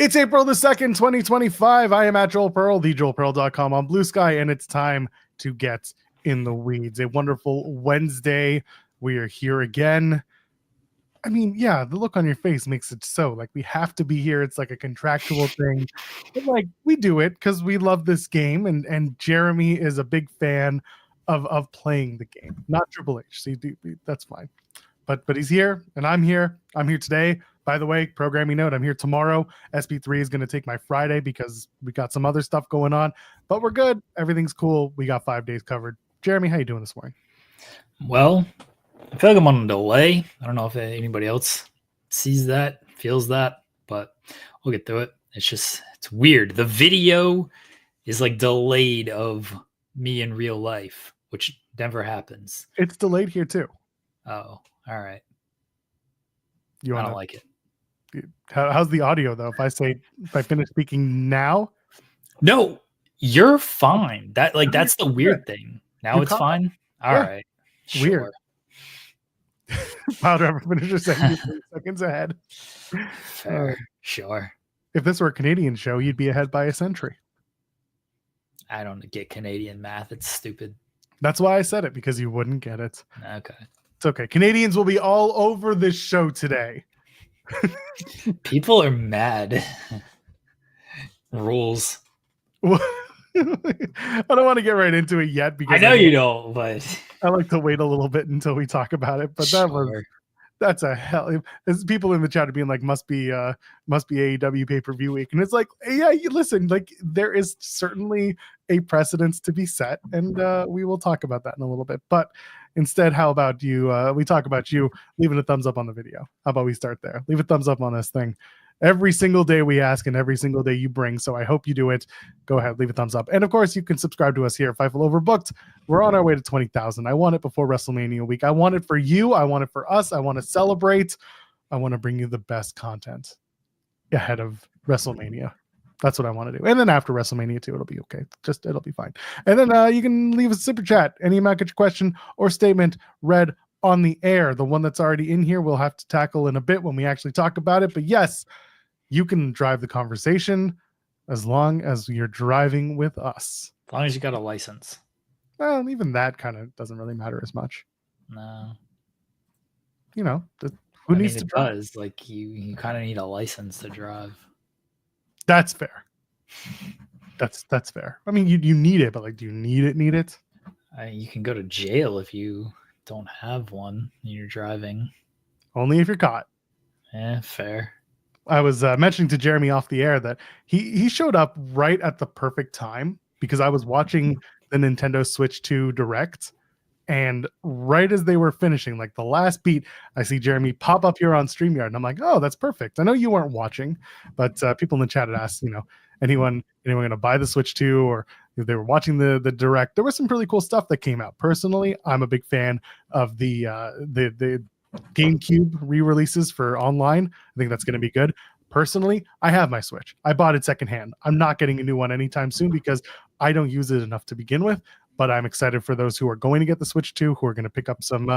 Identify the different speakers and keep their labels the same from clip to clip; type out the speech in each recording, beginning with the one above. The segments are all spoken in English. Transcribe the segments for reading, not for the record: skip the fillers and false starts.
Speaker 1: It's April the 2nd, 2025. I am at Joel Pearl, thejoelpearl.com on Blue Sky, and it's time to get in the weeds. A wonderful Wednesday. We are here again. I mean, yeah, the look on your face makes it so. Like, we have to be here. It's like a contractual thing. But, like, we do it because we love this game, and Jeremy is a big fan of playing the game, not Triple H. So that's fine. But he's here, and I'm here. I'm here today. By the way, programming note, I'm here tomorrow. SP3 is going to take my Friday because we got some other stuff going on. But we're good. Everything's cool. We got 5 days covered. Jeremy, how you doing this morning?
Speaker 2: Well, I feel like I'm on a delay. I don't know if anybody else sees that, feels that, but we'll get through it. It's weird. The video is like delayed of me in real life, which never happens.
Speaker 1: It's delayed here too.
Speaker 2: Oh, all right. I don't like it.
Speaker 1: How's the audio though? If I finish speaking now?
Speaker 2: No, you're fine. That's the weird thing. Now it's fine. All right. Sure.
Speaker 1: Weird. Powder ever finishes seconds ahead.
Speaker 2: Fair. Sure.
Speaker 1: If this were a Canadian show, you'd be ahead by a century.
Speaker 2: I don't get Canadian math. It's stupid.
Speaker 1: That's why I said it, because you wouldn't get it.
Speaker 2: Okay.
Speaker 1: It's okay. Canadians will be all over this show today.
Speaker 2: People are mad. Rules.
Speaker 1: I don't want to get right into it yet because
Speaker 2: I know you don't, but
Speaker 1: I like to wait a little bit until we talk about it. But that's a hell. There's people in the chat are being like, must be AEW pay-per-view week, and it's like, yeah, you listen. Like, there is certainly a precedence to be set, and we will talk about that in a little bit. But instead, how about you? We talk about you leaving a thumbs up on the video. How about we start there? Leave a thumbs up on this thing. Every single day we ask, and every single day you bring. So I hope you do it. Go ahead, leave a thumbs up. And of course, you can subscribe to us here at Fightful Overbooked. We're on our way to 20,000. I want it before WrestleMania week. I want it for you. I want it for us. I want to celebrate. I want to bring you the best content ahead of WrestleMania. That's what I want to do. And then after WrestleMania too, it'll be okay. It'll be fine. And then you can leave a super chat. Any amount, get your question or statement read on the air. The one that's already in here we'll have to tackle in a bit when we actually talk about it. But yes, you can drive the conversation as long as you're driving with us.
Speaker 2: As long as you got a license.
Speaker 1: Well, even that kind of doesn't really matter as much.
Speaker 2: No.
Speaker 1: You know, who needs to drive?
Speaker 2: Does. Like, you kind of need a license to drive.
Speaker 1: That's fair. That's fair. I mean, you need it, but like, do you need it?
Speaker 2: You can go to jail if you don't have one and you're driving.
Speaker 1: Only if you're caught.
Speaker 2: Yeah, fair.
Speaker 1: I was mentioning to Jeremy off the air that he showed up right at the perfect time because I was watching the Nintendo Switch 2 Direct, and right as they were finishing, like the last beat, I see Jeremy pop up here on StreamYard, and I'm like, oh, that's perfect. I know you weren't watching, but people in the chat had asked, anyone going to buy the Switch 2, or if they were watching the Direct. There was some really cool stuff that came out. Personally, I'm a big fan of the GameCube re-releases for online. I think that's going to be good. Personally, I have my Switch. I bought it secondhand. I'm not getting a new one anytime soon because I don't use it enough to begin with. But I'm excited for those who are going to get the Switch 2, who are going to pick up some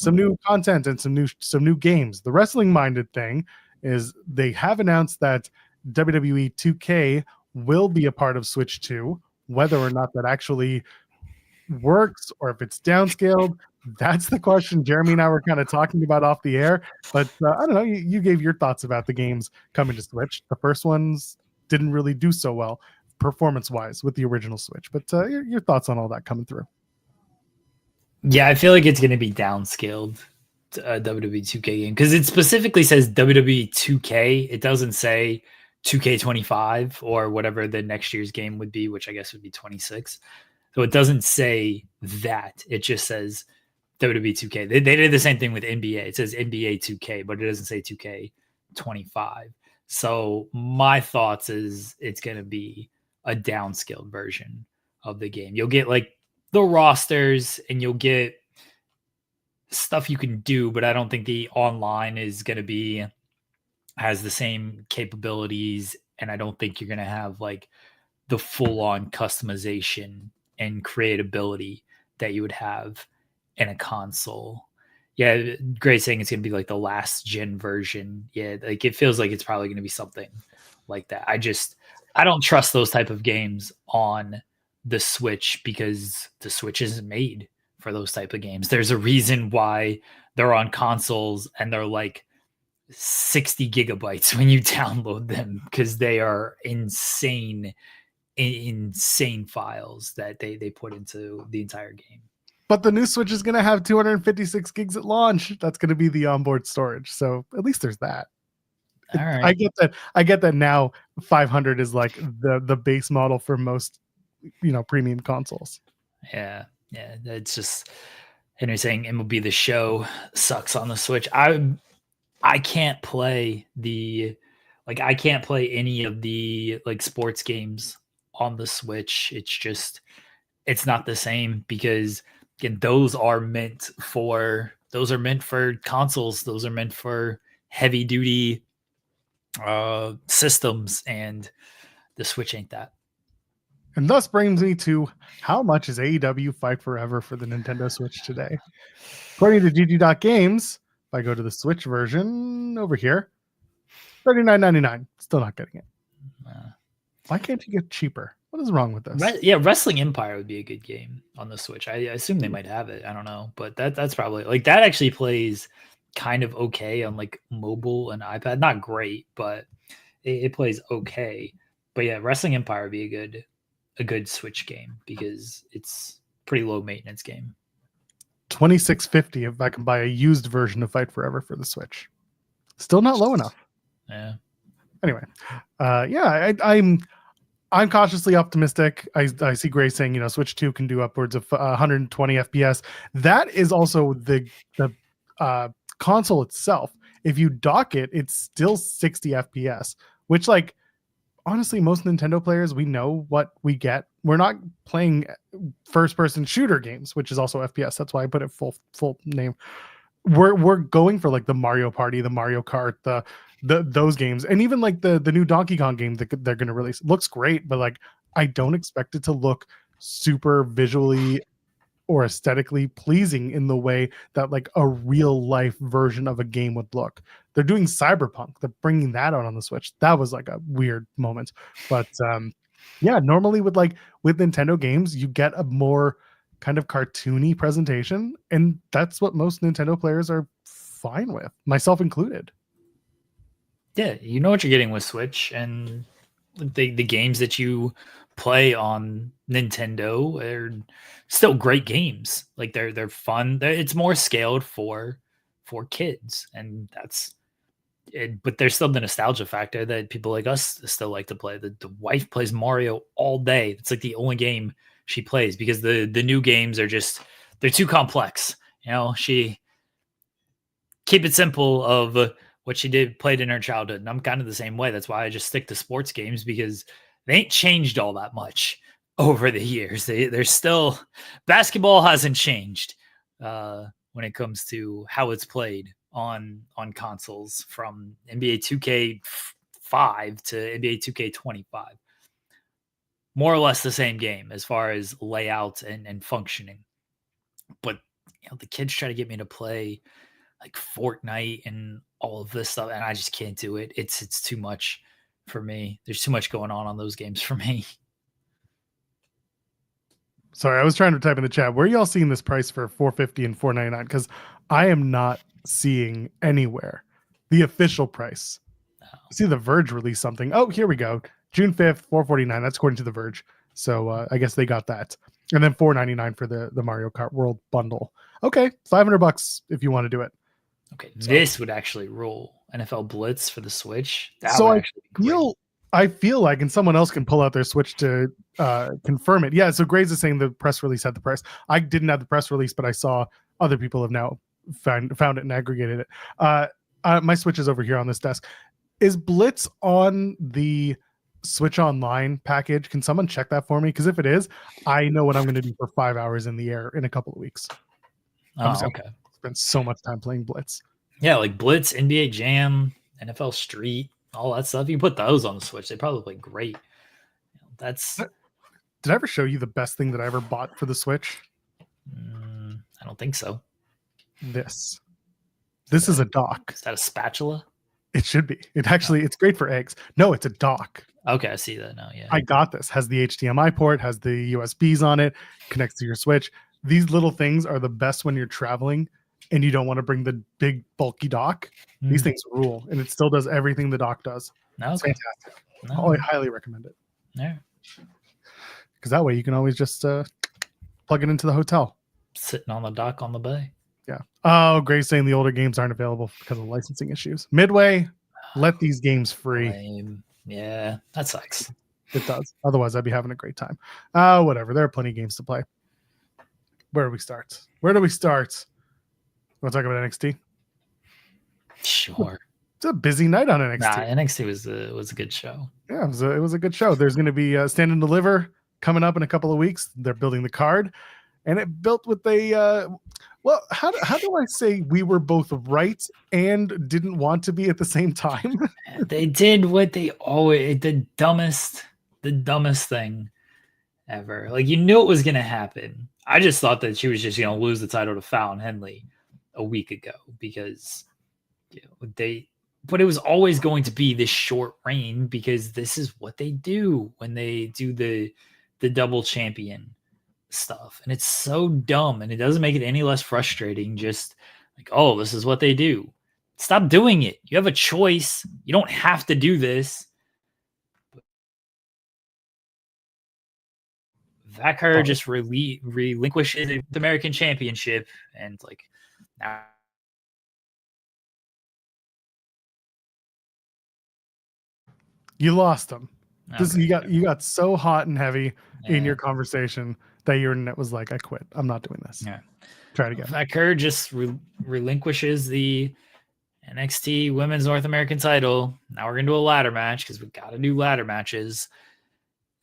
Speaker 1: new content and some new games. The wrestling-minded thing is they have announced that WWE 2K will be a part of Switch 2. Whether or not that actually works or if it's downscaled, that's the question Jeremy and I were kind of talking about off the air. But I don't know, you gave your thoughts about the games coming to Switch. The first ones didn't really do so well performance-wise with the original Switch. But your thoughts on all that coming through?
Speaker 2: Yeah, I feel like it's going to be downscaled WWE 2K game because it specifically says WWE 2K. It doesn't say 2K25 or whatever the next year's game would be, which I guess would be 26. So it doesn't say that. It just says WWE 2K. They did the same thing with NBA. It says NBA 2K, but it doesn't say 2K25. So my thoughts is it's going to be a downscaled version of the game. You'll get like the rosters and you'll get stuff you can do, but I don't think the online is going to has the same capabilities. And I don't think you're going to have like the full on customization and creatability that you would have in a console. Yeah, great saying it's going to be like the last gen version. Yeah, like it feels like it's probably going to be something like that. I don't trust those type of games on the Switch because the Switch isn't made for those type of games. There's a reason why they're on consoles and they're like 60 gigabytes when you download them because they are insane files that they put into the entire game.
Speaker 1: But the new Switch is going to have 256 gigs at launch. That's going to be the onboard storage. So at least there's that.
Speaker 2: All right.
Speaker 1: I get that now 500 is like the base model for most, premium consoles.
Speaker 2: Yeah. It's just Henry saying MLB The Show sucks on the Switch. I can't play I can't play any of the like sports games on the Switch. It's not the same because again, those are meant for consoles. Those are meant for heavy duty systems, and the Switch ain't that.
Speaker 1: And thus brings me to how much is AEW Fight Forever for the Nintendo Switch today? According to GG.games, if I go to the Switch version over here, $39.99. Still not getting it. Why can't you get cheaper? What is wrong with this?
Speaker 2: Wrestling Empire would be a good game on the Switch. I assume they might have it. I don't know, but that's probably like that actually plays kind of okay on like mobile and iPad. Not great, but it plays okay. But yeah, Wrestling Empire would be a good Switch game because it's pretty low maintenance game.
Speaker 1: $26.50 if I can buy a used version of Fight Forever for the Switch. Still not low enough.
Speaker 2: Yeah.
Speaker 1: Anyway, I'm cautiously optimistic. I see Gray saying, Switch 2 can do upwards of 120 FPS. That is also the console itself. If you dock it, it's still 60 FPS, which like honestly, most Nintendo players, we know what we get. We're not playing first-person shooter games, which is also FPS. That's why I put it full name. We're going for like the Mario Party, the Mario Kart, those games, and even like the new Donkey Kong game that they're going to release. It looks great, but like I don't expect it to look super visually or aesthetically pleasing in the way that like a real life version of a game would look. They're doing Cyberpunk. They're bringing that out on the Switch. That was like a weird moment. But normally with Nintendo games, you get a more kind of cartoony presentation. And that's what most Nintendo players are fine with, myself included.
Speaker 2: Yeah, you know what you're getting with Switch, and the games that you play on Nintendo are still great games. Like they're fun. It's more scaled for kids, and that's it. But there's still the nostalgia factor that people like us still like to play. The wife plays Mario all day. It's like the only game she plays because the new games are they're too complex. She keep it simple of what she played in her childhood. And I'm kind of the same way. That's why I just stick to sports games because they ain't changed all that much over the years. They're still, basketball hasn't changed when it comes to how it's played on consoles from NBA 2K5 to NBA 2K25. More or less the same game as far as layout and functioning. But the kids try to get me to play like Fortnite and all of this stuff, and I just can't do it. It's too much for me. There's too much going on those games for me.
Speaker 1: Sorry, I was trying to type in the chat. Where are y'all seeing this price for $450 and $499? Because I am not seeing anywhere the official price. No. See, The Verge released something. Oh, here we go. June 5th, $449. That's according to The Verge. So I guess they got that. And then $499 for the Mario Kart World bundle. Okay, $500 if you want to do it.
Speaker 2: Okay, so this would actually rule. NFL Blitz for the Switch.
Speaker 1: I feel like, and someone else can pull out their Switch to confirm it. Yeah, so Graves is saying the press release had the price. I didn't have the press release, but I saw other people have now found it and aggregated it. My Switch is over here on this desk. Is Blitz on the Switch Online package? Can someone check that for me? Because if it is, I know what I'm going to do for 5 hours in the air in a couple of weeks.
Speaker 2: Okay.
Speaker 1: Spend so much time playing Blitz.
Speaker 2: Yeah, like Blitz, NBA Jam, NFL Street, all that stuff. You can put those on the Switch. They probably play great.
Speaker 1: Did I ever show you the best thing that I ever bought for the Switch?
Speaker 2: I don't think so.
Speaker 1: This is a dock.
Speaker 2: Is that a spatula?
Speaker 1: It should be. It's great for eggs. No, it's a dock.
Speaker 2: Okay, I see that now. Yeah.
Speaker 1: I got this. Has the HDMI port, has the USBs on it, connects to your Switch. These little things are the best when you're traveling and you don't want to bring the big bulky dock. These things rule, and it still does everything the dock does.
Speaker 2: Okay.
Speaker 1: It's fantastic. I highly recommend it.
Speaker 2: Yeah.
Speaker 1: Because that way you can always just plug it into the hotel.
Speaker 2: Sitting on the dock on the bay.
Speaker 1: Yeah. Oh, Gray's saying the older games aren't available because of licensing issues. Midway, let these games free.
Speaker 2: Lame. Yeah, that sucks.
Speaker 1: It does. Otherwise, I'd be having a great time. Whatever. There are plenty of games to play. Where do we start? Want to talk about NXT?
Speaker 2: Sure.
Speaker 1: It's a busy night on NXT.
Speaker 2: Nah, NXT was a good show.
Speaker 1: Yeah, it was a good show. There's going to be Stand and Deliver coming up in a couple of weeks. They're building the card, and it built with a well. How do I say we were both right and didn't want to be at the same time?
Speaker 2: They did what they always the dumbest thing ever. Like, you knew it was going to happen. I just thought that she was just going to lose the title to Fallon Henley a week ago because but it was always going to be this short reign because this is what they do when they do the double champion stuff. And it's so dumb, and it doesn't make it any less frustrating. Just like, oh, this is what they do. Stop doing it. You have a choice. You don't have to do this. Vaquer just relinquishes the American Championship, and like now.
Speaker 1: You lost them. Okay. You got so hot and heavy in your conversation that your internet was like, I quit. I'm not doing this.
Speaker 2: Yeah.
Speaker 1: Try it again.
Speaker 2: Vaquer just relinquishes the NXT Women's North American title. Now we're going to do a ladder match because we got to do ladder matches.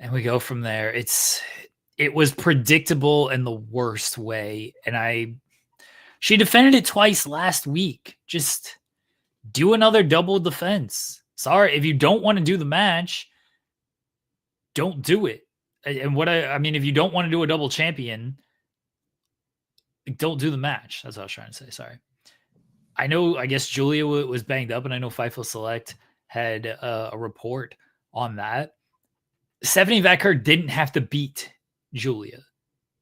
Speaker 2: And we go from there. It was predictable in the worst way. And she defended it twice last week. Just do another double defense. Sorry, if you don't want to do the match, don't do it. And I mean, if you don't want to do a double champion, don't do the match. That's what I was trying to say. Sorry. I guess Julia was banged up, and I know Fightful Select had a report on that. Stephanie Vaquer didn't have to beat Julia.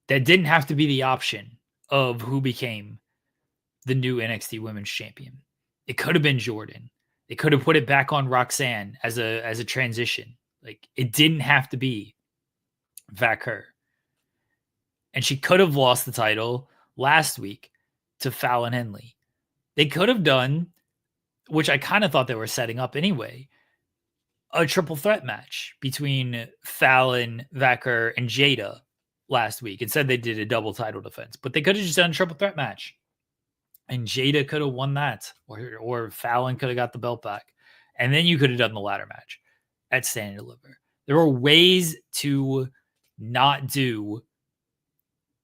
Speaker 2: That didn't have to be the option of who became the new NXT Women's Champion. It could have been Jordan. They could have put it back on Roxanne as a transition. Like, it didn't have to be Vaquer. And she could have lost the title last week to Fallon Henley. They could have done, which I kind of thought they were setting up anyway, a triple threat match between Fallon, Vaquer, and Jada last week. Instead, they did a double title defense. But they could have just done a triple threat match. And Jada could have won that, or Fallon could have got the belt back. And then you could have done the ladder match at Stand and Deliver. There were ways to not do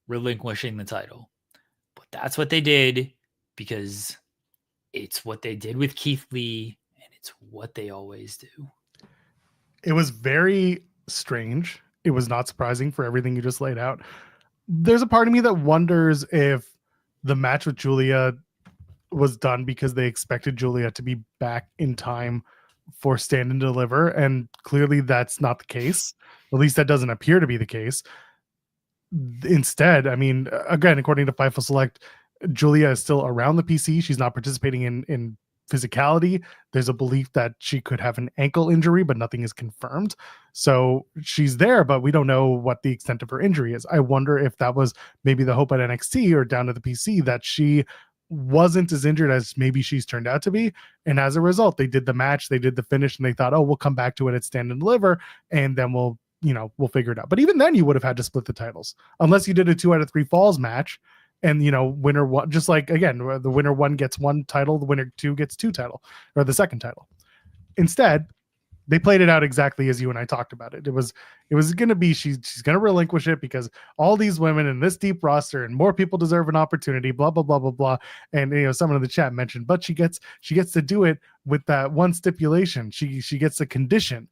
Speaker 2: relinquishing the title. But that's what they did because it's what they did with Keith Lee, and it's what they always do.
Speaker 1: It was very strange. It was not surprising for everything you just laid out. There's a part of me that wonders if the match with Julia was done because they expected Julia to be back in time for Stand and Deliver. And clearly that's not the case. At least that doesn't appear to be the case. Instead, I mean, again, according to Fightful Select, Julia is still around the PC. She's not participating in physicality. There's a belief that she could have an ankle injury, but nothing is confirmed. So she's there, but we don't know what the extent of her injury is. I wonder if that was maybe the hope at NXT or down to the PC that she wasn't as injured as maybe she's turned out to be. And as a result, they did the match, they did the finish, and they thought, oh, we'll come back to it at Stand and Deliver, and then we'll figure it out. But even then, you would have had to split the titles unless you did a 2 out of 3 falls match. And, winner one, just like, again, the winner 1 gets 1 title, the winner 2 gets 2 title, or the second title. Instead, they played it out exactly as you and I talked about it. It was going to be, she's going to relinquish it because all these women in this deep roster and more people deserve an opportunity, blah, blah, blah, blah, blah. And, someone in the chat mentioned, but she gets to do it with that one stipulation. She gets a condition.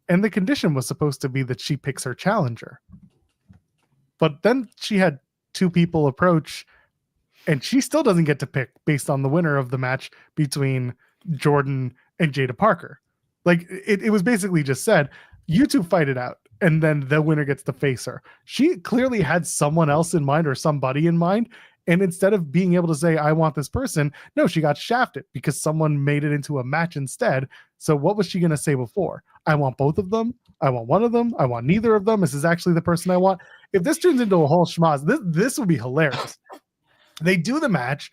Speaker 1: And the condition was supposed to be that she picks her challenger. But then she had 2 people approach, and she still doesn't get to pick based on the winner of the match between Jordan and Jada Parker. Like it was basically just said, you two fight it out, and then the winner gets to face her. She clearly had someone else in mind or somebody in mind. And instead of being able to say, I want this person, no, she got shafted because someone made it into a match instead. So what was she going to say before? I want both of them. I want one of them. I want neither of them. This is actually the person I want. If this turns into a whole schmoz, this would be hilarious. They do the match.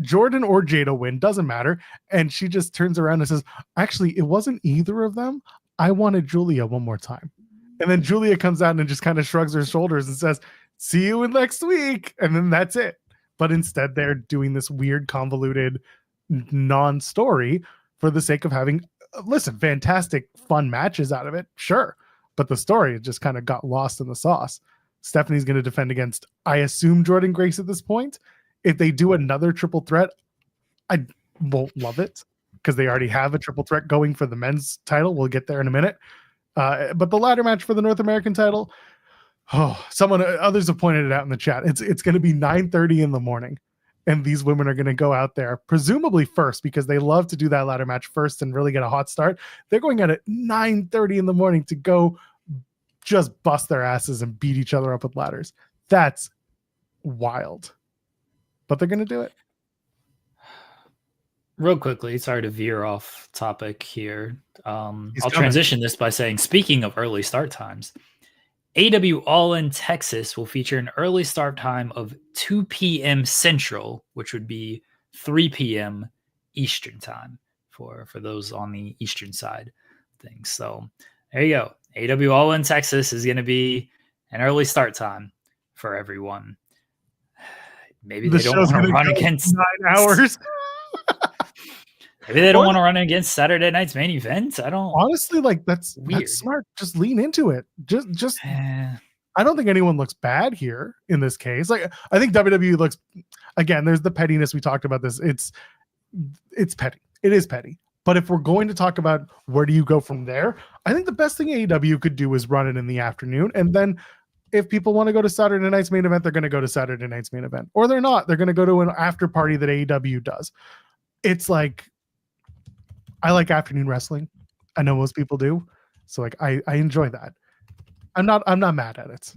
Speaker 1: Jordan or Jada win, doesn't matter. And she just turns around and says, actually, it wasn't either of them. I wanted Julia one more time. And then Julia comes out and just kind of shrugs her shoulders and says, see you in next week. And then that's it. But instead, they're doing this weird, convoluted non-story for the sake of having, listen, fantastic, fun matches out of it. Sure. But the story just kind of got lost in the sauce. Stephanie's going to defend against, I assume, Jordynne Grace at this point. If they do another triple threat, I won't love it because they already have a triple threat going for the men's title. We'll get there in a minute. But the ladder match for the North American title, others have pointed it out in the chat. It's going to be 9:30 in the morning, and these women are going to go out there presumably first because they love to do that ladder match first and really get a hot start. They're going out at 9:30 in the morning to go just bust their asses and beat each other up with ladders. That's wild, but they're going to do it.
Speaker 2: Real quickly, sorry to veer off topic here. I'll transition this by saying, speaking of early start times, AEW All In Texas will feature an early start time of 2 p.m. Central, which would be 3 p.m. Eastern time for those on the Eastern side of things. So there you go. AEW All In Texas is going to be an early start time for everyone. Maybe they don't want to run against
Speaker 1: 9 hours.
Speaker 2: Maybe they don't want to run against Saturday night's main event. I don't
Speaker 1: honestly like that's smart. Just lean into it. Just I don't think anyone looks bad here in this case. Like I think WWE looks, again, there's the pettiness. We talked about this. It's petty. It is petty. But if we're going to talk about where do you go from there, I think the best thing AEW could do is run it in the afternoon. And then if people want to go to Saturday night's main event, they're going to go to Saturday night's main event. Or they're not. They're going to go to an after party that AEW does. It's like, I like afternoon wrestling. I know most people do. So like I enjoy that. I'm not mad at it.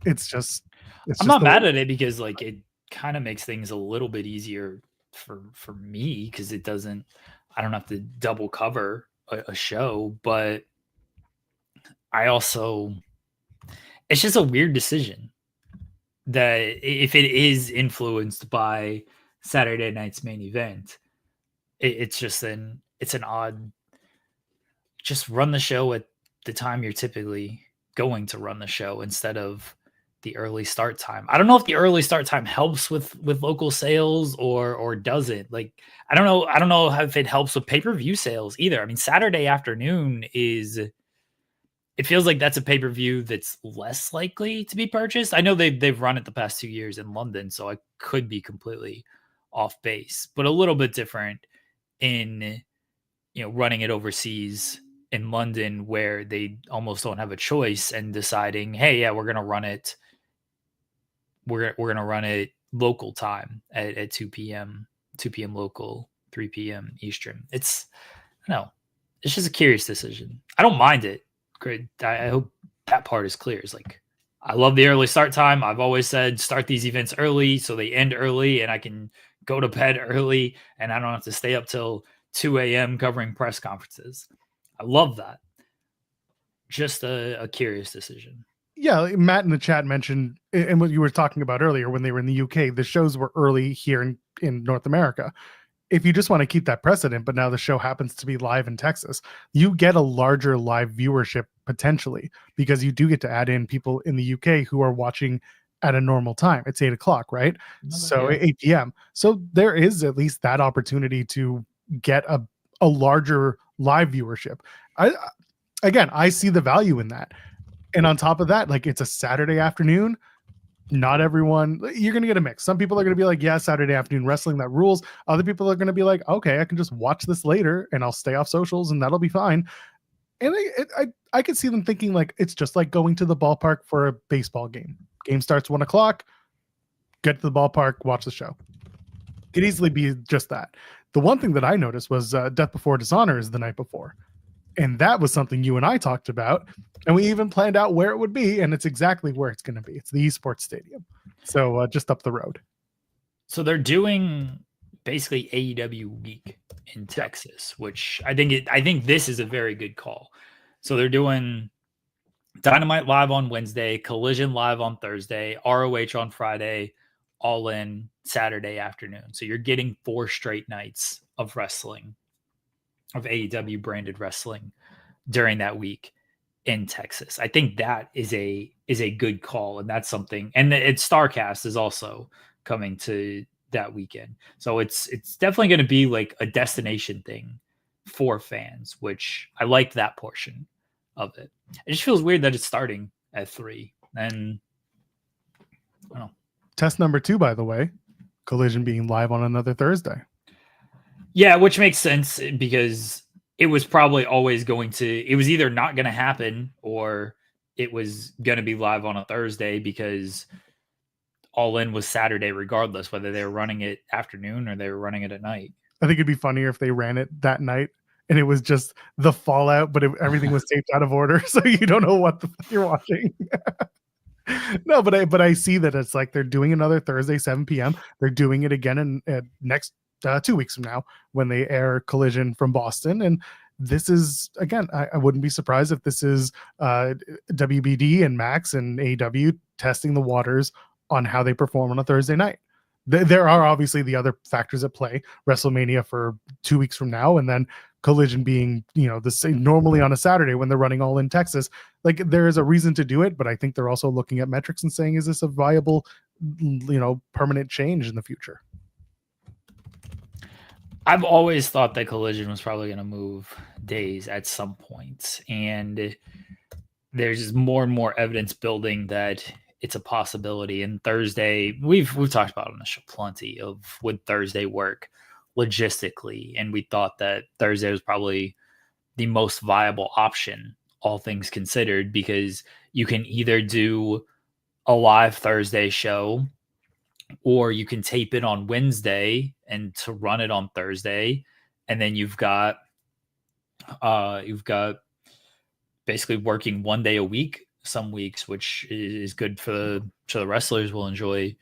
Speaker 1: I'm
Speaker 2: not mad at it because like it kind of makes things a little bit easier for me because I don't have to double cover a show, but it's just a weird decision that if it is influenced by Saturday night's main event, it's an odd, just run the show at the time you're typically going to run the show instead of the early start time. I don't know if the early start time helps with local sales or doesn't. Like, I don't know if it helps with pay-per-view sales either. I mean, Saturday afternoon it feels like that's a pay-per-view that's less likely to be purchased. I know they've run it the past 2 years in London, so I could be completely off base, but a little bit different in, running it overseas in London where they almost don't have a choice and deciding, hey, yeah, we're going to run it. We're going to run it local time at 2 p.m. local, 3 p.m. Eastern. It's just a curious decision. I don't mind it. Great. I hope that part is clear. It's like, I love the early start time. I've always said start these events early so they end early and I can go to bed early and I don't have to stay up till 2 a.m. covering press conferences. I love that. Just a curious decision.
Speaker 1: Yeah, Matt in the chat mentioned, and what you were talking about earlier when they were in the UK, the shows were early here in North America. If you just want to keep that precedent, but now the show happens to be live in Texas, you get a larger live viewership potentially because you do get to add in people in the UK who are watching at a normal time. It's 8 o'clock, right? So 8 p.m. So there is at least that opportunity to get a larger live viewership. I see the value in that. And on top of that, like it's a Saturday afternoon. Not everyone, you're going to get a mix. Some people are going to be like, yeah, Saturday afternoon wrestling, that rules. Other people are going to be like, okay, I can just watch this later and I'll stay off socials and that'll be fine. And I could see them thinking like, it's just like going to the ballpark for a baseball game. Game starts 1 o'clock, get to the ballpark, watch the show. Could easily be just that. The one thing that I noticed was Death Before Dishonor is the night before. And that was something you and I talked about. And we even planned out where it would be. And it's exactly where it's going to be. It's the esports stadium. So just up the road.
Speaker 2: So they're doing basically AEW week in Texas, which I think this is a very good call. So they're doing Dynamite live on Wednesday, Collision live on Thursday, ROH on Friday, All In Saturday afternoon. So you're getting 4 straight nights of wrestling, of AEW branded wrestling during that week in Texas. I think that is a good call, and that's something. And it's Starcast is also coming to that weekend, so it's definitely going to be like a destination thing for fans, which I like that portion of it. It just feels weird that it's starting at 3, and I don't know.
Speaker 1: Test number 2, by the way, Collision being live on another Thursday.
Speaker 2: Yeah, which makes sense because it was probably always it was either not going to happen or it was going to be live on a Thursday because All In was Saturday regardless, whether they were running it afternoon or they were running it at night.
Speaker 1: I think it'd be funnier if they ran it that night and it was just the fallout, but everything was taped out of order, so you don't know what the fuck you're watching. No, but I see that it's like they're doing another Thursday, 7 p.m. They're doing it again in next 2 weeks from now when they air Collision from Boston. And this is, again, I wouldn't be surprised if this is WBD and Max and AEW testing the waters on how they perform on a Thursday night. There are obviously the other factors at play. WrestleMania for 2 weeks from now, and then Collision being, the same normally on a Saturday when they're running All in Texas. Like, there is a reason to do it, but I think they're also looking at metrics and saying, is this a viable, permanent change in the future?
Speaker 2: I've always thought that Collision was probably going to move days at some point, and there's just more and more evidence building that it's a possibility. And Thursday, we've talked about on the show plenty of would Thursday work logistically, and we thought that Thursday was probably the most viable option, all things considered, because you can either do a live Thursday show or you can tape it on Wednesday and to run it on Thursday, and then you've got basically working 1 day a week some weeks, which is good for the wrestlers will enjoy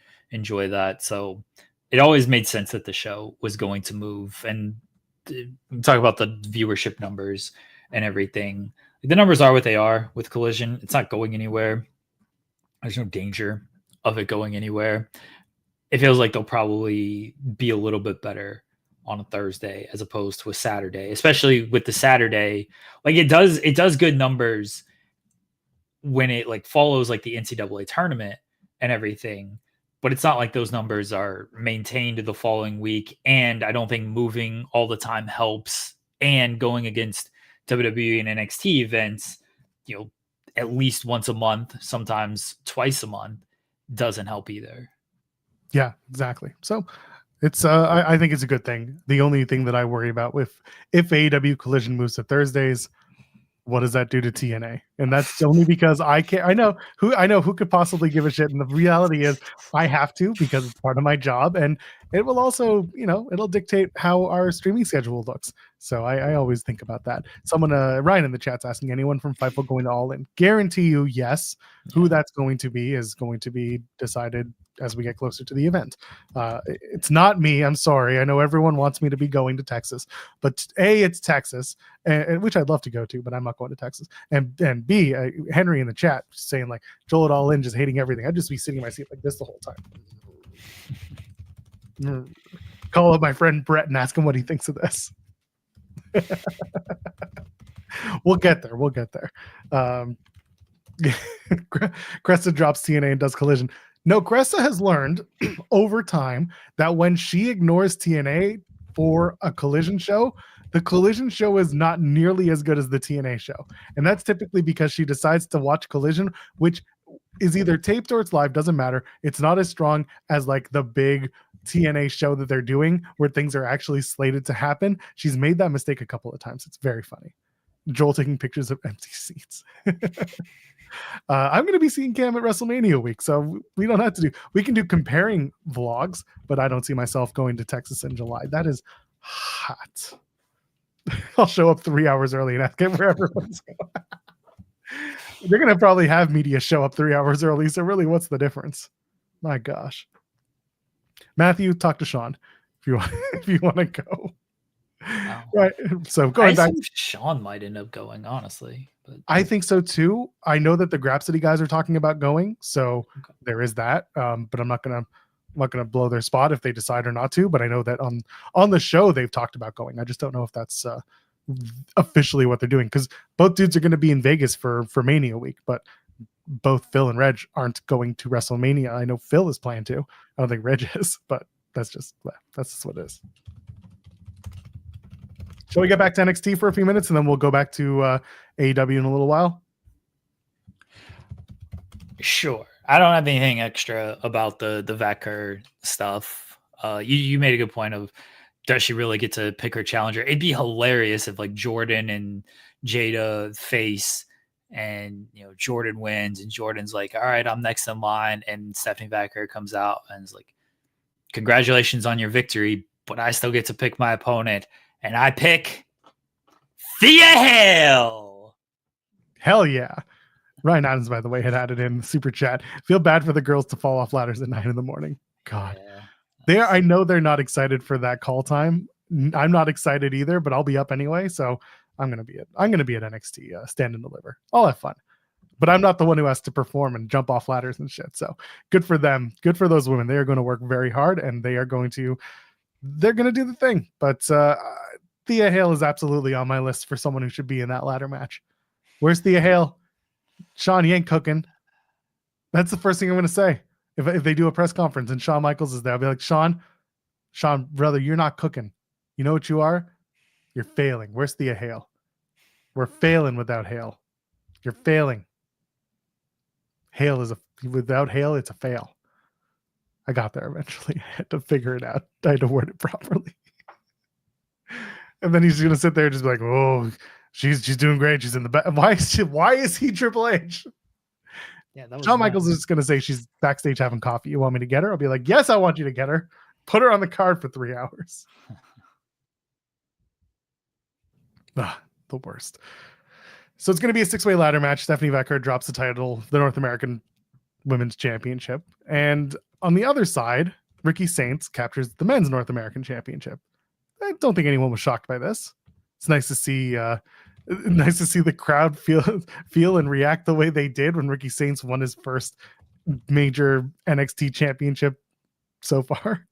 Speaker 2: that. So it always made sense that the show was going to move. And talk about the viewership numbers and everything. The numbers are what they are with Collision. It's not going anywhere. There's no danger of it going anywhere. It feels like they'll probably be a little bit better on a Thursday as opposed to a Saturday, especially with the Saturday. Like it does good numbers when it like follows like the NCAA tournament and everything, but it's not like those numbers are maintained the following week. And I don't think moving all the time helps, and going against WWE and NXT events, at least once a month, sometimes twice a month, doesn't help either.
Speaker 1: Yeah, exactly. So it's I think it's a good thing. The only thing that I worry about if AEW Collision moves to Thursdays, what does that do to TNA? And that's only because I can't. I know who could possibly give a shit. And the reality is, I have to because it's part of my job, and it will also, it'll dictate how our streaming schedule looks. So I always think about that. Someone, Ryan in the chat's asking, anyone from Fightful going to All In? Guarantee you, yes. Who that's going to be is going to be decided as we get closer to the event. It's not me. I'm sorry. I know everyone wants me to be going to Texas, but A, it's Texas, which I'd love to go to, but I'm not going to Texas. And B, Henry in the chat saying like Joel at All In just hating everything. I'd just be sitting in my seat like this the whole time. Call up my friend Bret and ask him what he thinks of this. We'll get there. Cresta drops TNA and does Collision. No, Cresta has learned over time that when she ignores TNA for a Collision show, the Collision show is not nearly as good as the TNA show. And that's typically because she decides to watch Collision, which is either taped or it's live, doesn't matter. It's not as strong as like the big TNA show that they're doing where things are actually slated to happen. She's made that mistake a couple of times. It's very funny. Joel taking pictures of empty seats. I'm going to be seeing Cam at WrestleMania week, so we can do comparing vlogs, but I don't see myself going to Texas in July. That is Hot. I'll show up 3 hours early and ask where everyone's going. They're going to probably have media show up 3 hours early. So really, what's the difference? My gosh. Matthew, talk to Sean if you want to go.
Speaker 2: Wow.
Speaker 1: Right. So going back,
Speaker 2: Sean might end up going, honestly. But
Speaker 1: I think so too. I know that the Grapsody guys are talking about going, so there is that. But I'm not gonna blow their spot if they decide or not to. But I know that on the show they've talked about going. I just don't know if that's officially what they're doing, because both dudes are going to be in Vegas for Mania week, but both Phil and Reg aren't going to WrestleMania. I know Phil is planning to. I don't think Reg is, but that's just what it is. Shall we get back to NXT for a few minutes and then we'll go back to AEW in a little while?
Speaker 2: Sure. I don't have anything extra about the Vaquer stuff. You made a good point of, does she really get to pick her challenger? It'd be hilarious if like Jordan and Jada face and Jordan wins and Jordan's like, all right, I'm next in line, and Stephanie Vaquer comes out and is like, congratulations on your victory, but I still get to pick my opponent. And I pick Thea Hale.
Speaker 1: Hell yeah. Ryan Adams, by the way, had added in the super chat. Feel bad for the girls to fall off ladders at 9 a.m. God. Yeah, I know they're not excited for that call time. I'm not excited either, but I'll be up anyway. So I'm gonna be at NXT stand and deliver. I'll have fun. But I'm not the one who has to perform and jump off ladders and shit. So good for them. Good for those women. They are going to work very hard, and they're going to do the thing. But Thea Hale is absolutely on my list for someone who should be in that ladder match. Where's Thea Hale? Sean, he ain't cooking. That's the first thing I'm going to say. If they do a press conference and Shawn Michaels is there, I'll be like, Sean, brother, you're not cooking. You know what you are? You're failing. Where's Thea Hale? We're failing without Hale. You're failing. Without Hale, it's a fail. I got there eventually. I had to figure it out. I had to word it properly. And then he's going to sit there and just be like, oh, she's doing great. She's in the back. Why is he Triple H?
Speaker 2: Yeah, that was
Speaker 1: Shawn Michaels is going to say she's backstage having coffee. You want me to get her? I'll be like, yes, I want you to get her. Put her on the card for 3 hours. The worst. So it's going to be a 6-way ladder match. Stephanie Vaquer drops the title, the North American Women's Championship. And on the other side, Ricky Saints captures the Men's North American Championship. I don't think anyone was shocked by this. It's nice to see the crowd feel and react the way they did when Ricky Saints won his first major NXT championship so far.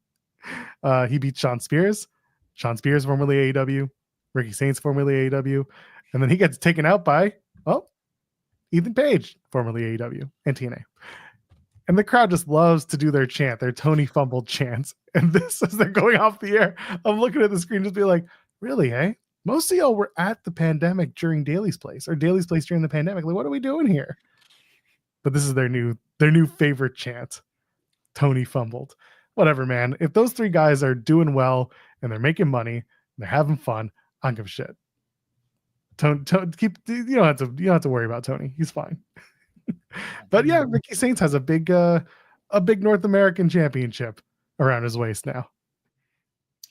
Speaker 1: He beat Sean Spears. Sean Spears, formerly AEW. Ricky Saints, formerly AEW. And then he gets taken out by, Ethan Page, formerly AEW and TNA. And the crowd just loves to do their chant, their Tony fumbled chants. And this, as they're going off the air, I'm looking at the screen just be like, really, eh? Most of y'all were at the pandemic during Daly's Place, or Daly's Place during the pandemic. Like, what are we doing here? But this is their new favorite chant. Tony fumbled. Whatever, man. If those three guys are doing well and they're making money and they're having fun, I don't give a shit. You don't have to worry about Tony. He's fine. But yeah, Ricky Saints has a big North American championship around his waist now.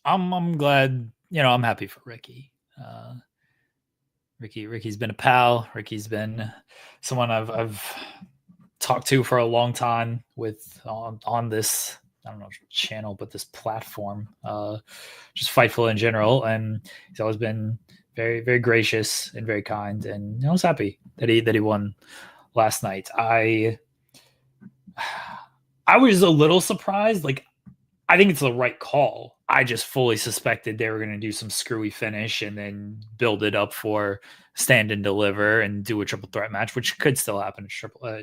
Speaker 2: I'm glad, I'm happy for Ricky. Ricky's been a pal. Ricky's been someone I've talked to for a long time with on this, I don't know, channel, but this platform, just Fightful in general. And he's always been very, very gracious and very kind. And I was happy that he won last night. I was a little surprised. Like, I think it's the right call. I just fully suspected they were going to do some screwy finish and then build it up for stand and deliver and do a triple threat match, which could still happen at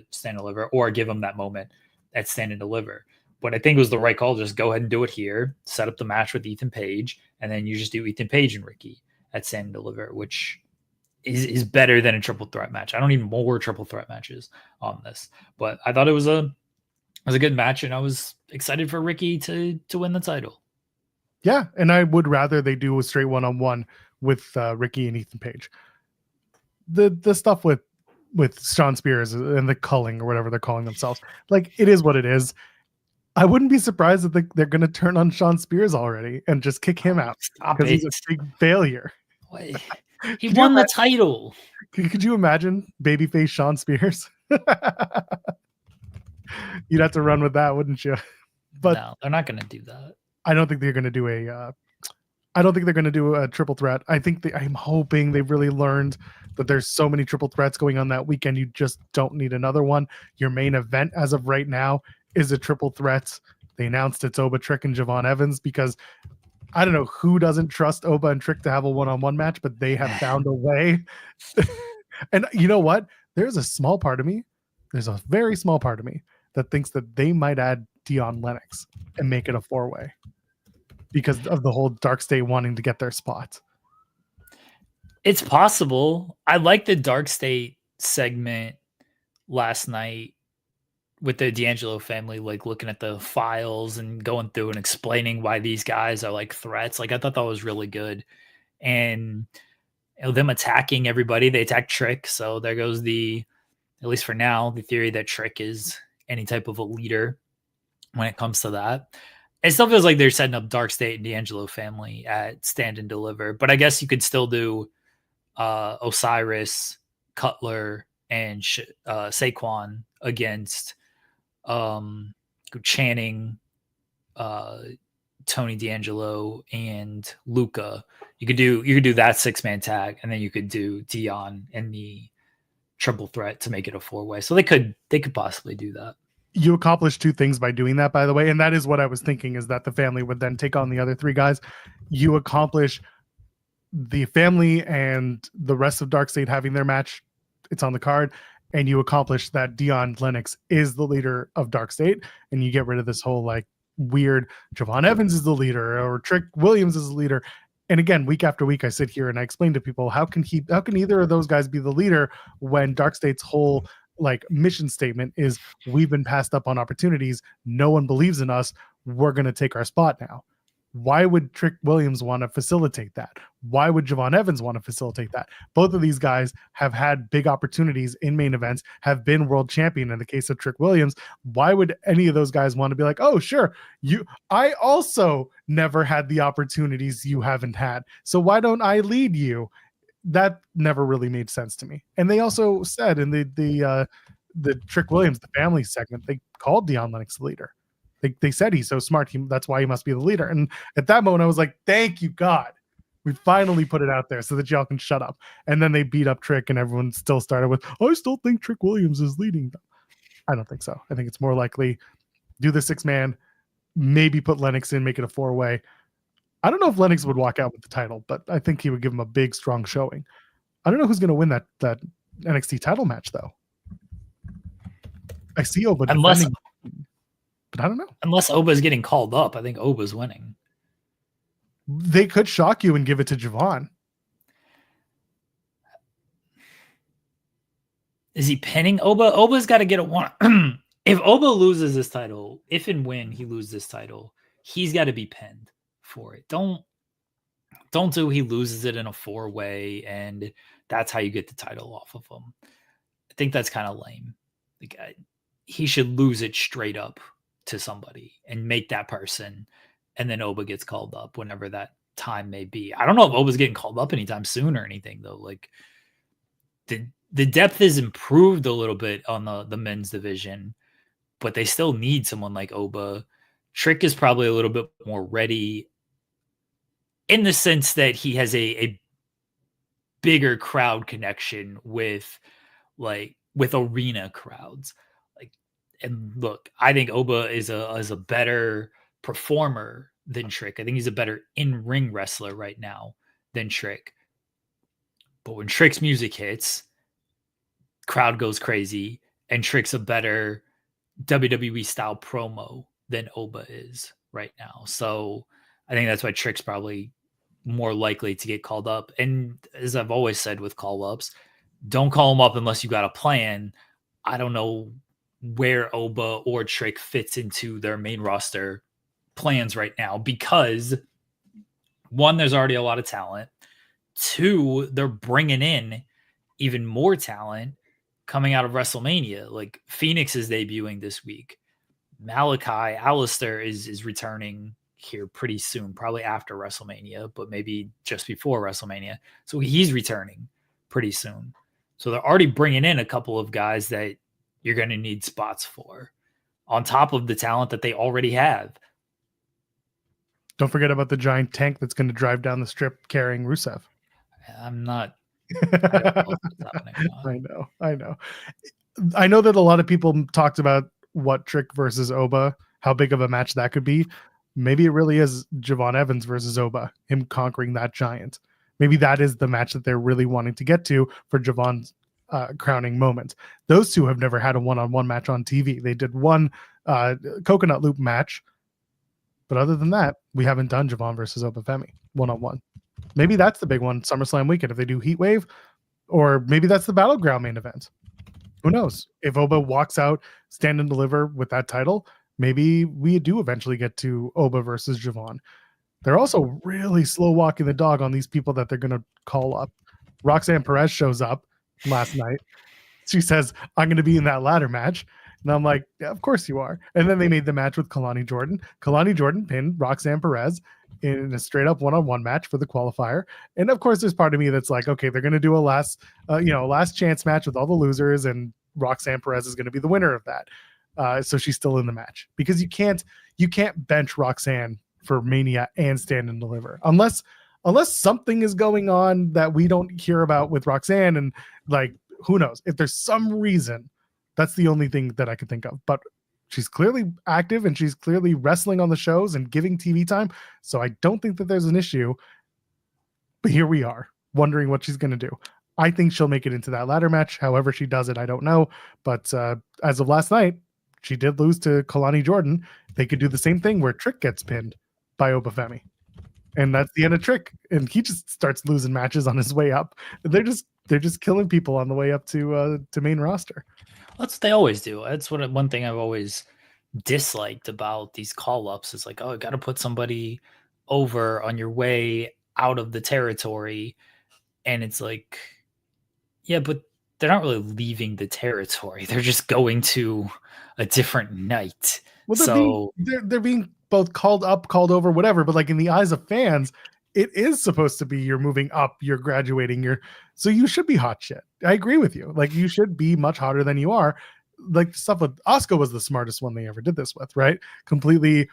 Speaker 2: stand and deliver, or give them that moment at stand and deliver. But I think it was the right call. Just go ahead and do it here. Set up the match with Ethan Page, and then you just do Ethan Page and Ricky at stand and deliver, which is better than a triple threat match. I don't need more triple threat matches on this, but I thought it was a good match, and I was excited for Ricky to win the title.
Speaker 1: Yeah, and I would rather they do a straight one-on-one with Ricky and Ethan Page. The stuff with Sean Spears and the culling or whatever they're calling themselves, like, it is what it is. I wouldn't be surprised if they're going to turn on Sean Spears already and just kick him out
Speaker 2: Stop
Speaker 1: because
Speaker 2: it.
Speaker 1: he's a big failure.
Speaker 2: Wait. He won the title.
Speaker 1: Could you imagine babyface Sean Spears? You'd have to run with that, wouldn't you? But
Speaker 2: no, they're not going to do that.
Speaker 1: I don't think they're going to do a triple threat. I'm hoping they've really learned that there's so many triple threats going on that weekend. You just don't need another one. Your main event as of right now is a triple threat. They announced it's Oba, Trick, and Javon Evans because I don't know who doesn't trust Oba and Trick to have a one-on-one match, but they have found a way. And you know what? There's a very small part of me that thinks that they might add Dion Lennox and make it a 4-way because of the whole Darkstate wanting to get their spot.
Speaker 2: It's possible. I like the Darkstate segment last night with the D'Angelo family, like looking at the files and going through and explaining why these guys are like threats. Like I thought that was really good. And them attacking everybody, they attack Trick. So there goes at least for now, the theory that Trick is any type of a leader when it comes to that. It still feels like they're setting up Darkstate and D'Angelo family at Stand and Deliver, but I guess you could still do Osiris, Cutler, and Saquon against Channing, Tony D'Angelo, and Luca. You could do that 6-man tag, and then you could do Dion and the triple threat to make it a 4-way. So they could possibly do that.
Speaker 1: You accomplish 2 things by doing that, by the way, and that is what I was thinking, is that the family would then take on the other 3 guys. You accomplish the family and the rest of Darkstate having their match. It's on the card. And you accomplish that Dion Lennox is the leader of Darkstate, and you get rid of this whole like weird Javon Evans is the leader or Trick Williams is the leader. And again, week after week, I sit here and I explain to people, how can either of those guys be the leader when Darkstate's whole like mission statement is, we've been passed up on opportunities. No one believes in us. We're going to take our spot now. Why would Trick Williams want to facilitate that? Why would Javon Evans want to facilitate that? Both of these guys have had big opportunities in main events, have been world champion in the case of Trick Williams. Why would any of those guys want to be like, oh, sure, I also never had the opportunities you haven't had, so why don't I lead you? That never really made sense to me. And they also said in the Trick Williams, the family segment, they called Dion Lennox the leader. They said he's so smart. That's why he must be the leader. And at that moment, I was like, thank you, God. We finally put it out there so that y'all can shut up. And then they beat up Trick, and everyone still started with, I still think Trick Williams is leading them. I don't think so. I think it's more likely do the 6-man, maybe put Lennox in, make it a 4-way. I don't know if Lennox would walk out with the title, but I think he would give him a big, strong showing. I don't know who's going to win that NXT title match, though. I see Oba defending, but I don't know.
Speaker 2: Unless Oba's getting called up, I think Oba's winning.
Speaker 1: They could shock you and give it to Javon.
Speaker 2: Is he pinning Oba? Oba's got to get a 1. If Oba loses this title, if and when he loses this title, he's got to be pinned for it. Don't do he loses it in a 4-way and that's how you get the title off of him. I think that's kind of lame. Like, he should lose it straight up to somebody and make that person, and then Oba gets called up whenever that time may be. I don't know if Oba's getting called up anytime soon or anything, though. Like, the depth is improved a little bit on the men's division, but they still need someone like Oba. Trick is probably a little bit more ready in the sense that he has a bigger crowd connection with arena crowds. And look, I think Oba is a better performer than Trick. I think he's a better in-ring wrestler right now than Trick. But when Trick's music hits, crowd goes crazy, and Trick's a better WWE style promo than Oba is right now. So I think that's why Trick's probably more likely to get called up. And as I've always said with call-ups, don't call them up unless you got a plan. I don't know where Oba or Trick fits into their main roster plans right now, because 1, there's already a lot of talent. 2, they're bringing in even more talent coming out of WrestleMania. Like, Phoenix is debuting this week. Malachi Alistair is returning here pretty soon, probably after WrestleMania, but maybe just before WrestleMania. So he's returning pretty soon. So they're already bringing in a couple of guys that you're going to need spots for, on top of the talent that they already have.
Speaker 1: Don't forget about the giant tank that's going to drive down the strip carrying Rusev.
Speaker 2: I'm not. I don't know what's happening.
Speaker 1: I know. I know that a lot of people talked about what Trick versus Oba, how big of a match that could be. Maybe it really is Javon Evans versus Oba, him conquering that giant. Maybe that is the match that they're really wanting to get to for Javon's crowning moment. Those two have never had a one-on-one match on TV. They did one coconut loop match, but other than that, we haven't done Javon versus Oba Femi one-on-one. Maybe that's the big one, SummerSlam weekend, if they do Heat Wave, or maybe that's the Battleground main event. Who knows? If Oba walks out, stand and deliver with that title, maybe we do eventually get to Oba versus Javon. They're also really slow walking the dog on these people that they're going to call up. Roxanne Perez shows up last night. She says, I'm going to be in that ladder match. And I'm like, yeah, of course you are. And then they made the match with Kalani Jordan. Kalani Jordan pinned Roxanne Perez in a straight up one-on-one match for the qualifier. And of course, there's part of me that's like, okay, they're going to do a last chance match with all the losers, and Roxanne Perez is going to be the winner of that. So she's still in the match, because you can't bench Roxanne for Mania and stand and deliver unless something is going on that we don't hear about with Roxanne. And like, who knows, if there's some reason, that's the only thing that I could think of. But she's clearly active and she's clearly wrestling on the shows and giving TV time. So I don't think that there's an issue. But here we are wondering what she's going to do. I think she'll make it into that ladder match. However she does it, I don't know. But as of last night, she did lose to Kalani Jordan. They could do the same thing where Trick gets pinned by Oba Femi. And that's the end of Trick. And he just starts losing matches on his way up. They're just killing people on the way up to main roster.
Speaker 2: That's what they always do. That's one thing I've always disliked about these call-ups is like, oh, I got to put somebody over on your way out of the territory. And it's like, yeah, but they're not really leaving the territory. They're just going to a different night.
Speaker 1: Well, they're being both called up, called over, whatever. But like in the eyes of fans, it is supposed to be you're moving up, you're graduating, so you should be hot shit. I agree with you. Like, you should be much hotter than you are. Like, stuff with Asuka was the smartest one they ever did this with, right? Completely,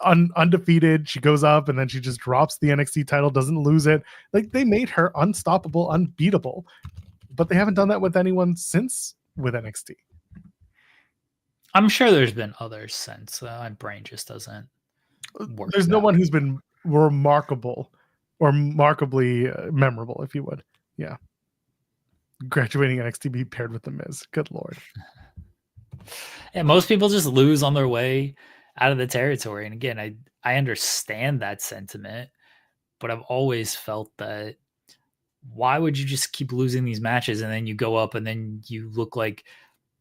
Speaker 1: undefeated. She goes up and then she just drops the NXT title, doesn't lose it. Like, they made her unstoppable, unbeatable. But they haven't done that with anyone since with NXT.
Speaker 2: I'm sure there's been others since. My brain just doesn't work.
Speaker 1: There's no one who's been remarkable or remarkably memorable, if you would. Yeah. Graduating NXT be paired with The Miz. Good Lord.
Speaker 2: Yeah, most people just lose on their way out of the territory. And again, I understand that sentiment, but I've always felt that why would you just keep losing these matches and then you go up and then you look like,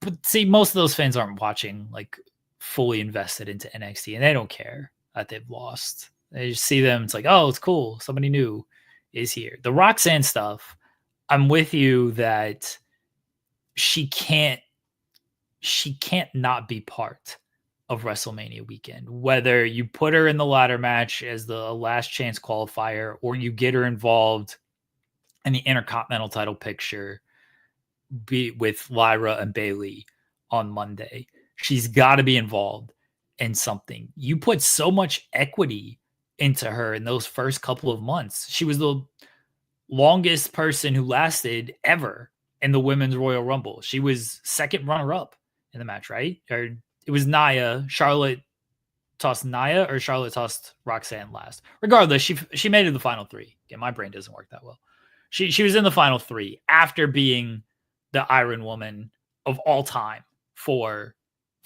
Speaker 2: but see, most of those fans aren't watching like fully invested into NXT and they don't care that they've lost. They just see them. It's like, oh, it's cool. Somebody new is here. The Roxanne stuff, I'm with you that she can't not be part of WrestleMania weekend. Whether you put her in the ladder match as the last chance qualifier or you get her involved in the Intercontinental title picture with Lyra and Bayley on Monday, she's got to be involved in something. You put so much equity into her in those first couple of months. She was the longest person who lasted ever in the Women's Royal Rumble. She was second runner-up in the match, right? Or it was Nia. Charlotte tossed Nia, or Charlotte tossed Roxanne last. Regardless, she made it to the final three. Again, my brain doesn't work that well. She was in the final three after being the Iron Woman of all time for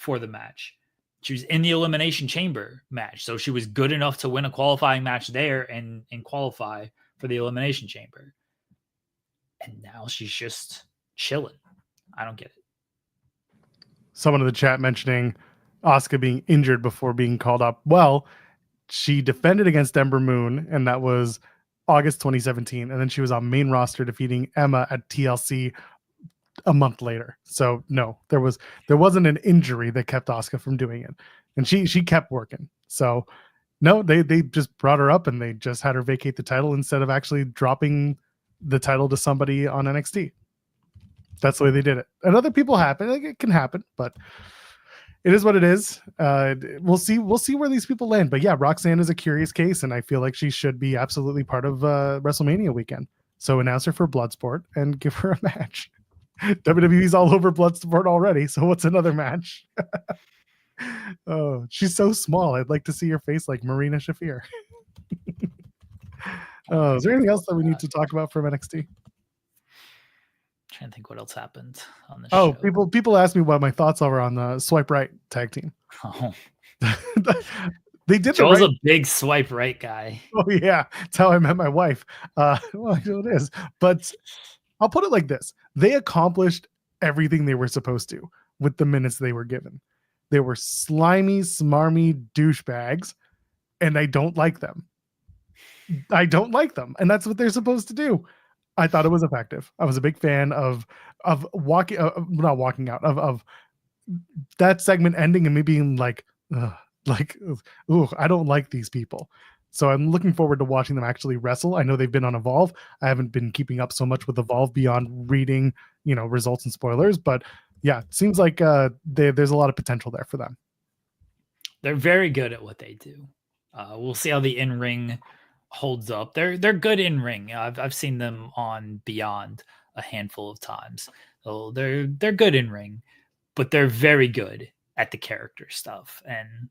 Speaker 2: the match. She was in the Elimination Chamber match, so she was good enough to win a qualifying match there and qualify for the Elimination Chamber. And now she's just chilling. I don't get it.
Speaker 1: Someone in the chat mentioning Asuka being injured before being called up. Well, she defended against Ember Moon, and that was August 2017. And then she was on main roster defeating Emma at TLC a month later. So no, there wasn't an injury that kept Asuka from doing it, and she kept working. So no, they just brought her up and they just had her vacate the title instead of actually dropping the title to somebody on NXT. That's the way they did it. And other people happen. Like, it can happen, but it is what it is. We'll see where these people land. But yeah, Roxanne is a curious case, and I feel like she should be absolutely part of WrestleMania weekend. So announce her for Bloodsport and give her a match. WWE's all over Bloodsport already, so what's another match? Oh, she's so small. I'd like to see her face like Marina Shafir. Oh, is there anything else that we need to talk about from NXT?
Speaker 2: Trying to think what else happened on the
Speaker 1: show. People ask me what my thoughts are on the swipe right tag team.
Speaker 2: Oh.
Speaker 1: They did
Speaker 2: Joel's a big swipe right guy.
Speaker 1: Oh yeah, that's how I met my wife. Well, it is. But I'll put it like this: they accomplished everything they were supposed to with the minutes they were given. They were slimy, smarmy douchebags, and I don't like them. And that's what they're supposed to do. I thought it was effective. I was a big fan of walking, not walking out of that segment ending and me being like, ooh, I don't like these people. So I'm looking forward to watching them actually wrestle. I know they've been on Evolve. I haven't been keeping up so much with Evolve beyond reading, results and spoilers. But yeah, it seems like there's a lot of potential there for them.
Speaker 2: They're very good at what they do. We'll see how the in-ring holds up. They're good in ring. I've seen them on Beyond a handful of times. So they're good in ring, but they're very good at the character stuff. And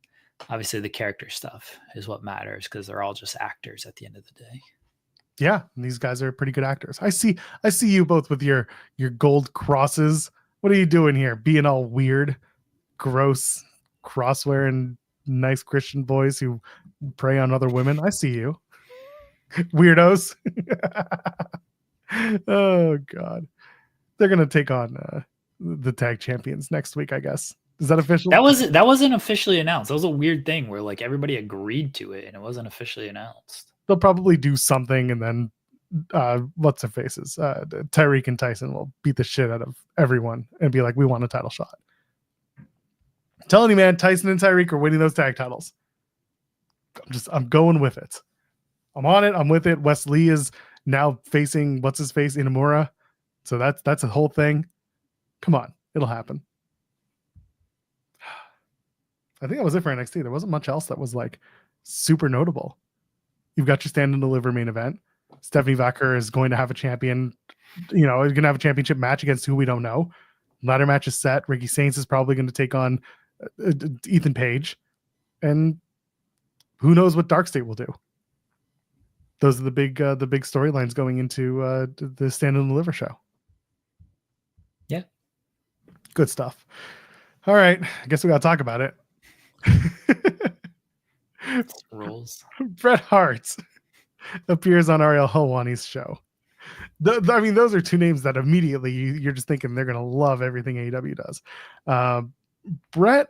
Speaker 2: obviously the character stuff is what matters because they're all just actors at the end of the day.
Speaker 1: Yeah, these guys are pretty good actors. I see you both with your gold crosses. What are you doing here? Being all weird, gross, cross-wearing nice Christian boys who prey on other women. I see you. Weirdos. Oh god, they're gonna take on the tag champions next week, I guess. Is that official?
Speaker 2: That wasn't officially announced. That was a weird thing where like everybody agreed to it and it wasn't officially announced.
Speaker 1: They'll probably do something and then what's their faces, Tyreek and Tyson will beat the shit out of everyone and be like, we want a title shot. I'm telling you, man, Tyson and Tyreek are winning those tag titles. I'm going with it. I'm on it. I'm with it. Wes Lee is now facing what's his face, Inamura. So that's a whole thing. Come on, it'll happen. I think that was it for NXT. There wasn't much else that was like super notable. You've got your stand and deliver main event. Stephanie Vaquer is going to have a champion. Is going to have a championship match against who we don't know. Ladder match is set. Ricky Saints is probably going to take on Ethan Page, and who knows what Darkstate will do. Those are the big storylines going into the Stand and Deliver show.
Speaker 2: Yeah.
Speaker 1: Good stuff. All right. I guess we got to talk about it.
Speaker 2: Rules.
Speaker 1: Bret Hart appears on Ariel Helwani's show. Those are two names that immediately you're just thinking they're going to love everything AEW does. Bret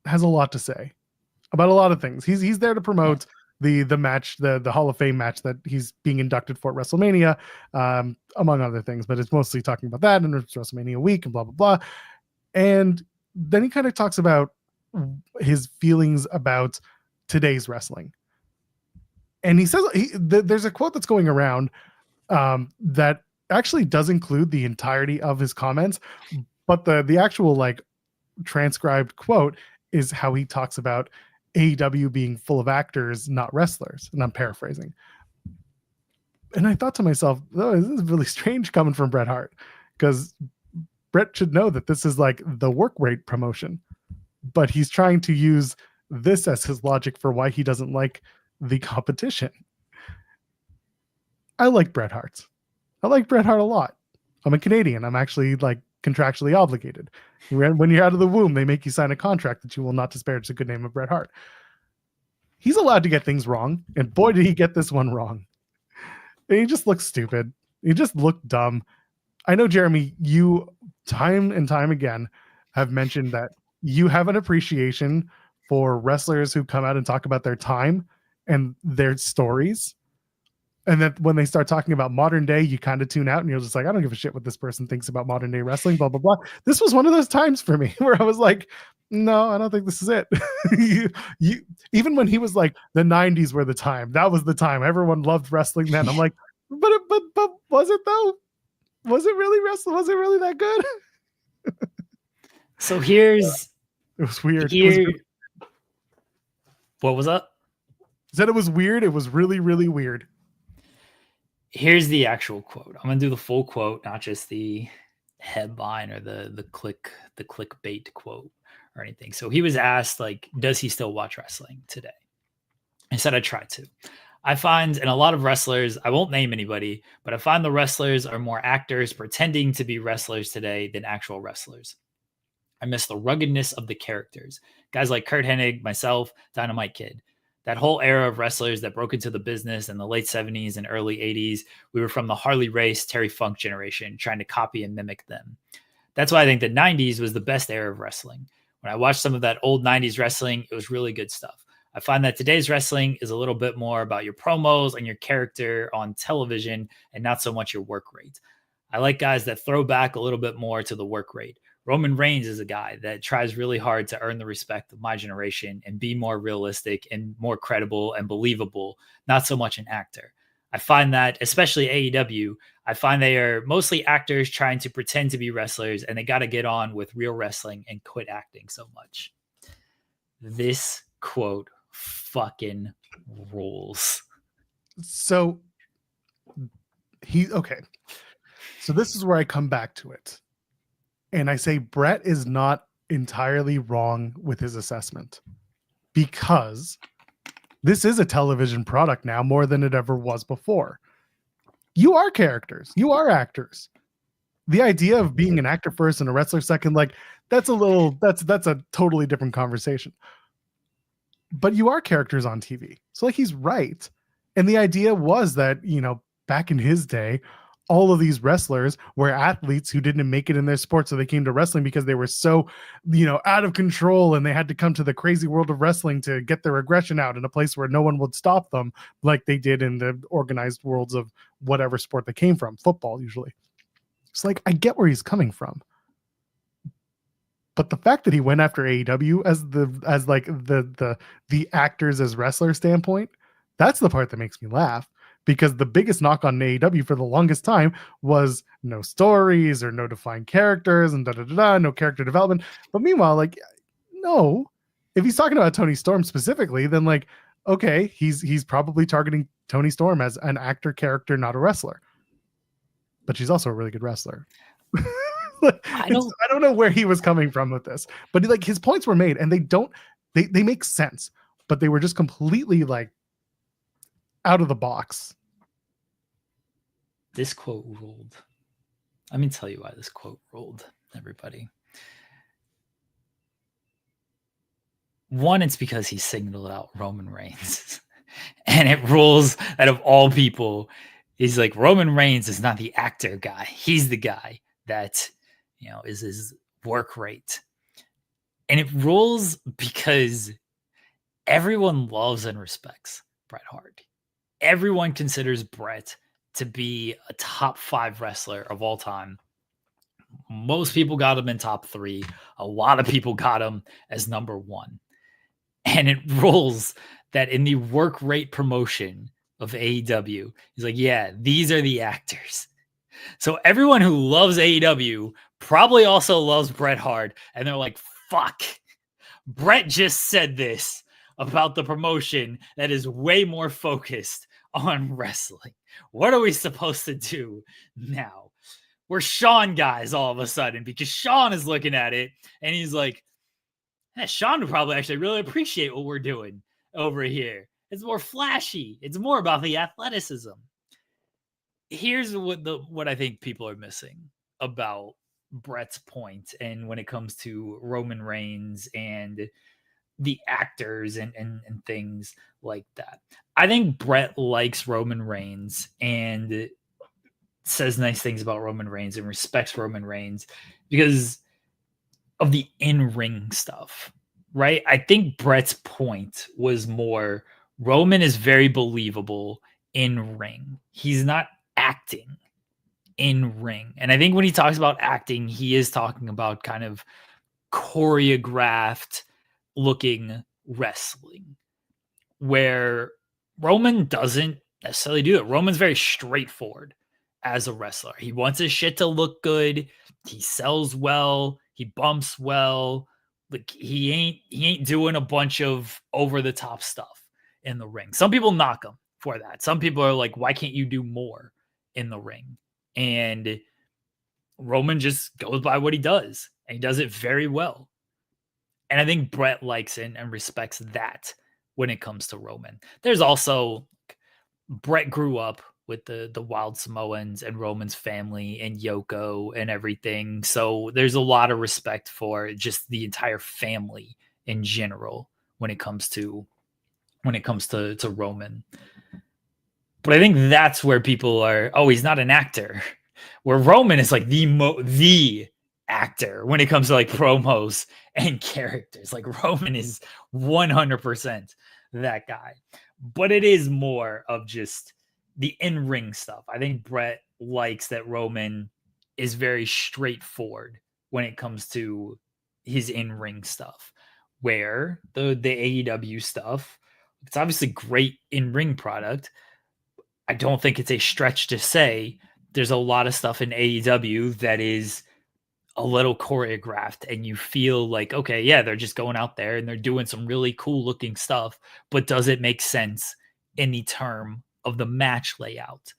Speaker 1: has a lot to say about a lot of things. He's there to promote the match, the Hall of Fame match that he's being inducted for at WrestleMania, among other things. But it's mostly talking about that and it's WrestleMania week and blah, blah, blah. And then he kind of talks about his feelings about today's wrestling. And he says there's a quote that's going around that actually does include the entirety of his comments, but the actual like transcribed quote is how he talks about AEW being full of actors, not wrestlers. And I'm paraphrasing. And I thought to myself, oh, this is really strange coming from Bret Hart, because Bret should know that this is like the work rate promotion, but he's trying to use this as his logic for why he doesn't like the competition. I like Bret Hart. I like Bret Hart a lot. I'm a Canadian. I'm actually like contractually obligated. When you're out of the womb, they make you sign a contract that you will not disparage the good name of Bret Hart. He's allowed to get things wrong, and boy, did he get this one wrong. And he just looks stupid. He just looked dumb. I know, Jeremy, you time and time again have mentioned that you have an appreciation for wrestlers who come out and talk about their time and their stories. And then when they start talking about modern day, you kind of tune out and you're just like, I don't give a shit what this person thinks about modern day wrestling, blah, blah, blah. This was one of those times for me where I was like, no, I don't think this is it. Even when he was like, the 90s were the time. That was the time. Everyone loved wrestling then. I'm like, but was it though? Was it really wrestling? Was it really that good?
Speaker 2: So here's
Speaker 1: it was weird.
Speaker 2: What was that?
Speaker 1: Said it was weird. It was really, really weird.
Speaker 2: Here's the actual quote. I'm gonna do the full quote, not just the headline or the clickbait quote or anything. So he was asked, like, does he still watch wrestling today? He said, I try to. I find in a lot of wrestlers, I won't name anybody, but I find the wrestlers are more actors pretending to be wrestlers today than actual wrestlers. I miss the ruggedness of the characters. Guys like Kurt Hennig, myself, Dynamite Kid. That whole era of wrestlers that broke into the business in the late 70s and early 80s, we were from the Harley Race, Terry Funk generation, trying to copy and mimic them. That's why I think the 90s was the best era of wrestling. When I watched some of that old 90s wrestling, it was really good stuff. I find that today's wrestling is a little bit more about your promos and your character on television and not so much your work rate. I like guys that throw back a little bit more to the work rate. Roman Reigns is a guy that tries really hard to earn the respect of my generation and be more realistic and more credible and believable, not so much an actor. I find that, especially AEW, I find they are mostly actors trying to pretend to be wrestlers, and they got to get on with real wrestling and quit acting so much. This quote fucking rules.
Speaker 1: So So this is where I come back to it. And I say Bret is not entirely wrong with his assessment, because this is a television product now more than it ever was before. You are characters. You are actors. The idea of being an actor first and a wrestler second, like that's a totally different conversation. But you are characters on TV. So like he's right. And the idea was that, back in his day, all of these wrestlers were athletes who didn't make it in their sport. So they came to wrestling because they were so, out of control, and they had to come to the crazy world of wrestling to get their aggression out in a place where no one would stop them, like they did in the organized worlds of whatever sport they came from, football usually. It's like, I get where he's coming from. But the fact that he went after AEW as the actors as wrestler standpoint, that's the part that makes me laugh. Because the biggest knock on AEW for the longest time was no stories or no defined characters and no character development. But meanwhile, like, no, if he's talking about Toni Storm specifically, then like, okay, he's probably targeting Toni Storm as an actor character, not a wrestler. But she's also a really good wrestler. I don't know where he was coming from with this, but like his points were made, and they make sense, but they were just completely like out of the box.
Speaker 2: This quote ruled. Let me tell you why this quote ruled, everybody. One, it's because he singled out Roman Reigns. And it rules that of all people, he's like, Roman Reigns is not the actor guy. He's the guy that, is his work rate. And it rules because everyone loves and respects Bret Hart. Everyone considers Bret to be a top 5 wrestler of all time. Most people got him in top 3. A lot of people got him as number 1. And it rules that in the work rate promotion of AEW, he's like, yeah, these are the actors. So everyone who loves AEW probably also loves Bret Hart. And they're like, fuck, Bret just said this about the promotion that is way more focused on wrestling. What are we supposed to do now? We're Sean guys all of a sudden, because Sean is looking at it and he's like, Sean would probably actually really appreciate what we're doing over here. It's more flashy. It's more about the athleticism. Here's what I think people are missing about Bret's point, and when it comes to Roman Reigns and the actors and things like that. I think Bret likes Roman Reigns and says nice things about Roman Reigns and respects Roman Reigns because of the in-ring stuff, right? I think Bret's point was more Roman is very believable in ring. He's not acting in ring. And I think when he talks about acting, he is talking about kind of choreographed looking wrestling, where Roman doesn't necessarily do it. Roman's very straightforward as a wrestler. He wants his shit to look good. He sells well. He bumps well. Like he ain't doing a bunch of over the top stuff in the ring. Some people knock him for that. Some people are like, why can't you do more in the ring? And Roman just goes by what he does, and he does it very well. And I think Bret likes it and respects that when it comes to Roman. There's also Bret grew up with the Wild Samoans and Roman's family and Yoko and everything. So there's a lot of respect for just the entire family in general when it comes to Roman. But I think that's where people are, oh, he's not an actor. Where Roman is like the actor when it comes to like promos and characters. Like Roman is 100% that guy. But it is more of just the in-ring stuff. I think Bret likes that Roman is very straightforward when it comes to his in-ring stuff. Where the AEW stuff, it's obviously great in-ring product. I don't think it's a stretch to say there's a lot of stuff in AEW that is a little choreographed, and you feel like, okay, yeah, they're just going out there and they're doing some really cool looking stuff, but does it make sense in the term of the match layout?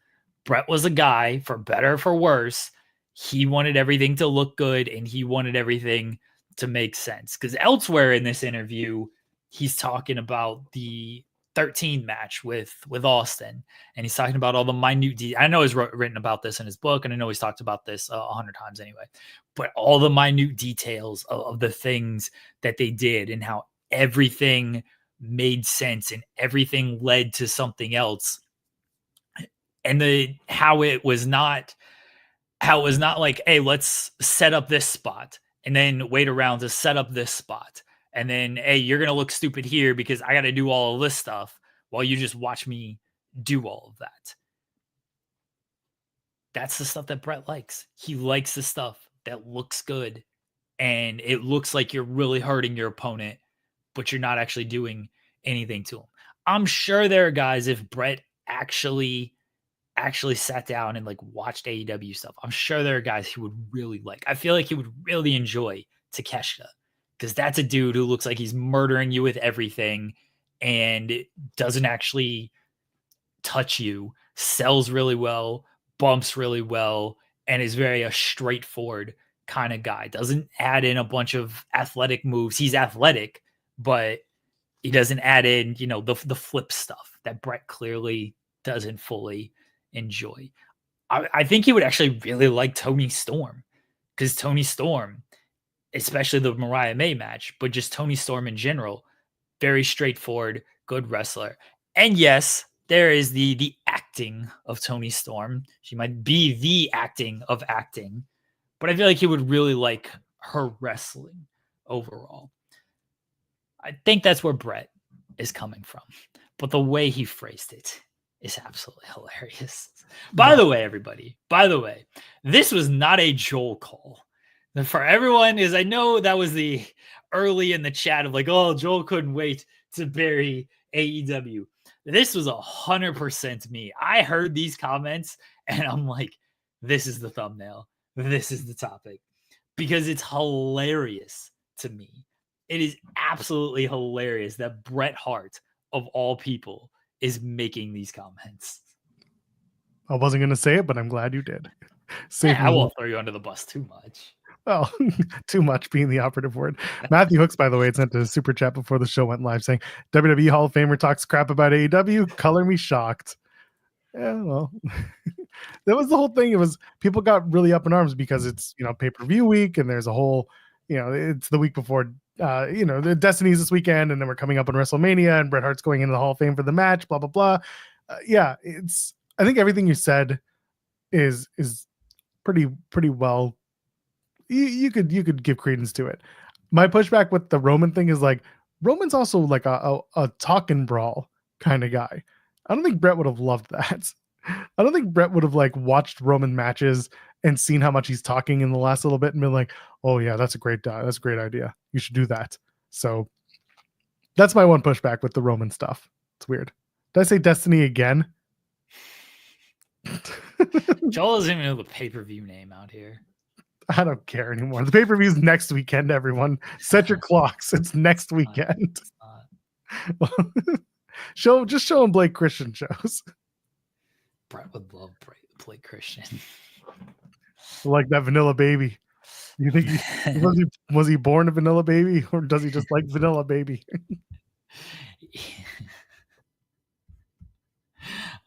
Speaker 2: Bret was a guy, for better or for worse, he wanted everything to look good and he wanted everything to make sense. Because elsewhere in this interview, he's talking about the 13 match with Austin, and he's talking about all the minute I know he's written about this in his book, and I know he's talked about this 100 times anyway, but all the minute details of the things that they did and how everything made sense and everything led to something else, and how it was not like, hey, let's set up this spot and then wait around to set up this spot. And then, hey, you're going to look stupid here because I got to do all of this stuff while you just watch me do all of that. That's the stuff that Bret likes. He likes the stuff that looks good and it looks like you're really hurting your opponent, but you're not actually doing anything to him. I'm sure there are guys, if Bret actually sat down and like watched AEW stuff, I'm sure there are guys he would really like. I feel like he would really enjoy Takeshita, because that's a dude who looks like he's murdering you with everything and doesn't actually touch you, sells really well, bumps really well, and is very a straightforward kind of guy. Doesn't add in a bunch of athletic moves. He's athletic, but he doesn't add in, the flip stuff that Bret clearly doesn't fully enjoy. I think he would actually really like Toni Storm, because Toni Storm, especially the Mariah May match, but just Toni Storm in general, very straightforward, good wrestler. And yes, there is the acting of Toni Storm. She might be the acting of acting, but I feel like he would really like her wrestling overall. I think that's where Bret is coming from. But the way he phrased it is absolutely hilarious. By the way, everybody, this was not a Joel call. For everyone, is I know that was the early in the chat of like, oh, Joel couldn't wait to bury AEW. This was 100% me. I heard these comments and I'm like, this is the thumbnail. This is the topic, because it's hilarious to me. It is absolutely hilarious that Bret Hart, of all people, is making these comments.
Speaker 1: I wasn't going to say it, but I'm glad you did.
Speaker 2: I won't throw you under the bus too much.
Speaker 1: Well, too much being the operative word. Matthew Hooks, by the way, sent a super chat before the show went live saying, WWE Hall of Famer talks crap about AEW. Color me shocked. Yeah, well, that was the whole thing. It was, people got really up in arms because it's, pay-per-view week, and there's a whole, it's the week before, the Destiny's this weekend, and then we're coming up on WrestleMania, and Bret Hart's going into the Hall of Fame for the match, blah, blah, blah. I think everything you said is pretty well. You could give credence to it. My pushback with the Roman thing is like, Roman's also like a talk and brawl kind of guy. I don't think Bret would have loved that. I don't think Bret would have like watched Roman matches and seen how much he's talking in the last little bit and been like, "Oh yeah, that's a great idea. You should do that." So that's my one pushback with the Roman stuff. It's weird. Did I say Destiny again?
Speaker 2: Joel doesn't even know the pay-per-view name out here.
Speaker 1: I don't care anymore. The pay-per-view is next weekend, everyone. Set your clocks. It's next weekend. Just show him Blake Christian shows.
Speaker 2: Bret would love Blake Christian.
Speaker 1: Like that Vanilla Baby. You think was he born a Vanilla Baby, or does he just like Vanilla Baby?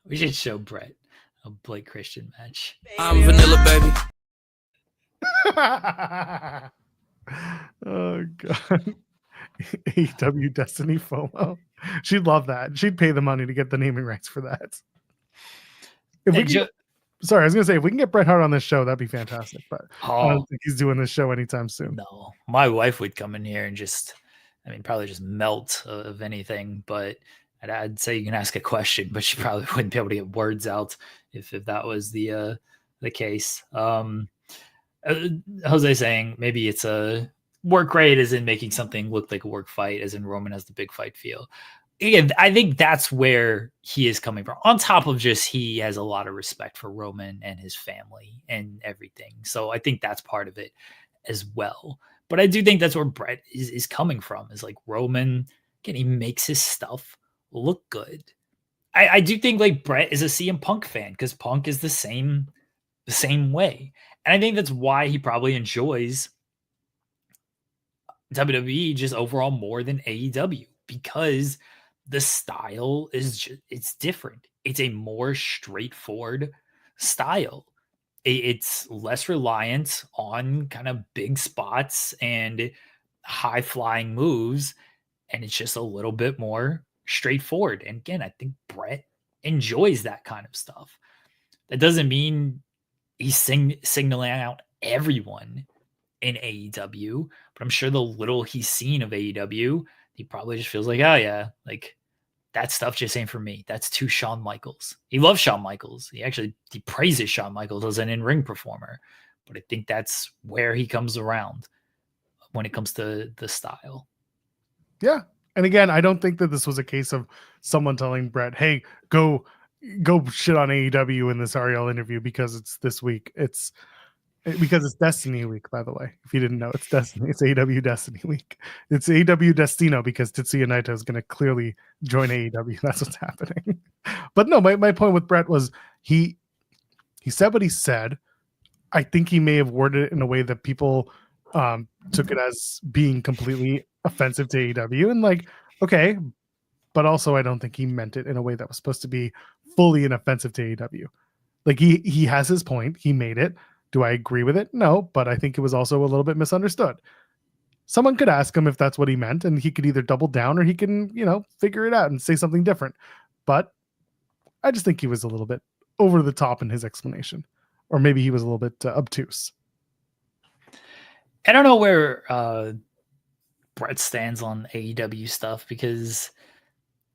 Speaker 2: We should show Bret a Blake Christian match.
Speaker 3: I'm Vanilla Baby.
Speaker 1: Oh god. AEW Destiny FOMO. She'd love that. She'd pay the money to get the naming rights for that. Sorry, I was gonna say if we can get Bret Hart on this show, that'd be fantastic. But I don't think he's doing this show anytime soon.
Speaker 2: No, my wife would come in here and probably just melt of anything. But I'd say you can ask a question, but she probably wouldn't be able to get words out if that was the case. Jose saying maybe it's a work rate as in making something look like a work fight, as in Roman has the big fight feel. Again, I think that's where he is coming from. On top of just he has a lot of respect for Roman and his family and everything. So I think that's part of it as well. But I do think that's where Bret is coming from, is like Roman, again, he makes his stuff look good. I do think like Bret is a CM Punk fan because Punk is the same way. And I think that's why he probably enjoys WWE just overall more than AEW, because the style it's different. It's a more straightforward style. It's less reliant on kind of big spots and high flying moves. And it's just a little bit more straightforward. And again, I think Bret enjoys that kind of stuff. That doesn't mean he's signaling out everyone in AEW, but I'm sure the little he's seen of AEW, he probably just feels like, oh yeah, like that stuff just ain't for me. That's too Shawn Michaels. He loves Shawn Michaels. He praises Shawn Michaels as an in-ring performer, but I think that's where he comes around when it comes to the style.
Speaker 1: Yeah. And again, I don't think that this was a case of someone telling Bret, hey, go shit on AEW in this Ariel interview because it's this week. It's because it's Destiny week, by the way. If you didn't know, it's Destiny. It's AEW Destiny week. It's AEW Destino because Tetsuya Naito is going to clearly join AEW. That's what's happening. But no, my point with Bret was he said what he said. I think he may have worded it in a way that people took it as being completely offensive to AEW, and like, okay, but also I don't think he meant it in a way that was supposed to be fully inoffensive to AEW. Like he has his point. He made it. Do I agree with it? No, but I think it was also a little bit misunderstood. Someone could ask him if that's what he meant, and he could either double down or he can, figure it out and say something different. But I just think he was a little bit over the top in his explanation, or maybe he was a little bit obtuse.
Speaker 2: I don't know where Bret stands on AEW stuff, because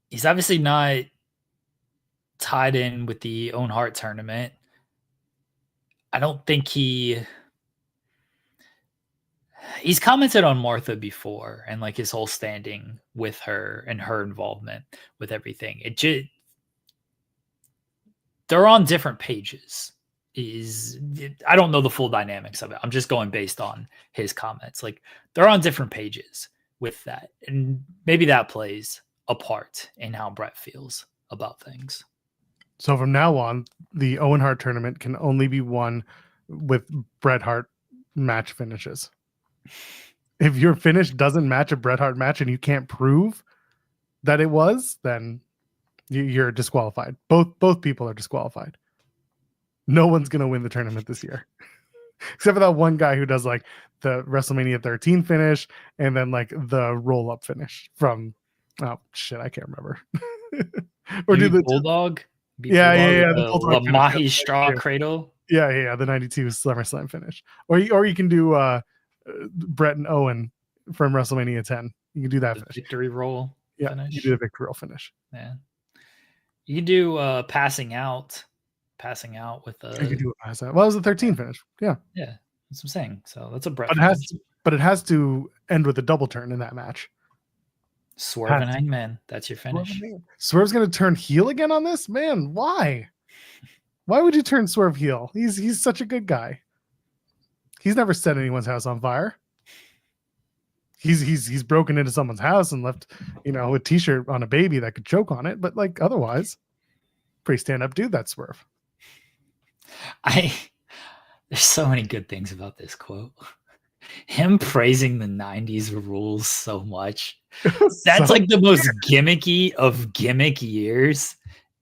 Speaker 2: he's obviously not tied in with the Owen Hart tournament. I don't think he's commented on Martha before and like his whole standing with her and her involvement with everything. They're on different pages. I don't know the full dynamics of it. I'm just going based on his comments. Like they're on different pages with that. And maybe that plays a part in how Bret feels about things.
Speaker 1: So from now on, the Owen Hart tournament can only be won with Bret Hart match finishes. If your finish doesn't match a Bret Hart match and you can't prove that it was, then you're disqualified. Both people are disqualified. No one's going to win the tournament this year. Except for that one guy who does like the WrestleMania 13 finish and then like the roll-up finish from, oh shit, I can't remember.
Speaker 2: Or do the Bulldog?
Speaker 1: Yeah.
Speaker 2: The Mahi straw cradle.
Speaker 1: Yeah. The 92 SummerSlam finish. Or you can do Bret and Owen from WrestleMania 10. You can do that
Speaker 2: the
Speaker 1: finish.
Speaker 2: Victory roll.
Speaker 1: Yeah,
Speaker 2: finish.
Speaker 1: You do the victory roll finish.
Speaker 2: Yeah. You can do passing out with
Speaker 1: You could
Speaker 2: a
Speaker 1: do it as that. Well, it was a 13 finish. Yeah.
Speaker 2: yeah. That's what I'm saying. So that's a Bret
Speaker 1: But
Speaker 2: finish.
Speaker 1: it has to end with a double turn in that match.
Speaker 2: Swerve
Speaker 1: Has
Speaker 2: and
Speaker 1: to.
Speaker 2: Hangman. That's your finish.
Speaker 1: Swerve's going to turn heel again on this? Man, why? Why would you turn Swerve heel? He's such a good guy. He's never set anyone's house on fire. He's broken into someone's house and left, a t-shirt on a baby that could choke on it, but like otherwise, pretty stand-up dude, that Swerve.
Speaker 2: There's so many good things about this quote. Him praising the 90s rules so much. That's like the most gimmicky of gimmick years.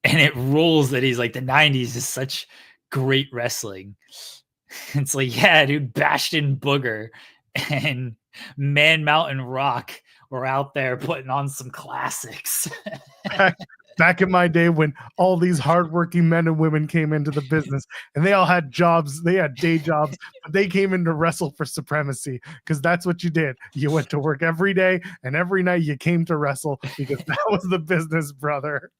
Speaker 2: And it rules that he's like, the 90s is such great wrestling. It's like, yeah, dude, Bastion Booger and Man Mountain Rock were out there putting on some classics.
Speaker 1: Back in my day when all these hardworking men and women came into the business and they all had jobs, they had day jobs, but they came in to wrestle for supremacy because that's what you did. You went to work every day and every night you came to wrestle because that was the business, brother.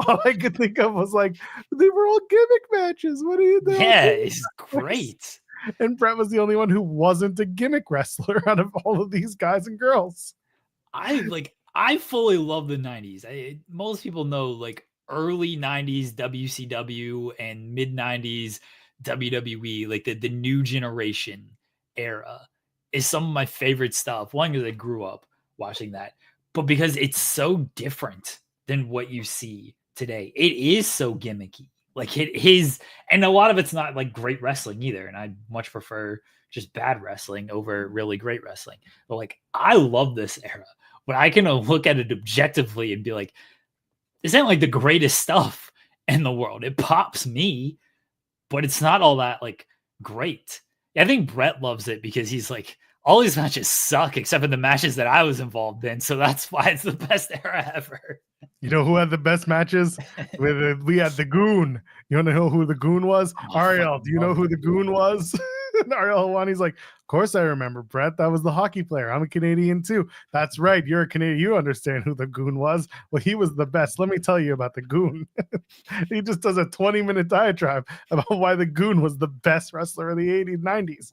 Speaker 1: All I could think of was like, they were all gimmick matches. What are you doing?
Speaker 2: Yeah, it's great.
Speaker 1: And Bret was the only one who wasn't a gimmick wrestler out of all of these guys and girls.
Speaker 2: I fully love the 90s. Most people know like early 90s WCW and mid 90s WWE, like the new generation era is some of my favorite stuff. One, because I grew up watching that, but because it's so different than what you see today. It is so gimmicky. Like and a lot of it's not like great wrestling either. And I much prefer just bad wrestling over really great wrestling. But like, I love this era. But I can look at it objectively and be like, this ain't like the greatest stuff in the world. It pops me, but it's not all that like great. I think Bret loves it because he's like, all these matches suck except for the matches that I was involved in. So that's why it's the best era ever.
Speaker 1: You know who had the best matches? We had the Goon. You want to know who the Goon was? Ariel, do you know who the Goon was? Ariel Helwani's like, of course I remember, Bret. That was the hockey player. I'm a Canadian too. That's right. You're a Canadian. You understand who the Goon was. Well, he was the best. Let me tell you about the Goon. He just does a 20-minute diatribe about why the Goon was the best wrestler of the 80s,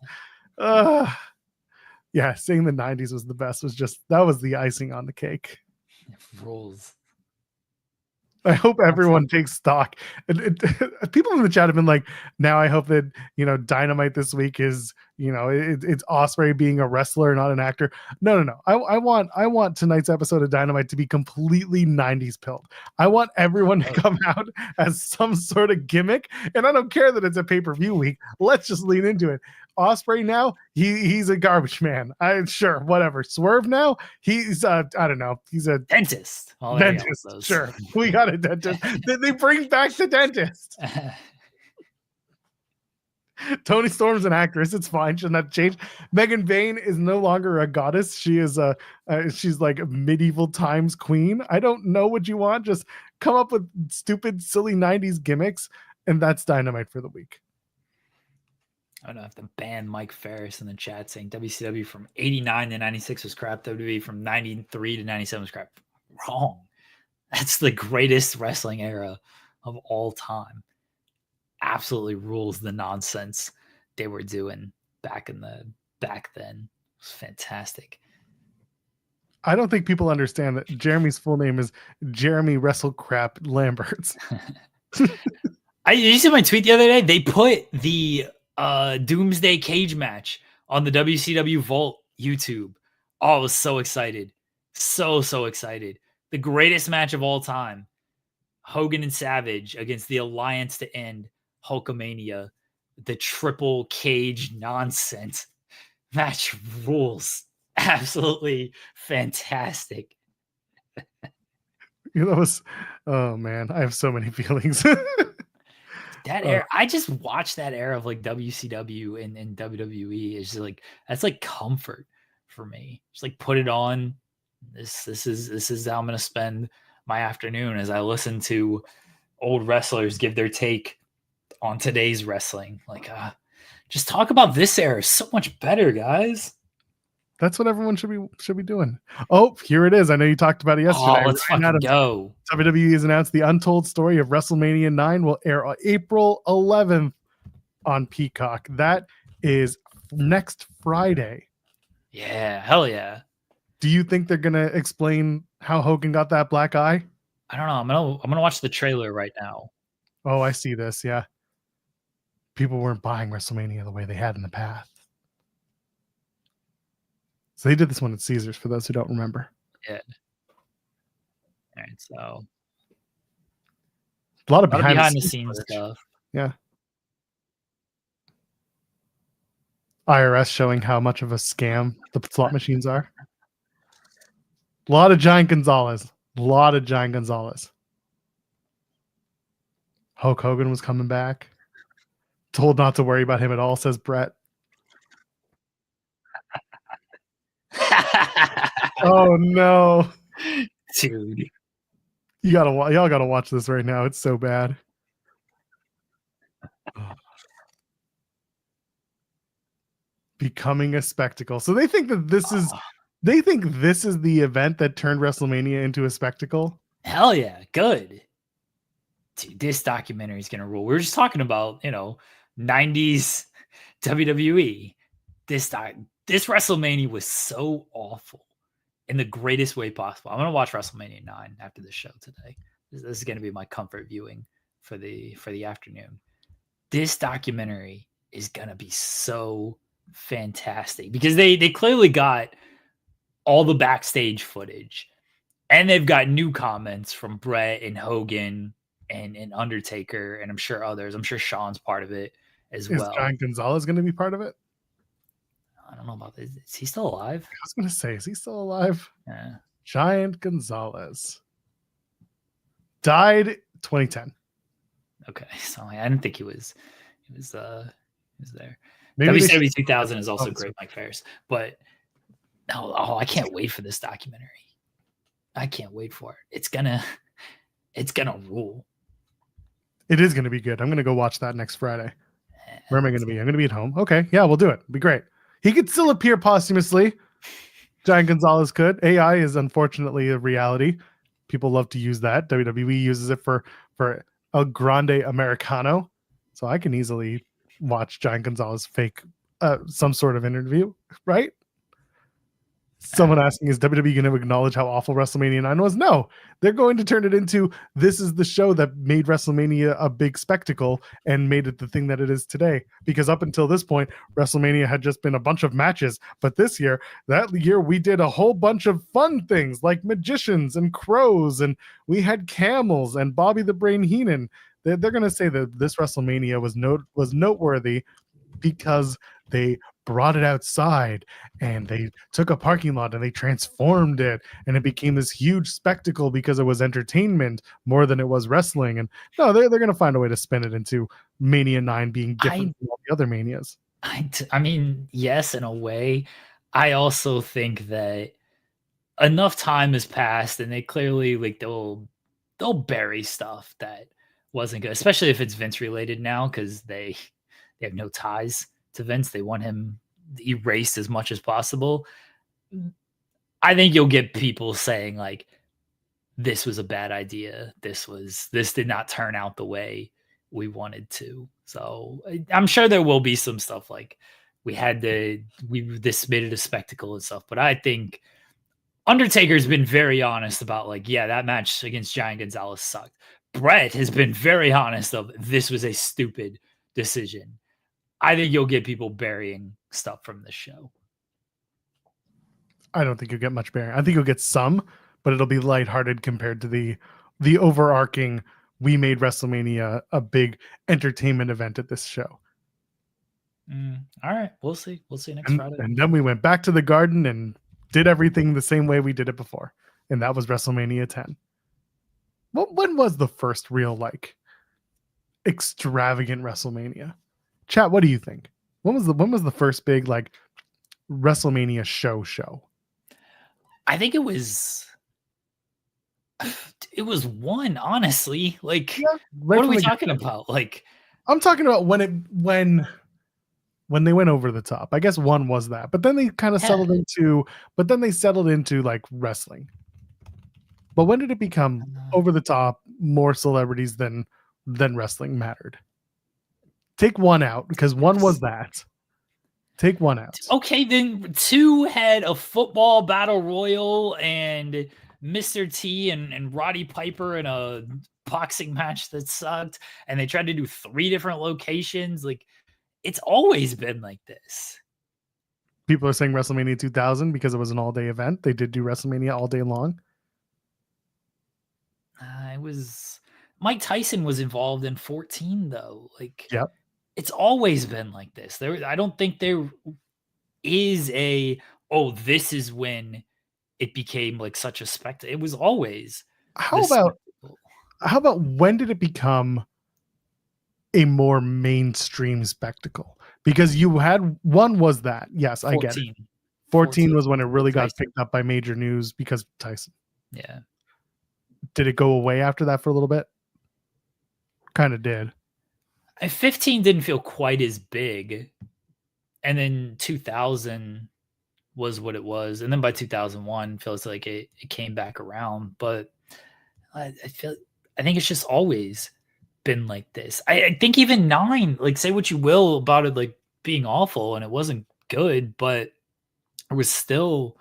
Speaker 1: 90s. Yeah, saying the 90s was the best that was the icing on the cake.
Speaker 2: It rules.
Speaker 1: I hope everyone takes stock. People in the chat have been like, now I hope that, Dynamite this week is, it's Ospreay being a wrestler, not an actor. No. I want tonight's episode of Dynamite to be completely 90s pilled. I want everyone to come out as some sort of gimmick. And I don't care that it's a pay-per-view week. Let's just lean into it. Ospreay now, he's a garbage man. Sure, whatever. Swerve now, he's I don't know. He's a
Speaker 2: dentist.
Speaker 1: Dentist, sure. We got a dentist. They bring back the dentist. Toni Storm's an actress. It's fine. She'll not change. Megan Vane is no longer a goddess. She is she's like a medieval times queen. I don't know what you want. Just come up with stupid, silly 90s gimmicks, and that's Dynamite for the week.
Speaker 2: I don't know if to ban Mike Ferris in the chat saying WCW from 89 to 96 was crap. WWE from 93 to 97 was crap. Wrong. That's the greatest wrestling era of all time. Absolutely rules the nonsense they were doing back then. It was fantastic.
Speaker 1: I don't think people understand that Jeremy's full name is Jeremy Wrestlecrap Lamberts.
Speaker 2: Did you see my tweet the other day? They put the Doomsday Cage match on the WCW Vault YouTube. Oh, I was so excited. So excited. The greatest match of all time. Hogan and Savage against the Alliance to end Hulkamania. The triple cage nonsense. Match rules. Absolutely fantastic.
Speaker 1: That was, oh man, I have so many feelings.
Speaker 2: That era, I just watched that era of like WCW and WWE. It's just like, that's like comfort for me. Just like put it on. This is how I'm gonna spend my afternoon as I listen to old wrestlers give their take on today's wrestling. Like, just talk about this era. So much better, guys.
Speaker 1: That's what everyone should be doing. Oh, here it is. I know you talked about it yesterday.
Speaker 2: Oh, let's
Speaker 1: Ryan
Speaker 2: fucking
Speaker 1: Adams,
Speaker 2: go.
Speaker 1: WWE has announced the untold story of WrestleMania 9 will air on April 11th on Peacock. That is next Friday.
Speaker 2: Yeah, hell yeah.
Speaker 1: Do you think they're gonna explain how Hogan got that black eye?
Speaker 2: I don't know. I'm gonna watch the trailer right now.
Speaker 1: Oh, I see this. Yeah, people weren't buying WrestleMania the way they had in the past. So they did this one at Caesars. For those who don't remember.
Speaker 2: Yeah. All right, so
Speaker 1: a lot of behind the scenes
Speaker 2: stuff.
Speaker 1: Yeah. IRS showing how much of a scam the slot machines are. A lot of Giant Gonzalez. Hulk Hogan was coming back. Told not to worry about him at all, says Bret. Oh no,
Speaker 2: dude!
Speaker 1: Y'all gotta watch this right now. It's so bad. Becoming a spectacle. So they think that this is the event that turned WrestleMania into a spectacle.
Speaker 2: Hell yeah, good. Dude, this documentary is gonna rule. We were just talking about 90s WWE. This WrestleMania was so awful in the greatest way possible. I'm gonna watch WrestleMania 9 after the show today. This is gonna be my comfort viewing for the afternoon. This documentary is gonna be so fantastic because they clearly got all the backstage footage, and they've got new comments from Bret and Hogan and Undertaker, and I'm sure others. I'm sure Sean's part of it as well.
Speaker 1: Is Giant Gonzalez going to be part of it?
Speaker 2: I don't know about this. Is he still alive?
Speaker 1: I was going to say, is he still alive?
Speaker 2: Yeah.
Speaker 1: Giant Gonzalez died 2010.
Speaker 2: Okay, so I didn't think he was there.
Speaker 1: Maybe
Speaker 2: WCW 2000 is also great, Mike Ferris. But I can't wait for this documentary. I can't wait for it. It's gonna rule.
Speaker 1: It is gonna be good. I'm gonna go watch that next Friday. Where am I gonna be? I'm gonna be at home. Okay, yeah, we'll do it. It'll be great. He could still appear posthumously. Giant Gonzalez could. AI is unfortunately a reality. People love to use that. WWE uses it for El Grande Americano. So I can easily watch Giant Gonzalez fake some sort of interview, right? Someone asking, is WWE going to acknowledge how awful WrestleMania 9 was? No, they're going to turn it into, this is the show that made WrestleMania a big spectacle and made it the thing that it is today. Because up until this point, WrestleMania had just been a bunch of matches. But that year, we did a whole bunch of fun things like magicians and crows, and we had camels and Bobby the Brain Heenan. They're going to say that this WrestleMania was noteworthy because they brought it outside and they took a parking lot and they transformed it, and it became this huge spectacle because it was entertainment more than it was wrestling. And no, they're going to find a way to spin it into Mania 9 being different from all the other Manias.
Speaker 2: I mean, yes, in a way. I also think that enough time has passed, and they clearly they'll bury stuff that wasn't good, especially if it's Vince related now, because they have no ties to Vince. They want him erased as much as possible. I think you'll get people saying like, this was a bad idea. This did not turn out the way we wanted to. So I'm sure there will be some stuff like this made it a spectacle and stuff. But I think Undertaker's been very honest about like, yeah, that match against Giant Gonzalez sucked. Bret has been very honest of this was a stupid decision. I think you'll get people burying stuff from this show.
Speaker 1: I don't think you'll get much burying. I think you'll get some, but it'll be lighthearted compared to the overarching, we made WrestleMania a big entertainment event at this show.
Speaker 2: All right. We'll see. We'll see next Friday.
Speaker 1: And then we went back to the Garden and did everything the same way we did it before. And that was WrestleMania 10. When was the first real extravagant WrestleMania? Chat, what do you think? When was the first big WrestleMania show?
Speaker 2: I think it was one, honestly. What are we talking about?
Speaker 1: I'm talking about when when they went over the top. I guess one was that, but then they kind of settled into like wrestling. But when did it become over the top, more celebrities than wrestling mattered? Take one out, because one was that. Take one out.
Speaker 2: Okay, then two had a football battle royal and Mr. T and Roddy Piper in a boxing match that sucked, and they tried to do 3 different locations. Like, it's always been like this.
Speaker 1: People are saying WrestleMania 2000 because it was an all-day event. They did do WrestleMania all day long.
Speaker 2: It was Mike Tyson was involved in 14 though. Like,
Speaker 1: yep.
Speaker 2: It's always been like this. I don't think there is this is when it became like such a spectacle. It was always.
Speaker 1: How about when did it become a more mainstream spectacle? Because you had one was that. Yes, 14. I get it. 14 was when it really got picked up by major news because of Tyson.
Speaker 2: Yeah.
Speaker 1: Did it go away after that for a little bit? Kind of did.
Speaker 2: 15 didn't feel quite as big. And then 2000 was what it was. And then by 2001 feels like it came back around. But I think it's just always been like this. I think even 9, like, say what you will about it, like being awful and it wasn't good, but it was still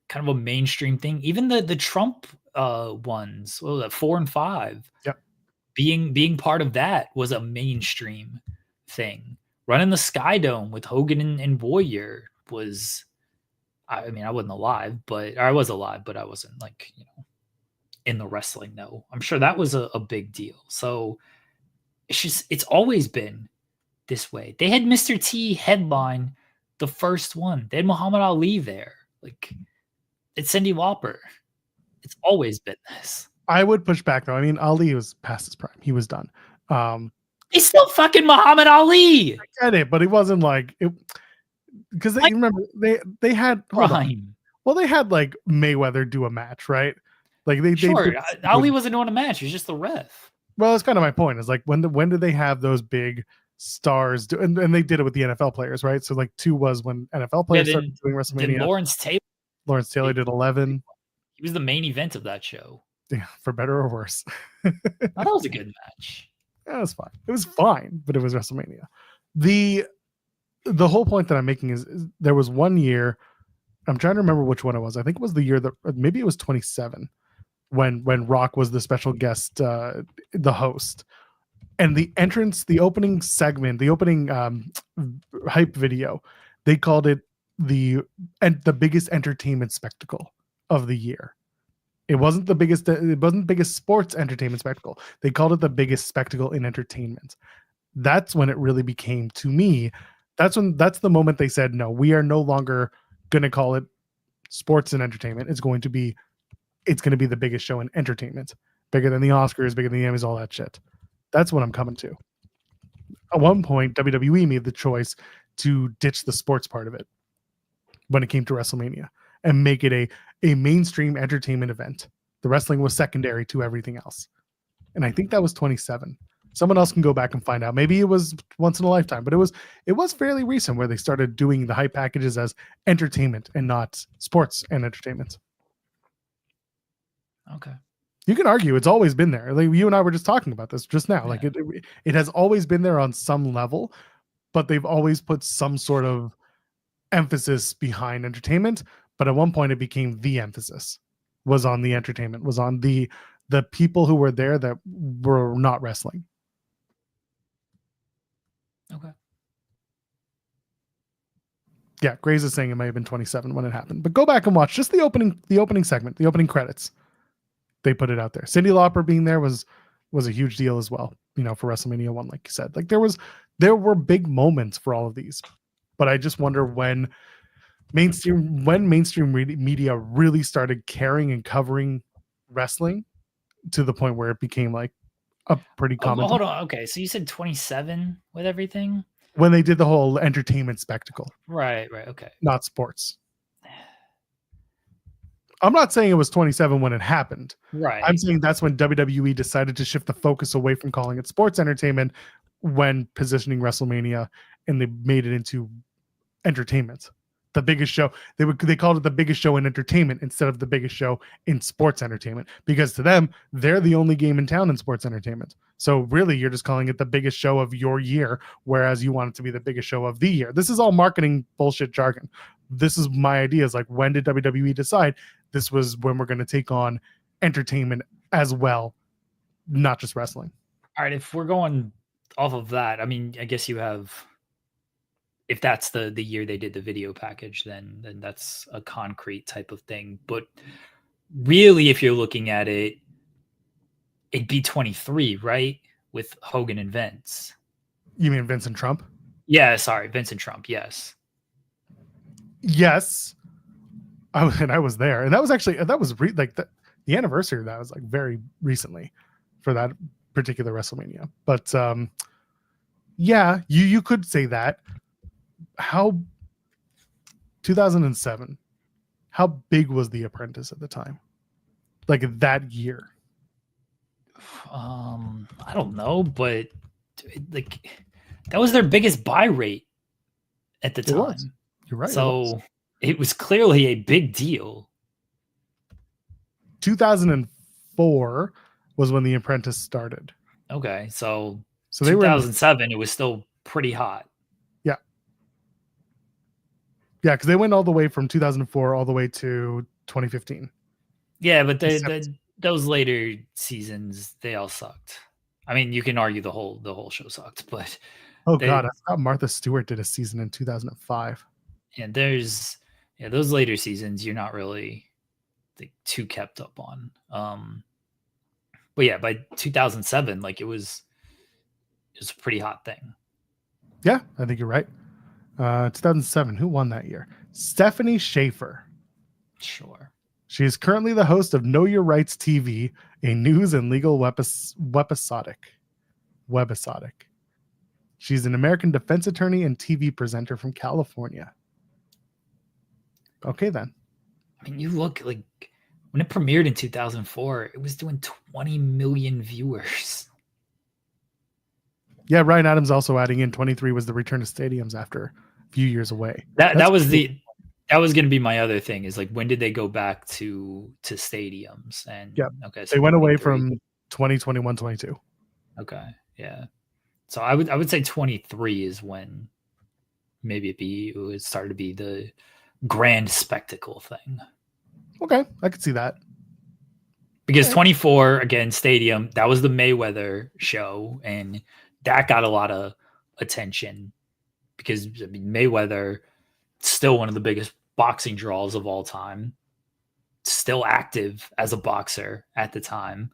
Speaker 2: kind of a mainstream thing. Even the Trump ones, what was that, 4 and 5?
Speaker 1: Yep.
Speaker 2: Being part of that was a mainstream thing. Running the Sky Dome with Hogan and Warrior was, I mean, I wasn't alive, but I was alive, but I wasn't like, in the wrestling though. I'm sure that was a big deal. So it's always been this way. They had Mr. T headline the first one. They had Muhammad Ali there. Like, it's Cyndi Lauper. It's always been this.
Speaker 1: I would push back though. I mean, Ali was past his prime. He was done.
Speaker 2: He's still fucking Muhammad Ali.
Speaker 1: I get it, but he wasn't like it, because you remember they had
Speaker 2: prime.
Speaker 1: Well, they had like Mayweather do a match, right? Like
Speaker 2: Ali wasn't doing a match. He was just the ref.
Speaker 1: Well, that's kind of my point. Is like when did they have those big stars do, and they did it with the NFL players, right? So like 2 was when NFL players started doing WrestleMania. Lawrence Taylor did 11.
Speaker 2: He was the main event of that show.
Speaker 1: Yeah, for better or worse.
Speaker 2: That was a good match.
Speaker 1: Yeah, it was fine. It was fine, but it was WrestleMania. The whole point that I'm making is there was one year, I'm trying to remember which one it was. I think it was the year that, maybe it was 27, when Rock was the special guest, the host, and the entrance, the opening segment, the opening hype video, they called it the biggest entertainment spectacle of the year. It wasn't the biggest sports entertainment spectacle. They called it the biggest spectacle in entertainment. That's when it really became, to me, that's the moment they said, no, we are no longer going to call it sports and entertainment. It's going to be the biggest show in entertainment, bigger than the Oscars, bigger than the Emmys, all that shit. That's what I'm coming to. At one point, WWE made the choice to ditch the sports part of it when it came to WrestleMania and make it a mainstream entertainment event. The wrestling was secondary to everything else. And I think that was 27. Someone else can go back and find out. Maybe it was once in a lifetime, but it was fairly recent where they started doing the hype packages as entertainment and not sports and entertainment.
Speaker 2: Okay.
Speaker 1: You can argue it's always been there. Like, you and I were just talking about this just now. Yeah. Like it has always been there on some level, but they've always put some sort of emphasis behind entertainment. But at one point it became the emphasis was on the entertainment, was on the people who were there that were not wrestling.
Speaker 2: Okay.
Speaker 1: Yeah, Grace is saying it might have been 27 when it happened. But go back and watch just the opening segment, the opening credits. They put it out there. Cyndi Lauper being there was a huge deal as well, for WrestleMania 1, like you said. Like there were big moments for all of these. But I just wonder when mainstream media really started caring and covering wrestling to the point where it became like a pretty common.
Speaker 2: Hold on. Okay. So you said 27 with everything?
Speaker 1: When they did the whole entertainment spectacle.
Speaker 2: Right. Okay.
Speaker 1: Not sports. I'm not saying it was 27 when it happened.
Speaker 2: Right.
Speaker 1: I'm saying that's when WWE decided to shift the focus away from calling it sports entertainment when positioning WrestleMania and they made it into entertainment. The biggest show. They called it the biggest show in entertainment instead of the biggest show in sports entertainment, because to them, they're the only game in town in sports entertainment. So really, you're just calling it the biggest show of your year, whereas you want it to be the biggest show of the year. This is all marketing bullshit jargon. This is my idea. Is like, when did WWE decide this was when we're going to take on entertainment as well, not just wrestling?
Speaker 2: All right, if we're going off of that, I mean, I guess you have, if that's the year they did the video package, then that's a concrete type of thing. But really, if you're looking at it, it'd be 23, right? With Hogan and Vince.
Speaker 1: You mean Vince and Trump?
Speaker 2: Yeah, sorry, Vince and Trump. Yes.
Speaker 1: Yes. I was there, and that was actually like the anniversary of that was like very recently for that particular WrestleMania. But yeah, you could say that. How 2007? How big was The Apprentice at the time? Like that year?
Speaker 2: I don't know, but like that was their biggest buy rate at the time.
Speaker 1: You're right.
Speaker 2: So it was clearly a big deal.
Speaker 1: 2004 was when The Apprentice started.
Speaker 2: Okay, so
Speaker 1: they were
Speaker 2: 2007. It was still pretty hot.
Speaker 1: Yeah, because they went all the way from 2004 all the way to 2015.
Speaker 2: Yeah, but those later seasons, they all sucked. I mean, you can argue the whole show sucked, but
Speaker 1: God, I thought Martha Stewart did a season in 2005.
Speaker 2: And those later seasons you're not really too kept up on. But yeah, by 2007, like it was a pretty hot thing.
Speaker 1: Yeah, I think you're right. 2007, who won that year? Stephanie Schaefer.
Speaker 2: Sure.
Speaker 1: She is currently the host of Know Your Rights TV, a news and legal webisodic. She's an American defense attorney and TV presenter from California. Okay, then.
Speaker 2: I mean, you look like when it premiered in 2004, it was doing 20 million viewers.
Speaker 1: Yeah, Ryan Adams also adding in 23 was the return to stadiums after a few years away.
Speaker 2: That was going to be my other thing, is like, when did they go back to stadiums? And
Speaker 1: yeah,
Speaker 2: okay, so
Speaker 1: they went away from 2021, 22.
Speaker 2: Okay, yeah. So I would say 23 is when maybe it would start to be the grand spectacle thing.
Speaker 1: Okay, I could see that.
Speaker 2: Because 24, again, stadium, that was the Mayweather show, and that got a lot of attention because, I mean, Mayweather, still one of the biggest boxing draws of all time, still active as a boxer at the time,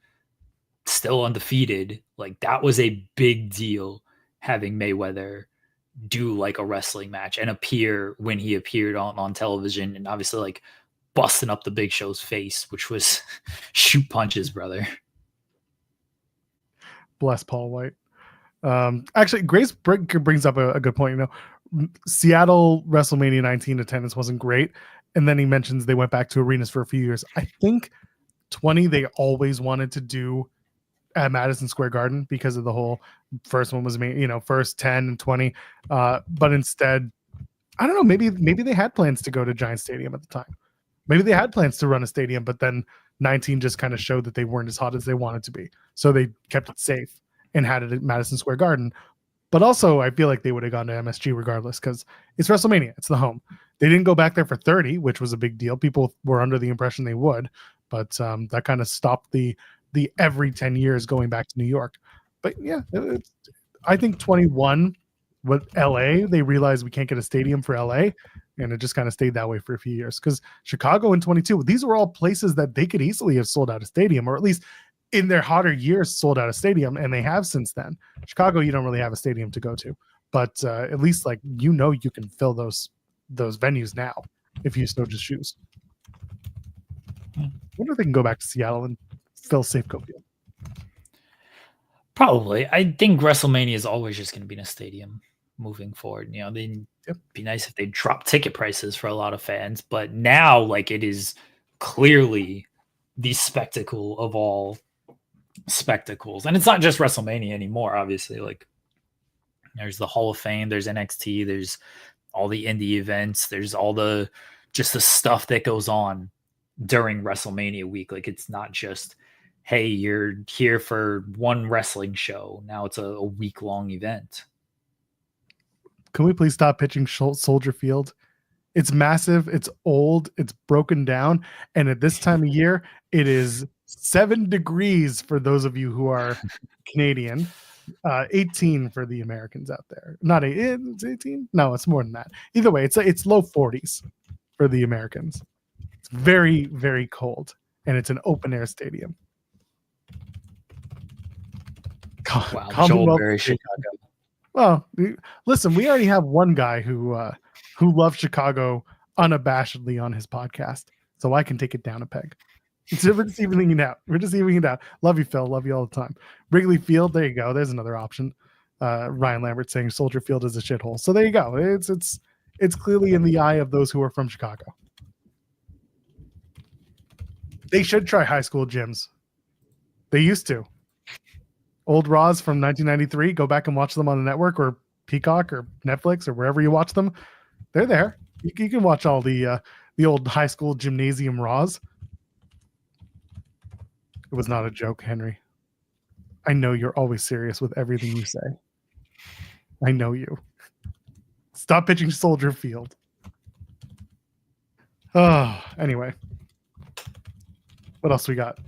Speaker 2: still undefeated. Like, that was a big deal, having Mayweather do like a wrestling match and appear when he appeared on television, and obviously like busting up the Big Show's face, which was shoot punches, brother.
Speaker 1: Bless Paul White. Actually, Grace brings up a good point. You know, Seattle WrestleMania 19 attendance wasn't great, and then he mentions they went back to arenas for a few years. I think 20 they always wanted to do at Madison Square Garden because of the whole first one was made, you know, first 10 and 20, but instead, I don't know, maybe they had plans to go to Giant Stadium at the time. Maybe they had plans to run a stadium, but then 19 just kind of showed that they weren't as hot as they wanted to be, so they kept it safe and had it at Madison Square Garden. But also, I feel like they would have gone to MSG regardless, because it's WrestleMania. It's the home. They didn't go back there for 30, which was a big deal. People were under the impression they would, but that kind of stopped the every 10 years going back to New York. But yeah, I think 21 with LA, they realized we can't get a stadium for LA, and it just kind of stayed that way for a few years. Because Chicago in 22, these were all places that they could easily have sold out a stadium, or at least in their hotter years sold out a stadium, and they have since then. Chicago, you don't really have a stadium to go to, but at least, like, you know, you can fill those venues now if you so just choose. I wonder if they can go back to Seattle and fill Safeco Field.
Speaker 2: Probably. I think WrestleMania is always just going to be in a stadium moving forward. You know, it'd be nice if they drop ticket prices for a lot of fans, but now, like, it is clearly the spectacle of all spectacles, and it's not just WrestleMania anymore. Obviously, like, There's the Hall of Fame, there's NXT, there's all the indie events, there's all the just the stuff that goes on during WrestleMania week. Like, it's not just, hey, you're here for one wrestling show. Now it's a week-long event.
Speaker 1: Can we please stop pitching Soldier Field? It's massive, it's old, it's broken down, and at this time of year, it is 7 degrees for those of you who are Canadian, 18 for the Americans out there. Not it's 18? No, it's more than that. Either way, it's low 40s for the Americans. It's very, very cold, and it's an open-air stadium.
Speaker 2: Wow, Joel Berry, Chicago.
Speaker 1: Well, listen, we already have one guy who loves Chicago unabashedly on his podcast, so I can take it down a peg. So we're just evening it out. We're just evening it out. Love you, Phil. Love you all the time. Wrigley Field, there you go. There's another option. Ryan Lambert saying Soldier Field is a shithole. So there you go. It's clearly in the eye of those who are from Chicago. They should try high school gyms. They used to. Old Raws from 1993. Go back and watch them on the network or Peacock or Netflix or wherever you watch them. They're there. You can watch all the old high school gymnasium Raws. It was not a joke, Henry. I know you're always serious with everything you say. I know you. Stop pitching Soldier Field. Oh, anyway. What else we got?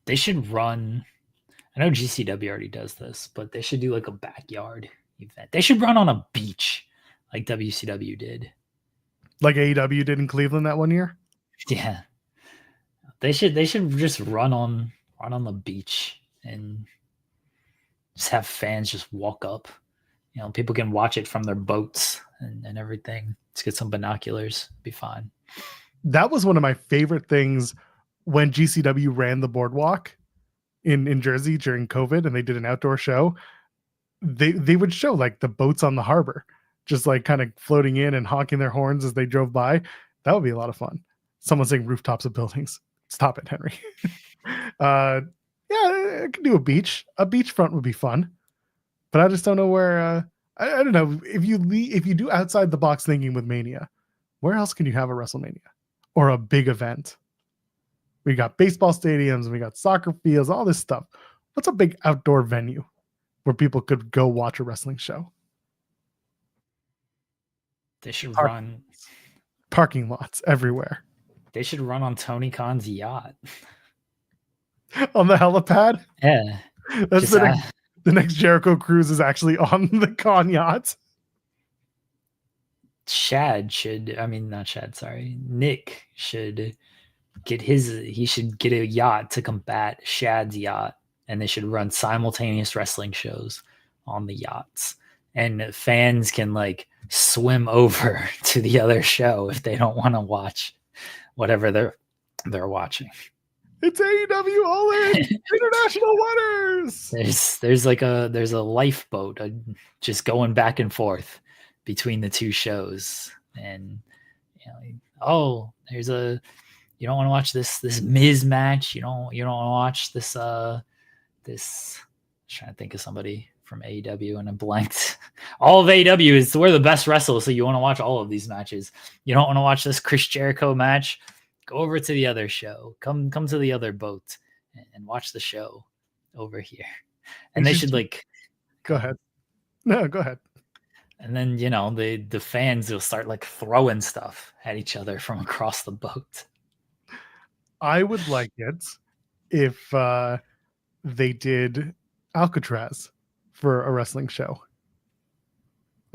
Speaker 2: They should run. I know GCW already does this, but they should do like a backyard event. They should run on a beach like WCW did.
Speaker 1: Like AEW did in Cleveland that one year?
Speaker 2: Yeah. They should just run on the beach and just have fans just walk up. You know, people can watch it from their boats and everything. Let's get some binoculars. Be fine.
Speaker 1: That was one of my favorite things when GCW ran the boardwalk in Jersey during COVID and they did an outdoor show. They would show like the boats on the harbor, just like kind of floating in and honking their horns as they drove by. That would be a lot of fun. Someone saying rooftops of buildings. Stop it, Henry. Yeah, I could do a beach. A beachfront would be fun, but I just don't know where. I don't know if you do outside the box thinking with Mania, where else can you have a WrestleMania or a big event? We got baseball stadiums, we got soccer fields, all this stuff. What's a big outdoor venue where people could go watch a wrestling show?
Speaker 2: They should run
Speaker 1: parking lots everywhere.
Speaker 2: They should run on Tony Khan's yacht.
Speaker 1: On the helipad?
Speaker 2: Yeah.
Speaker 1: That's the next Jericho cruise is actually on the Khan yacht.
Speaker 2: Nick should get he should get a yacht to combat Shad's yacht, and they should run simultaneous wrestling shows on the yachts. And fans can like swim over to the other show if they don't want to watch whatever they're watching.
Speaker 1: It's AEW All In International Waters.
Speaker 2: There's a lifeboat just going back and forth between the two shows, and you don't want to watch this Miz match. You don't want to watch this I'm trying to think of somebody from AEW and I blanked. All of AEW is we're the best wrestlers, so you want to watch all of these matches. You don't want to watch this Chris Jericho match. Go over to the other show. Come to the other boat and watch the show over here. And they should like
Speaker 1: go ahead. No, go ahead.
Speaker 2: And then the fans will start like throwing stuff at each other from across the boat.
Speaker 1: I would like it if they did Alcatraz for a wrestling show.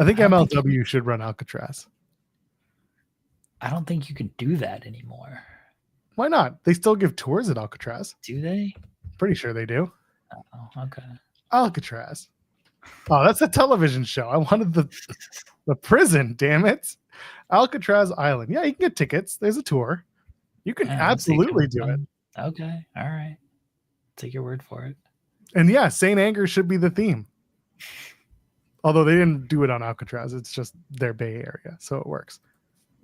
Speaker 1: I think MLW should run Alcatraz.
Speaker 2: I don't think you can do that anymore.
Speaker 1: Why not? They still give tours at Alcatraz.
Speaker 2: Do they?
Speaker 1: Pretty sure they do.
Speaker 2: Oh, okay.
Speaker 1: Alcatraz. Oh, that's a television show. I wanted the prison, damn it. Alcatraz Island. Yeah, you can get tickets. There's a tour. You can absolutely do it.
Speaker 2: Okay. All right. Take your word for it.
Speaker 1: And yeah, St. Anger should be the theme. Although they didn't do it on Alcatraz. It's just their Bay Area, so it works.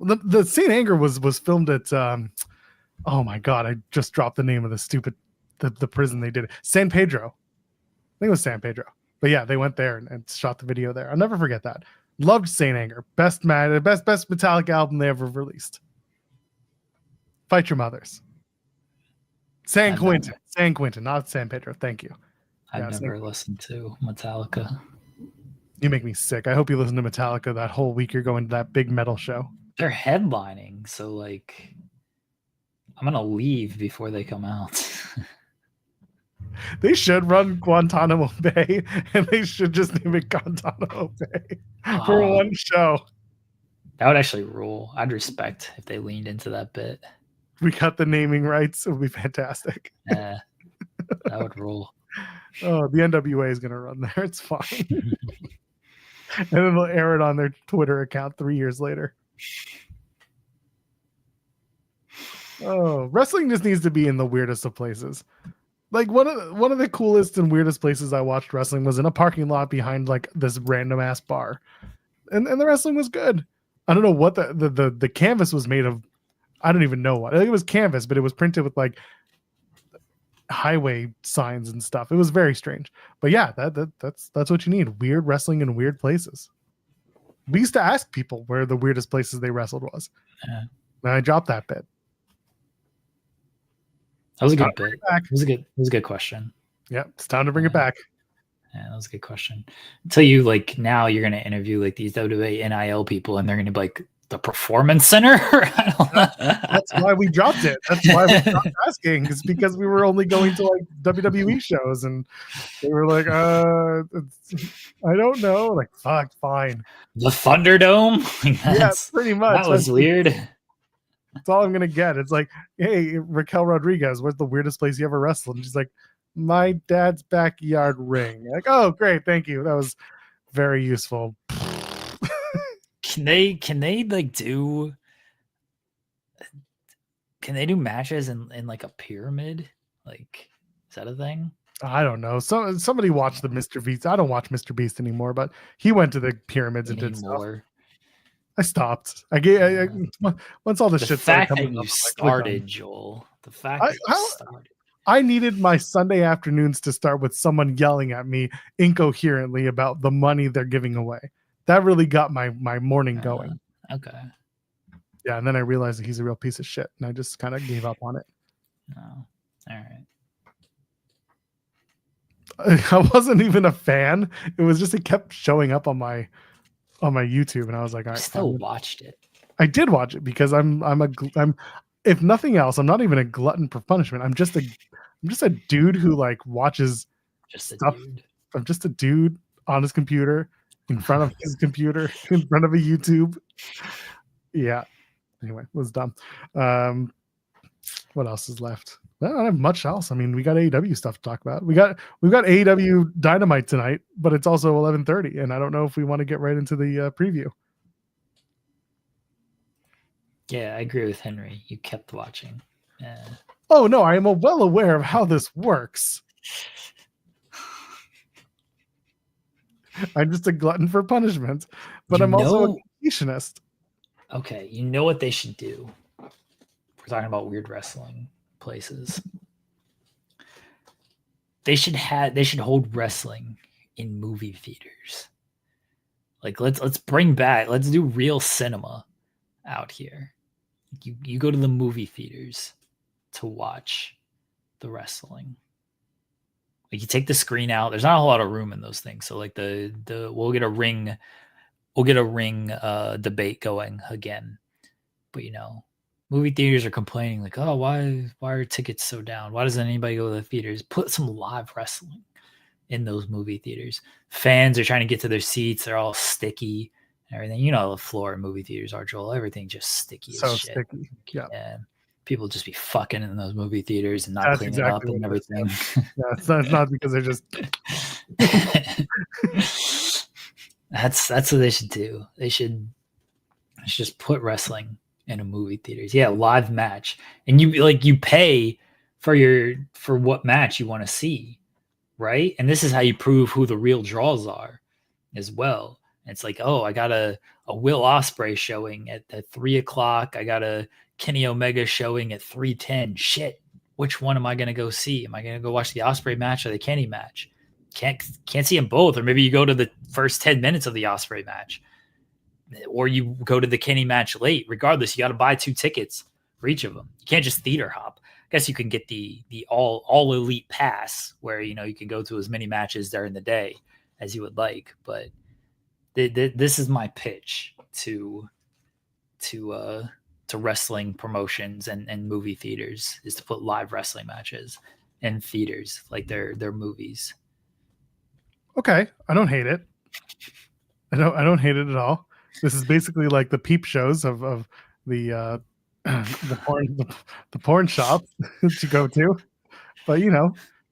Speaker 1: The St. Anger was filmed at oh my god, I just dropped the name of the prison they did it. San Pedro. I think it was San Pedro. But yeah, they went there and shot the video there. I'll never forget that. Loved Saint Anger. Best Metallica album they ever released. Fight Your Mothers. San Quentin, not San Pedro. Thank you.
Speaker 2: I've never listened to Metallica.
Speaker 1: You make me sick. I hope you listen to Metallica that whole week you're going to that big metal show.
Speaker 2: They're headlining, so like I'm gonna leave before they come out.
Speaker 1: They should run Guantanamo Bay, and they should just name it Guantanamo Bay for one show.
Speaker 2: That would actually rule. I'd respect if they leaned into that bit.
Speaker 1: We got the naming rights. It would be fantastic.
Speaker 2: Yeah, that would rule.
Speaker 1: Oh, the NWA is going to run there. It's fine. And then they'll air it on their Twitter account 3 years later. Oh, wrestling just needs to be in the weirdest of places. Like one of the coolest and weirdest places I watched wrestling was in a parking lot behind like this random ass bar, and the wrestling was good. I don't know what the canvas was made of. I don't even know what. I think it was canvas, but it was printed with like highway signs and stuff. It was very strange. But yeah, that's what you need. Weird wrestling in weird places. We used to ask people where the weirdest places they wrestled was.
Speaker 2: Yeah.
Speaker 1: And I dropped that bit.
Speaker 2: That was a good bit. It was a good question.
Speaker 1: Yeah, it's time to bring it back.
Speaker 2: Yeah, that was a good question. Until you like now you're gonna interview like these WWE NIL people and they're gonna be like the Performance Center.
Speaker 1: That's why we dropped it. That's why we stopped asking. It's because we were only going to like WWE shows and they were like, I don't know. Like, fuck, fine.
Speaker 2: The Thunderdome?
Speaker 1: Yeah, pretty much.
Speaker 2: That was weird.
Speaker 1: That's all I'm gonna get. It's like, hey, Raquel Rodriguez, where's the weirdest place you ever wrestled? And she's like, my dad's backyard ring. You're like, oh, great, thank you. That was very useful.
Speaker 2: Can they like do? Can they do matches in like a pyramid? Like, is that a thing?
Speaker 1: I don't know. So somebody watched the Mr. Beast. I don't watch Mr. Beast anymore, but he went to the pyramids and did more. Stuff. I stopped. I once all this shit
Speaker 2: started coming up. Started, Joel. The fact that you started.
Speaker 1: I needed my Sunday afternoons to start with someone yelling at me incoherently about the money they're giving away. That really got my morning going.
Speaker 2: Okay.
Speaker 1: Yeah, and then I realized that he's a real piece of shit, and I just kind of gave up on it.
Speaker 2: No. All right.
Speaker 1: I wasn't even a fan. It was just it kept showing up on my YouTube, and I was like,
Speaker 2: I still watched it.
Speaker 1: I did watch it because I'm if nothing else, I'm not even a glutton for punishment. I'm just a dude who like watches stuff. I'm just a dude on his computer, in front of his computer, in front of a YouTube. Yeah. Anyway, it was dumb. What else is left? I don't have much else. I mean, we got AEW stuff to talk about. We've got AEW Dynamite tonight, but it's also 11:30, and I don't know if we want to get right into the preview.
Speaker 2: Yeah, I agree with Henry. You kept watching.
Speaker 1: Oh no, I am well aware of how this works. I'm just a glutton for punishment, but I'm also a completionist.
Speaker 2: Okay, you know what they should do? We're talking about weird wrestling places. They should hold wrestling in movie theaters. Like let's bring back. Let's do real cinema out here. You go to the movie theaters to watch the wrestling. Like you take the screen out. There's not a whole lot of room in those things. So like we'll get a ring debate going again. But movie theaters are complaining like, oh, why are tickets so down? Why doesn't anybody go to the theaters? Put some live wrestling in those movie theaters. Fans are trying to get to their seats. They're all sticky and everything. The floor in movie theaters are, Joel. Everything's just sticky as shit.
Speaker 1: Sticky. Yeah.
Speaker 2: And people just be fucking in those movie theaters and not cleaning up and everything.
Speaker 1: Yeah, it's not because they're just
Speaker 2: That's what they should do. They should just put wrestling in a movie theaters. Yeah, live match. And you pay for what match you want to see, right? And this is how you prove who the real draws are as well. And it's like, oh, I got a Will Ospreay showing at 3:00. I got a Kenny Omega showing at 3:10. Shit, which one am I going to go see? Am I going to go watch the Ospreay match or the Kenny match? can't see them both. Or maybe you go to the first 10 minutes of the Ospreay match, or you go to the Kenny match late. Regardless, you got to buy 2 tickets for each of them. You can't just theater hop. I guess you can get the all elite pass, where you can go to as many matches during the day as you would like. But this is my pitch to wrestling promotions and movie theaters, is to put live wrestling matches in theaters like they're movies.
Speaker 1: Okay, I don't hate it. I don't hate it at all. This is basically like the peep shows of the the porn shop to go to, but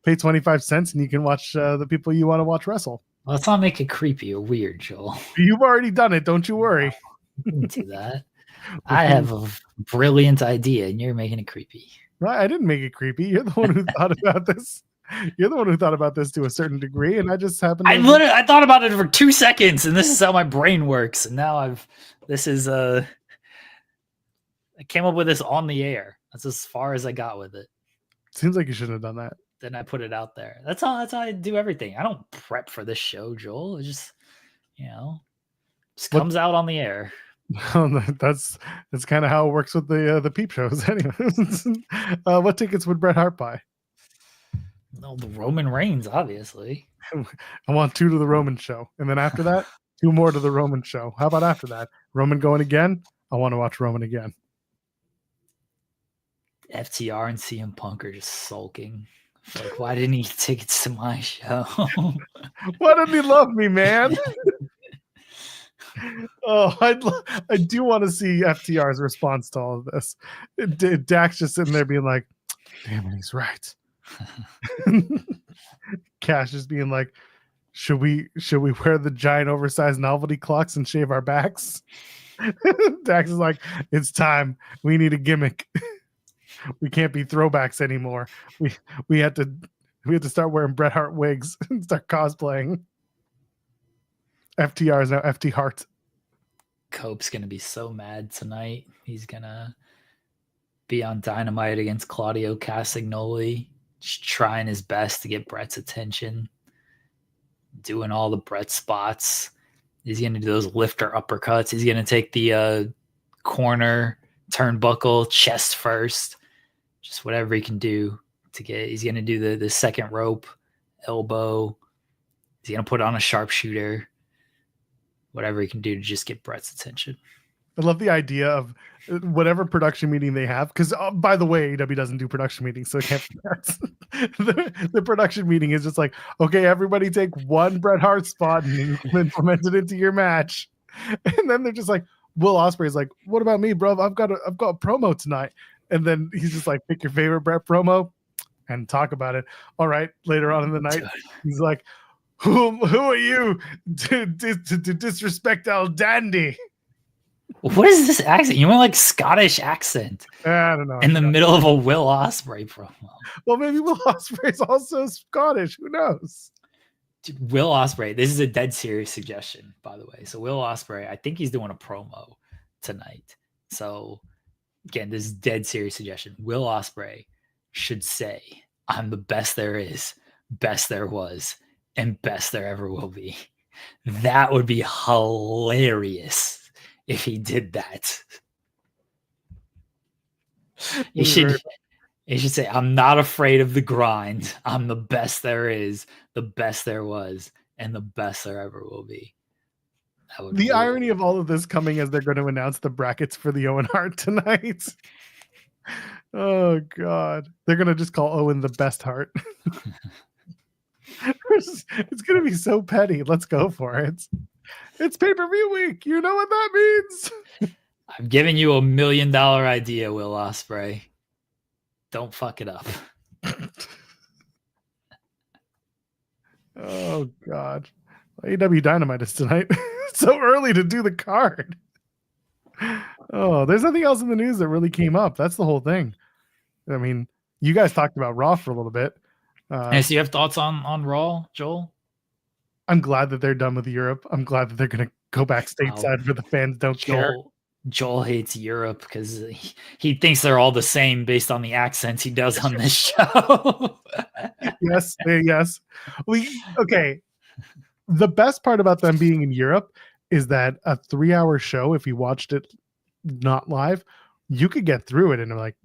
Speaker 1: pay 25 cents and you can watch the people you want to watch wrestle.
Speaker 2: Well, let's not make it creepy or weird, Joel.
Speaker 1: You've already done it, don't you worry.
Speaker 2: I didn't do that. I have a brilliant idea and you're making it creepy.
Speaker 1: Right, I didn't make it creepy. You're the one who thought about this. You're the one who thought about this to a certain degree, and I just happened to...
Speaker 2: I thought about it for 2 seconds, and this is how my brain works. And now I came up with this on the air. That's as far as I got with it.
Speaker 1: Seems like you shouldn't have done that.
Speaker 2: Then I put it out there. That's how I do everything. I don't prep for this show, Joel. It just comes out on the air.
Speaker 1: That's kind of how it works with the peep shows. Anyways, what tickets would Bret Hart buy?
Speaker 2: No, the Roman Reigns, obviously.
Speaker 1: I want 2 to the Roman show, and then after that, 2 more to the Roman show. How about after that? Roman going again? I want to watch Roman again.
Speaker 2: FTR and CM Punk are just sulking. Like, why didn't he get tickets to my show?
Speaker 1: Why didn't he love me, man? Oh, I do want to see FTR's response to all of this. Dax just sitting there being like, damn it, he's right. Cash is being like, should we wear the giant oversized novelty clocks and shave our backs? Dax is like, it's time. We need a gimmick. We can't be throwbacks anymore. We had to start wearing Bret Hart wigs and start cosplaying. FTR is now FT Hart.
Speaker 2: Cope's gonna be so mad tonight. He's gonna be on Dynamite against Claudio Castagnoli, just trying his best to get Bret's attention, doing all the Bret spots. He's gonna do those lifter uppercuts. He's gonna take the corner turnbuckle chest first, just whatever he can do to get. He's gonna do the second rope elbow. He's gonna put on a sharpshooter. Whatever he can do to just get Bret's attention.
Speaker 1: I love the idea of whatever production meeting they have, because by the way, AEW doesn't do production meetings, so it can't be the production meeting is just like, okay, everybody take one Bret Hart spot and implement it into your match. And then they're just like, Will Ospreay's like, what about me, bro? I've got a promo tonight. And then he's just like, pick your favorite Bret promo and talk about it. All right, later on in the night, he's like, who are you to disrespect El Dandy?
Speaker 2: What is this accent? You want like Scottish accent?
Speaker 1: I don't know.
Speaker 2: In the middle of a Will Ospreay promo.
Speaker 1: Well, maybe Will Ospreay's also Scottish. Who knows?
Speaker 2: Dude, Will Ospreay. This is a dead serious suggestion, by the way. So Will Ospreay, I think he's doing a promo tonight. So again, this is dead serious suggestion. Will Ospreay should say, "I'm the best there is, best there was, and best there ever will be." That would be hilarious if he did that. He should say, "I'm not afraid of the grind. I'm the best there is, the best there was, and the best there ever will be."
Speaker 1: The irony of all of this coming as they're going to announce the brackets for the Owen Hart tonight. Oh, God. They're going to just call Owen the best Hart. It's going to be so petty. Let's go for it. It's pay-per-view week. You know what that means.
Speaker 2: I'm giving you $1 million idea, Will Ospreay. Don't fuck it up.
Speaker 1: Oh, God. AEW Dynamite is tonight. So early to do the card. Oh, there's nothing else in the news that really came up. That's the whole thing. I mean, you guys talked about Raw for a little bit.
Speaker 2: So you have thoughts on Raw, Joel?
Speaker 1: I'm glad that they're done with Europe. I'm glad that they're going to go back stateside where the fans don't care.
Speaker 2: Joel hates Europe because he thinks they're all the same based on the accents he does on this show.
Speaker 1: Yes. Okay. The best part about them being in Europe is that a 3-hour show, if you watched it not live, you could get through it in like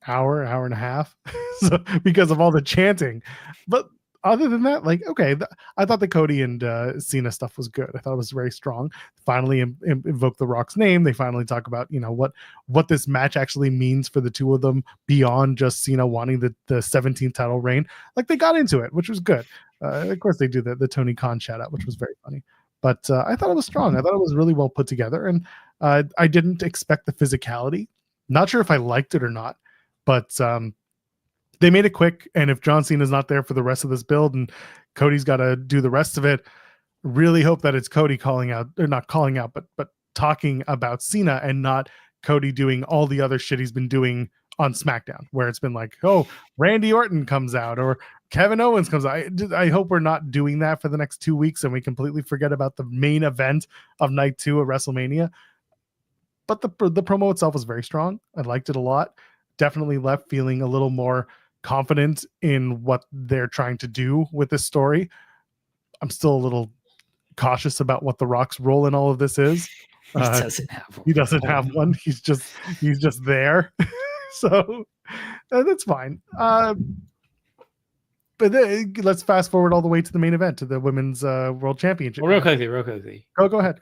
Speaker 1: hour and a half so, because of all the chanting. But other than that, like, okay, I thought the Cody and Cena stuff was good. I thought it was very strong. Finally invoke The Rock's name. They finally talk about, you know, what this match actually means for the two of them beyond just Cena wanting the 17th title reign. Like, they got into it, which was good. Of course, they do the Tony Khan shout out, which was very funny. But I thought it was strong. I thought it was really well put together. And I didn't expect the physicality. Not sure if I liked it or not, but they made it quick. And if John Cena is not there for the rest of this build and Cody's got to do the rest of it, really hope that it's Cody calling out, or not calling out, but talking about Cena and not Cody doing all the other shit he's been doing on SmackDown, where it's been like, oh, Randy Orton comes out or Kevin Owens comes out. I hope we're not doing that for the next 2 weeks and we completely forget about the main event of night 2 of WrestleMania. But the promo itself was very strong. I liked it a lot. Definitely left feeling a little more confident in what they're trying to do with this story. I'm still a little cautious about what The Rock's role in all of this is. He doesn't have one. He's just there. So that's fine. But let's fast forward all the way to the main event, to the Women's World Championship.
Speaker 2: Well, real quickly.
Speaker 1: Go ahead.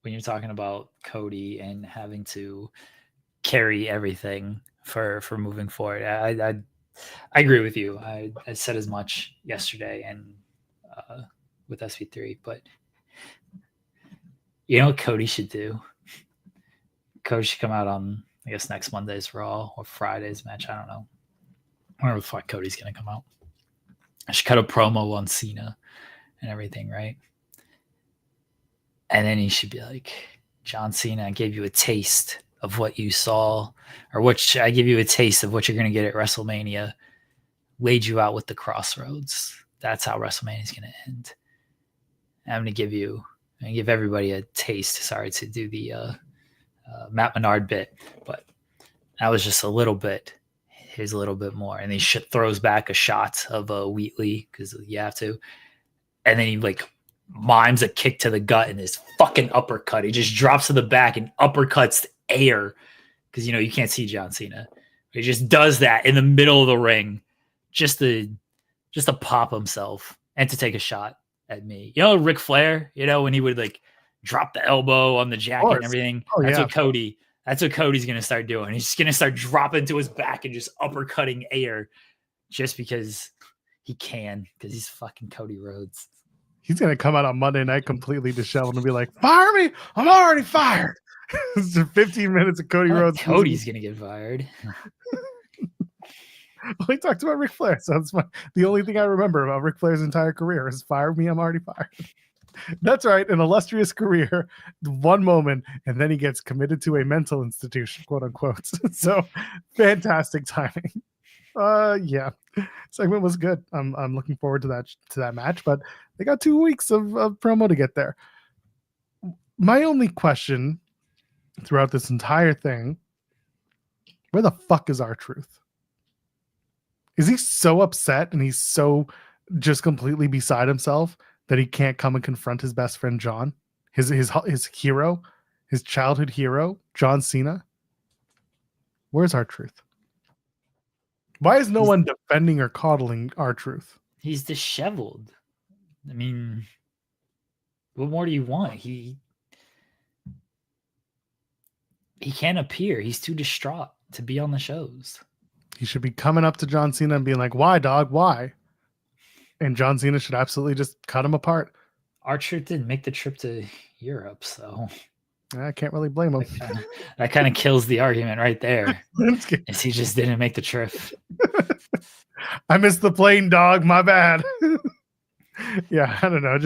Speaker 2: When you're talking about Cody and having to carry everything for moving forward, I agree with you. I said as much yesterday and with SP3, but you know what Cody should do? Cody should come out on, I guess, next Monday's Raw or Friday's match. I don't know. Whenever the fuck Cody's gonna come out. I should cut a promo on Cena and everything, right? And then he should be like, John Cena, I gave you a taste of what you saw, or I give you a taste of what you're going to get at WrestleMania. Laid you out with the Crossroads. That's how WrestleMania is going to end. I'm going to give everybody a taste. Sorry to do the Matt Menard bit, but that was just a little bit. Here's a little bit more. And he throws back a shot of Wheatley because you have to. And then he like mimes a kick to the gut and this fucking uppercut. He just drops to the back and uppercuts the air because, you know, you can't see John Cena. He just does that in the middle of the ring just to pop himself and to take a shot at me. You know, Ric Flair, you know, when he would like drop the elbow on the jacket and everything. That's what Cody's going to start doing. He's just going to start dropping to his back and just uppercutting air just because he can, because he's fucking Cody Rhodes.
Speaker 1: He's going to come out on Monday night completely disheveled and be like, fire me. I'm already fired. It's 15 minutes of Cody Rhodes.
Speaker 2: Cody's going to get fired.
Speaker 1: Well, he talked about Ric Flair. So that's the only thing I remember about Ric Flair's entire career is fire me. I'm already fired. That's right. An illustrious career, one moment, and then he gets committed to a mental institution, quote unquote. So fantastic timing. Yeah, segment was good. I'm looking forward to that match, but they got 2 weeks of promo to get there. My only question throughout this entire thing: where the fuck is R-Truth? Is he so upset and he's so just completely beside himself that he can't come and confront his best friend John, his hero, his childhood hero, John Cena? Where's R-Truth? Why is no one defending or coddling R-Truth?
Speaker 2: He's disheveled. I mean, what more do you want? He can't appear. He's too distraught to be on the shows.
Speaker 1: He should be coming up to John Cena and being like, why, dog? Why? And John Cena should absolutely just cut him apart.
Speaker 2: R-Truth didn't make the trip to Europe, so
Speaker 1: I can't really blame him.
Speaker 2: That kind of kills the argument right there. Is he just didn't make the trip.
Speaker 1: I missed the plane, dog. My bad. Yeah, I don't know.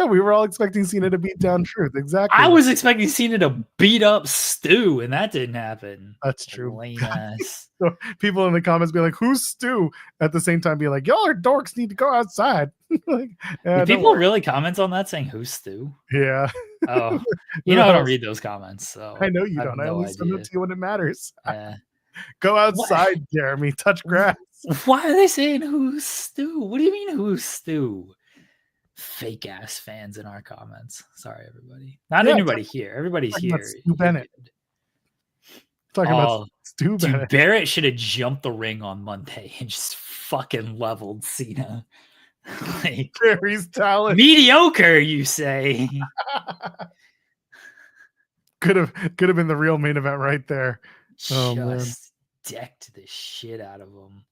Speaker 1: We were all expecting Cena to beat down Truth. Exactly.
Speaker 2: I was expecting Cena to beat up Stu, and that didn't happen.
Speaker 1: That's true.
Speaker 2: Lame ass.
Speaker 1: So people in the comments be like, "Who's Stu?" At the same time, be like, "Y'all are dorks. Need to go outside." Like,
Speaker 2: do people really comment on that saying, "Who's Stu?"
Speaker 1: Yeah.
Speaker 2: Oh, you know I don't read those comments, so
Speaker 1: I know you
Speaker 2: I have
Speaker 1: don't. I
Speaker 2: no
Speaker 1: only send it
Speaker 2: idea.
Speaker 1: to you when it matters.
Speaker 2: Yeah.
Speaker 1: Go
Speaker 2: What?
Speaker 1: outside, Jeremy. Touch grass.
Speaker 2: Why are they saying who's Stu? What do you mean who's Stu? Fake ass fans in our comments. Sorry, everybody. Not
Speaker 1: Yeah,
Speaker 2: anybody here. Everybody's
Speaker 1: talking about
Speaker 2: here.
Speaker 1: Stu
Speaker 2: You're
Speaker 1: Bennett.
Speaker 2: good.
Speaker 1: Talking about
Speaker 2: Oh,
Speaker 1: Stu
Speaker 2: dude,
Speaker 1: Bennett.
Speaker 2: Barrett should have jumped the ring on Monday and just fucking leveled Cena. Like,
Speaker 1: Jerry's talent.
Speaker 2: mediocre, you say?
Speaker 1: Could have been the real main event right there. Oh man,
Speaker 2: Just decked the shit out of him.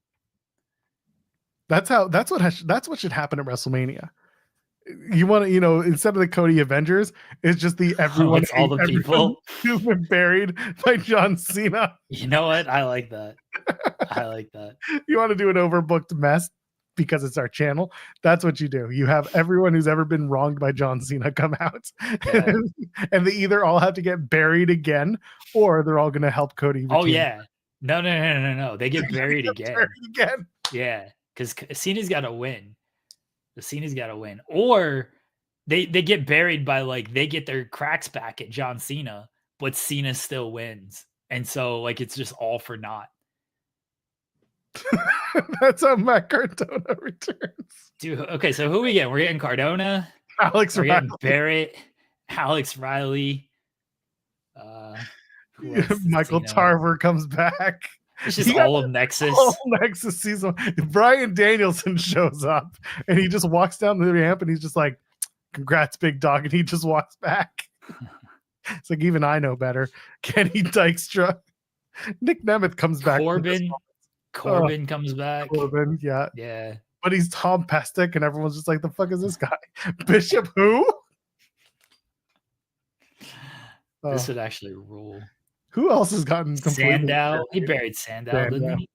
Speaker 1: that's what should happen at WrestleMania. You want to, instead of the Cody Avengers, it's just the everyone
Speaker 2: It's all the people
Speaker 1: who've been buried by John Cena.
Speaker 2: You know what? I like that. I like that.
Speaker 1: You want to do an overbooked mess because it's our channel. That's what you do. You have everyone who's ever been wronged by John Cena come out,
Speaker 2: Yeah.
Speaker 1: and they either all have to get buried again, or they're all going to help Cody.
Speaker 2: Oh yeah, no. They get buried again.
Speaker 1: Again.
Speaker 2: Yeah, because Cena's got to win. The Cena's got to win, or they get buried by like they get their cracks back at John Cena, but Cena still wins, and so like it's just all for naught.
Speaker 1: That's how Matt Cardona returns.
Speaker 2: Dude, okay, so who we getting? We're getting Cardona,
Speaker 1: Alex
Speaker 2: we're
Speaker 1: Riley.
Speaker 2: getting Barrett, Alex Riley,
Speaker 1: Michael Tarver comes back.
Speaker 2: It's just all of Nexus.
Speaker 1: All Nexus season. Brian Danielson shows up and he just walks down the ramp and he's just like, "Congrats, big dog," and he just walks back. It's like, even I know better. Kenny Dykstra. Nick Nemeth comes back.
Speaker 2: Corbin comes back.
Speaker 1: Corbin, yeah.
Speaker 2: Yeah.
Speaker 1: But he's Tom Pestic and everyone's just like, the fuck is this guy? Bishop who?
Speaker 2: This would actually rule.
Speaker 1: Who else has gotten completely
Speaker 2: Sandow? He buried Sandow, didn't he?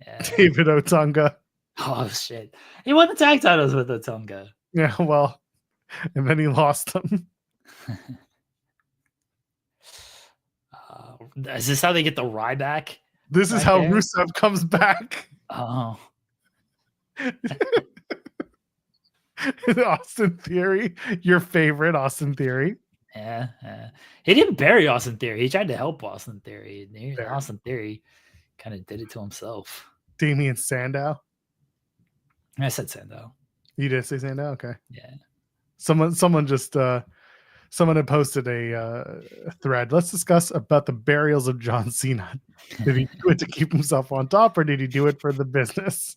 Speaker 2: Yeah.
Speaker 1: David Otunga.
Speaker 2: Oh shit. He won the tag titles with Otunga.
Speaker 1: Yeah, well, and then he lost them.
Speaker 2: Is this how they get the Ryback?
Speaker 1: This is how Rusev comes back.
Speaker 2: Oh.
Speaker 1: Austin Theory, your favorite Austin Theory.
Speaker 2: Yeah. He didn't bury Austin Theory. He tried to help Austin Theory. Austin Theory kind of did it to himself.
Speaker 1: Damian Sandow.
Speaker 2: I said Sandow.
Speaker 1: You did say Sandow? Okay.
Speaker 2: Yeah.
Speaker 1: Someone had posted a thread. Let's discuss about the burials of John Cena. Did he do it to keep himself on top, or did he do it for the business?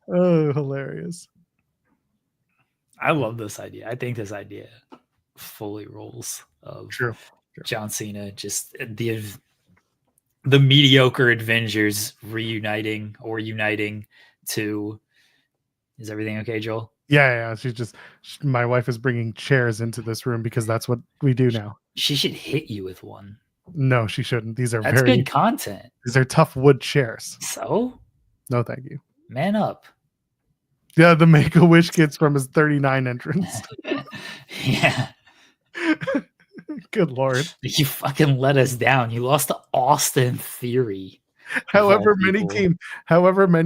Speaker 1: Oh, hilarious.
Speaker 2: I love this idea. I think this idea fully rolls of
Speaker 1: True.
Speaker 2: John Cena, just the mediocre Avengers reuniting or uniting to. Is everything okay, Joel?
Speaker 1: Yeah. My wife is bringing chairs into this room because that's what we do now.
Speaker 2: She should hit you with one.
Speaker 1: No, she shouldn't. That's
Speaker 2: very good content.
Speaker 1: These are tough wood chairs.
Speaker 2: So?
Speaker 1: No, thank you.
Speaker 2: Man up.
Speaker 1: Yeah, the Make-A-Wish kids from his 39 entrance.
Speaker 2: Yeah.
Speaker 1: Good Lord.
Speaker 2: You fucking let us down. You lost to Austin Theory.
Speaker 1: However many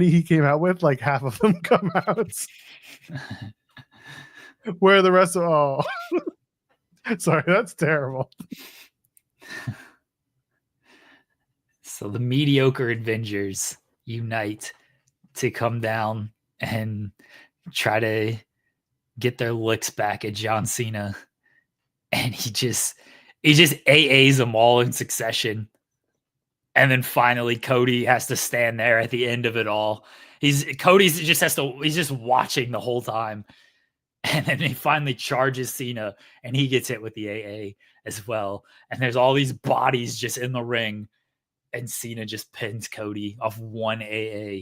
Speaker 1: he came out with, like half of them come out. Where the rest of sorry, that's terrible.
Speaker 2: So the mediocre Avengers unite to come down and try to get their licks back at John Cena. And he just AAs them all in succession. And then finally Cody has to stand there at the end of it all. He's just watching the whole time. And then he finally charges Cena and he gets hit with the AA as well. And there's all these bodies just in the ring. And Cena just pins Cody off one AA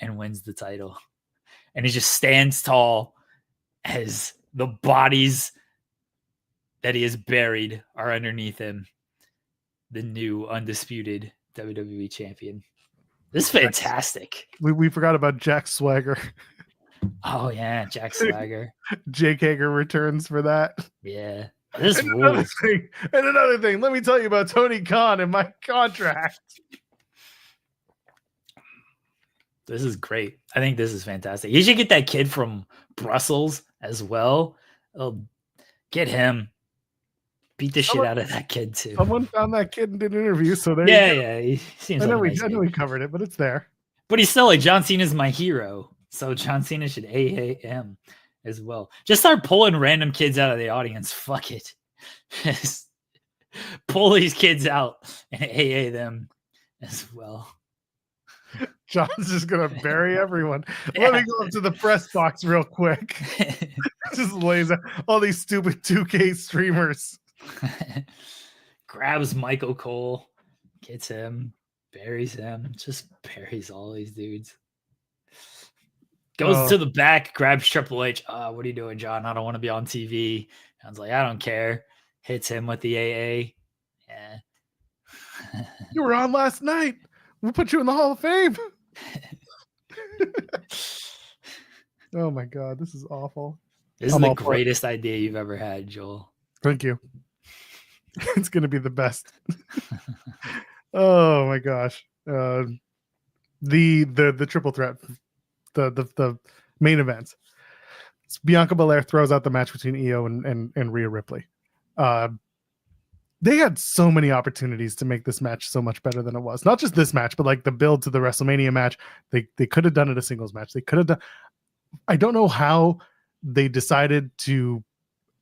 Speaker 2: and wins the title. And he just stands tall as the bodies that he has buried are underneath him. The new undisputed WWE champion. This is fantastic.
Speaker 1: We forgot about Jack Swagger.
Speaker 2: Oh yeah, Jack Swagger.
Speaker 1: Jake Hager returns for that.
Speaker 2: Yeah. This rules.
Speaker 1: Another thing, let me tell you about Tony Khan and my contract.
Speaker 2: This is great. I think this is fantastic. You should get that kid from Brussels as well. Get him. beat the shit out of that kid too.
Speaker 1: Someone found that kid and did an interview. So there
Speaker 2: yeah. He seems
Speaker 1: I know
Speaker 2: like a nice
Speaker 1: I know
Speaker 2: kid.
Speaker 1: we covered it, but it's there.
Speaker 2: But he's still like, John Cena's my hero. So John Cena should AA him as well. Just start pulling random kids out of the audience. Fuck it. Just pull these kids out and AA them as well.
Speaker 1: John's just gonna bury everyone. Let me go up to the press box real quick. Just lays out all these stupid 2K streamers.
Speaker 2: Grabs Michael Cole, gets him, buries him, just buries all these dudes. Goes to the back, grabs Triple H. What are you doing, John? I don't want to be on TV. John's like, I don't care. Hits him with the AA. Yeah.
Speaker 1: You were on last night. We'll put you in the Hall of Fame. Oh my God, this is awful.
Speaker 2: This is the greatest idea you've ever had, Joel.
Speaker 1: Thank you. It's going to be the best. Oh my gosh. The triple threat, the main event. Bianca Belair throws out the match between Io and Rhea Ripley. They had so many opportunities to make this match so much better than it was. Not just this match, but like the build to the WrestleMania match. They could have done it a singles match. They could have done. I don't know how they decided to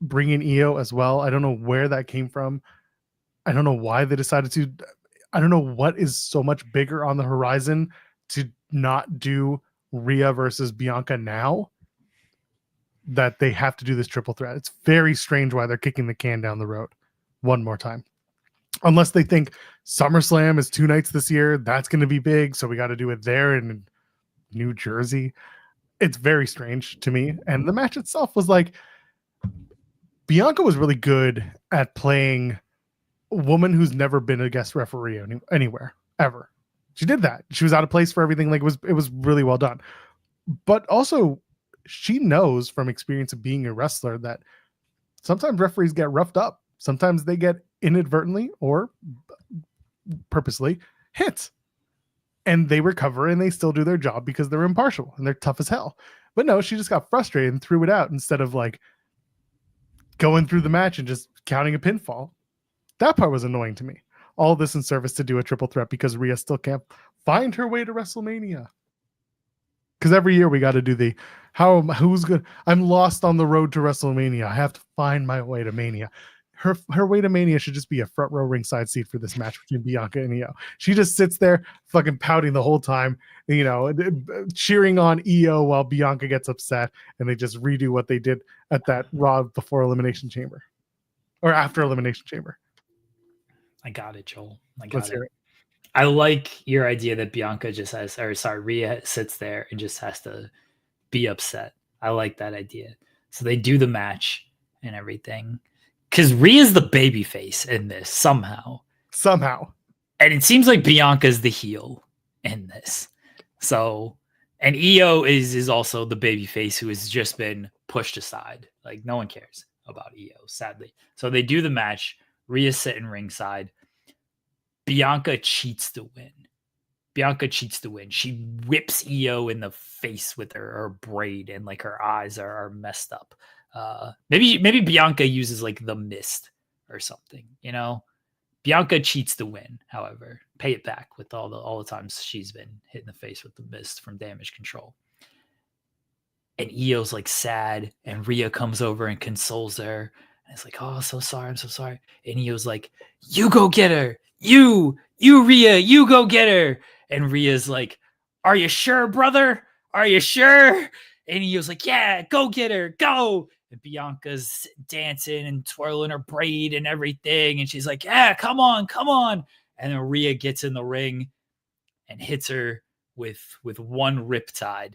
Speaker 1: bring in Io as well. I don't know where that came from. I don't know why they decided to. I don't know what is so much bigger on the horizon to not do Rhea versus Bianca now that they have to do this triple threat. It's very strange why they're kicking the can down the road one more time. Unless they think SummerSlam is 2 nights this year, that's going to be big, so we got to do it there in New Jersey. It's very strange to me. And the match itself was like, Bianca was really good at playing a woman who's never been a guest referee anywhere ever. She did that. She was out of place for everything. Like it was really well done. But also, she knows from experience of being a wrestler that sometimes referees get roughed up. Sometimes they get inadvertently or purposely hit. And they recover and they still do their job because they're impartial and they're tough as hell. But no, she just got frustrated and threw it out instead of like going through the match and just counting a pinfall. That part was annoying to me. All this in service to do a triple threat because Rhea still can't find her way to WrestleMania. Because every year we got to do the who's good. I'm lost on the road to WrestleMania. I have to find my way to Mania. Her way to Mania should just be a front row ringside seat for this match between Bianca and Io. She just sits there fucking pouting the whole time, you know, cheering on Io while Bianca gets upset, and they just redo what they did at that Raw before Elimination Chamber or after Elimination Chamber.
Speaker 2: I got it, Joel. Let's hear it. I like your idea that Bianca just has, Rhea sits there and just has to be upset. I like that idea. So they do the match and everything. Because Rhea's the babyface in this somehow. And it seems like Bianca's the heel in this. So, and Io is also the babyface who has just been pushed aside. Like, no one cares about Io, sadly. So they do the match. Rhea's sitting ringside. Bianca cheats to win. She whips Io in the face with her braid, and like her eyes are messed up. Maybe Bianca uses like the mist or something, you know. Bianca cheats to win, however. Pay it back with all the times she's been hit in the face with the mist from Damage Control. And Io's like sad, and Rhea comes over and consoles her. And it's like, oh, so sorry, I'm so sorry. And Io's like, you go get her. You Rhea, you go get her. And Rhea's like, are you sure, brother? Are you sure? And Io's like, yeah, go get her, go. And Bianca's dancing and twirling her braid and everything. And she's like, yeah, come on. And then Rhea gets in the ring and hits her with one riptide.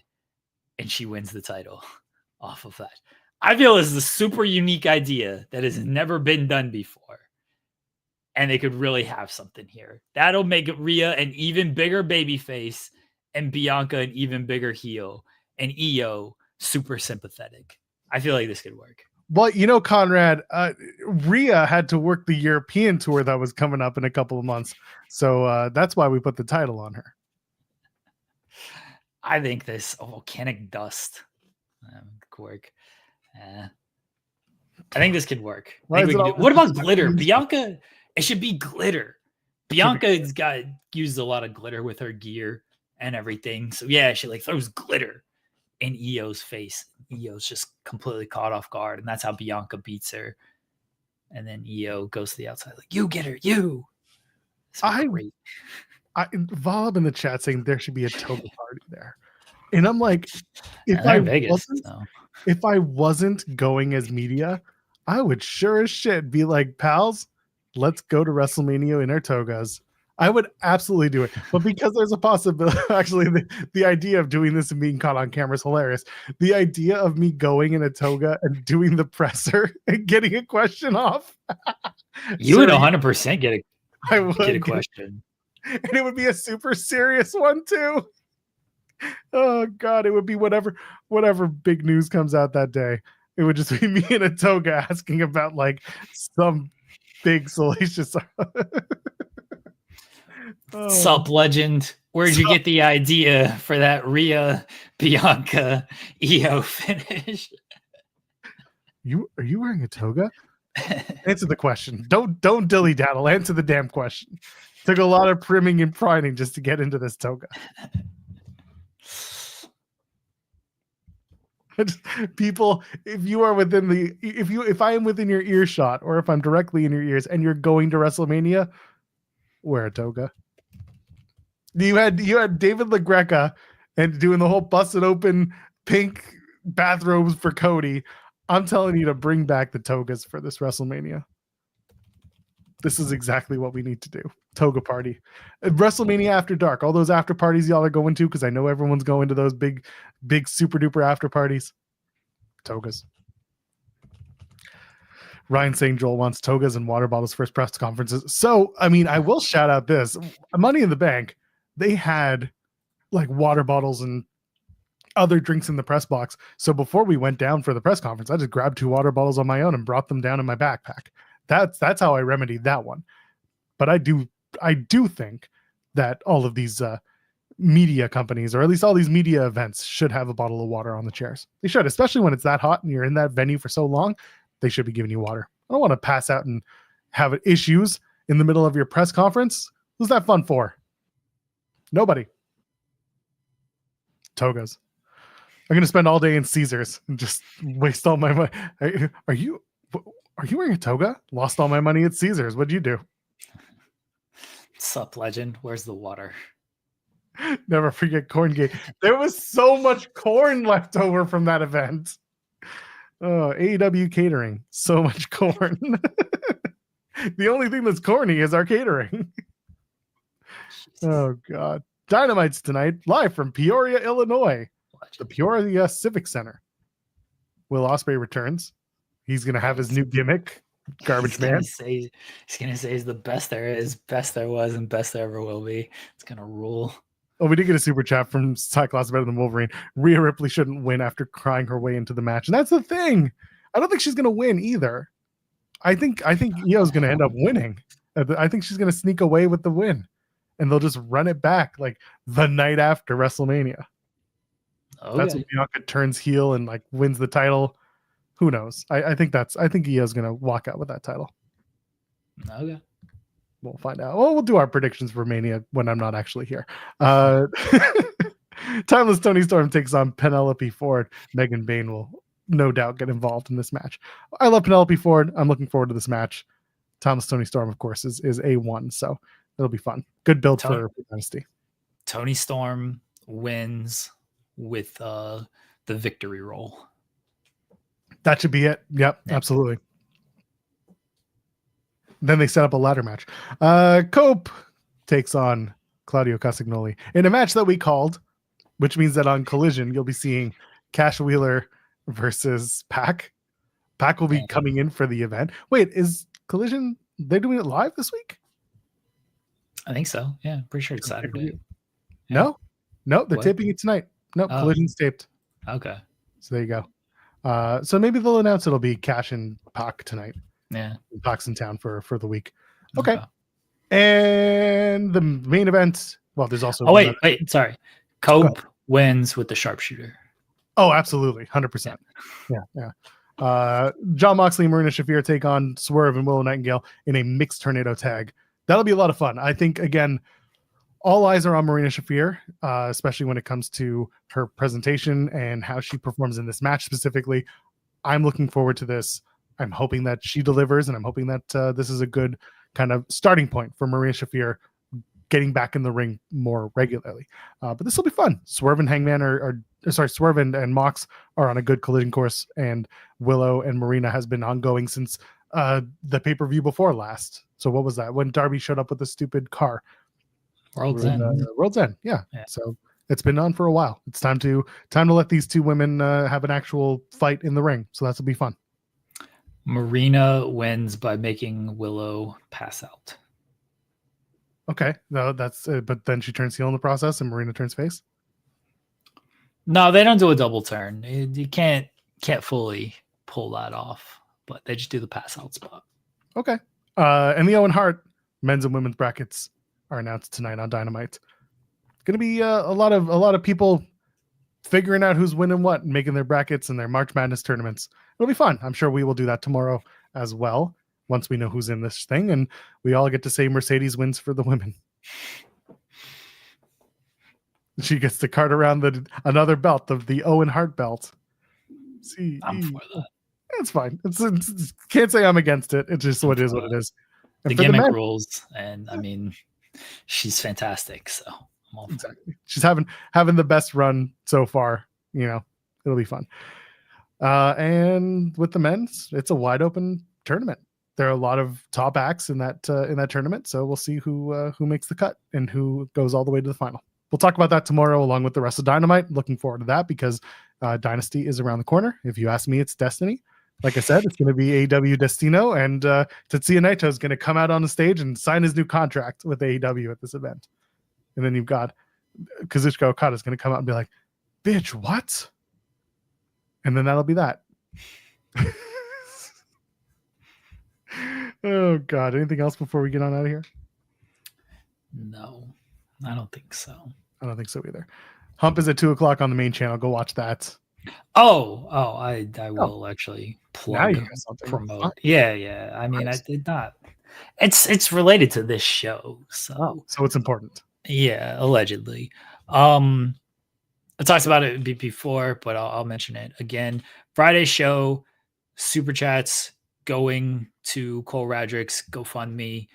Speaker 2: And she wins the title off of that. I feel this is a super unique idea that has never been done before. And they could really have something here. That'll make Rhea an even bigger babyface and Bianca an even bigger heel and Io super sympathetic. I feel like this could work.
Speaker 1: Well, you know, Conrad, Rhea had to work the European tour that was coming up in a couple of months. So that's why we put the title on her.
Speaker 2: I think this volcanic dust could work. I think this could work.
Speaker 1: What
Speaker 2: about glitter? Bianca, it should be glitter. Bianca's got used a lot of glitter with her gear and everything. So yeah, she like throws glitter in Io's face. Io's just completely caught off guard, and that's how Bianca beats her. And then Io goes to the outside, like, you get her, you.
Speaker 1: Great. Volab in the chat saying there should be a toga party there. And I'm like, if I wasn't going as media, I would sure as shit be like, pals, let's go to WrestleMania in our togas. I would absolutely do it. But because there's a possibility, actually, the idea of doing this and being caught on camera is hilarious. The idea of me going in a toga and doing the presser and getting a question off.
Speaker 2: You would 100% get a question.
Speaker 1: And it would be a super serious one, too. Oh, God. It would be whatever big news comes out that day. It would just be me in a toga asking about, like, some big salacious...
Speaker 2: Sup, legend. Where'd you get the idea for that Rhea Bianca Io finish?
Speaker 1: Are you wearing a toga? Answer the question. Don't dilly daddle. Answer the damn question. Took a lot of primming and priming just to get into this toga. People, if I am within your earshot, or if I'm directly in your ears and you're going to WrestleMania, wear a toga. You had David LaGreca and doing the whole busted open pink bathrobes for Cody. I'm telling you to bring back the togas for this WrestleMania. This is exactly what we need to do. Toga party. WrestleMania After Dark. All those after parties y'all are going to, because I know everyone's going to those big super duper after parties. Togas. Ryan saying Joel wants togas and water bottles for his press conferences. So, I mean, I will shout out this. Money in the Bank, they had like water bottles and other drinks in the press box. So before we went down for the press conference, I just grabbed 2 water bottles on my own and brought them down in my backpack. That's how I remedied that one. But I do think that all of these media companies, or at least all these media events, should have a bottle of water on the chairs. They should, especially when it's that hot and you're in that venue for so long. They should be giving you water. I don't want to pass out and have issues in the middle of your press conference. Who's that fun for? Nobody. Togas. I'm going to spend all day in Caesars and just waste all my money. Are you wearing a toga? Lost all my money at Caesars. What'd you do?
Speaker 2: Sup, legend. Where's the water?
Speaker 1: Never forget Corngate. There was so much corn left over from that event. Oh, AEW catering. So much corn. The only thing that's corny is our catering. Oh, God. Dynamite's tonight, live from Peoria, Illinois. The Peoria Civic Center. Will Ospreay returns. He's going to have his new gimmick, Garbage Man.
Speaker 2: He's going to say he's the best there is, best there was, and best there ever will be. It's going to rule.
Speaker 1: Oh, we did get a super chat from Cyclops Better Than Wolverine. Rhea Ripley shouldn't win after crying her way into the match. And that's the thing. I don't think she's going to win either. I think Io's going to end up winning. I think she's going to sneak away with the win. And they'll just run it back like the night after WrestleMania. Okay. That's when Bianca turns heel and like wins the title. Who knows? I think Io's going to walk out with that title.
Speaker 2: Okay.
Speaker 1: We'll find out. Well, we'll do our predictions for Mania when I'm not actually here. Timeless Tony Storm takes on Penelope Ford. Megan Bayne will no doubt get involved in this match. I love Penelope Ford. I'm looking forward to this match. Timeless Tony Storm, of course, is A1, so it'll be fun. Good build for Dynasty.
Speaker 2: Tony Storm wins with the victory roll.
Speaker 1: That should be it. Yep. Absolutely. Then they set up a ladder match. Cope takes on Claudio Castagnoli in a match that we called, which means that on Collision, you'll be seeing Cash Wheeler versus Pac. Pac will be coming in for the event. Wait, is Collision, they're doing it live this week?
Speaker 2: I think so. Yeah, pretty sure it's Saturday.
Speaker 1: Yeah. No, they're taping it tonight. No, Collision's taped.
Speaker 2: Okay.
Speaker 1: So there you go. So maybe they'll announce it'll be Cash and Pac tonight.
Speaker 2: Yeah.
Speaker 1: Pac's in town for the week. Okay. And the main event. Well, there's also.
Speaker 2: Oh, wait. Sorry. Cope wins with the sharpshooter.
Speaker 1: Oh, absolutely. 100%. Yeah. John Moxley and Marina Shafir take on Swerve and Willow Nightingale in a mixed tornado tag. That'll be a lot of fun. I think, again, all eyes are on Marina Shafir, especially when it comes to her presentation and how she performs in this match specifically. I'm looking forward to this. I'm hoping that she delivers, and I'm hoping that this is a good kind of starting point for Marina Shafir getting back in the ring more regularly. But this will be fun. Swerve and Hangman Swerve and Mox are on a good collision course, and Willow and Marina has been ongoing since the pay-per-view before last. So what was that? When Darby showed up with the stupid car.
Speaker 2: World's End.
Speaker 1: World's End, yeah. So it's been on for a while. It's time to let these two women have an actual fight in the ring. So that's will be fun.
Speaker 2: Marina wins by making Willow pass out.
Speaker 1: Okay, no, that's but then she turns heel in the process, and Marina turns face.
Speaker 2: No, they don't do a double turn. You can't fully pull that off, but they just do the pass out spot.
Speaker 1: Okay, and the Owen Hart men's and women's brackets are announced tonight on Dynamite. Going to be a lot of people figuring out who's winning what and making their brackets and their March Madness tournaments. It'll be fun. I'm sure we will do that tomorrow as well, once we know who's in this thing, and we all get to say Mercedes wins for the women. She gets to cart around another belt, the Owen Hart belt. See,
Speaker 2: I'm for that.
Speaker 1: It's fine. It's can't say I'm against it. It's just what it is. What it is.
Speaker 2: And the gimmick rules, and I mean, she's fantastic. So I'm all
Speaker 1: exactly. She's having the best run so far. You know, it'll be fun. And with the men's, it's a wide open tournament. There are a lot of top acts in that tournament, so we'll see who makes the cut and who goes all the way to the final. We'll talk about that tomorrow along with the rest of Dynamite. Looking forward to that because Dynasty is around the corner. If you ask me, it's Destiny. Like I said, it's going to be AEW Destino, and Tetsuya Naito is going to come out on the stage and sign his new contract with AEW at this event. And then you've got Kazuchika Okada is going to come out and be like, "Bitch, what?" And then that'll be that. Oh God! Anything else before we get on out of here?
Speaker 2: No, I don't think so.
Speaker 1: I don't think so either. Hump is at 2:00 on the main channel. Go watch that.
Speaker 2: I will actually promote. Yeah. I mean, nice. I did not. It's related to this show, so
Speaker 1: it's important.
Speaker 2: Yeah, allegedly. I talked about it before, but I'll mention it again. Friday show, super chats going to Cole Radrick's GoFundMe.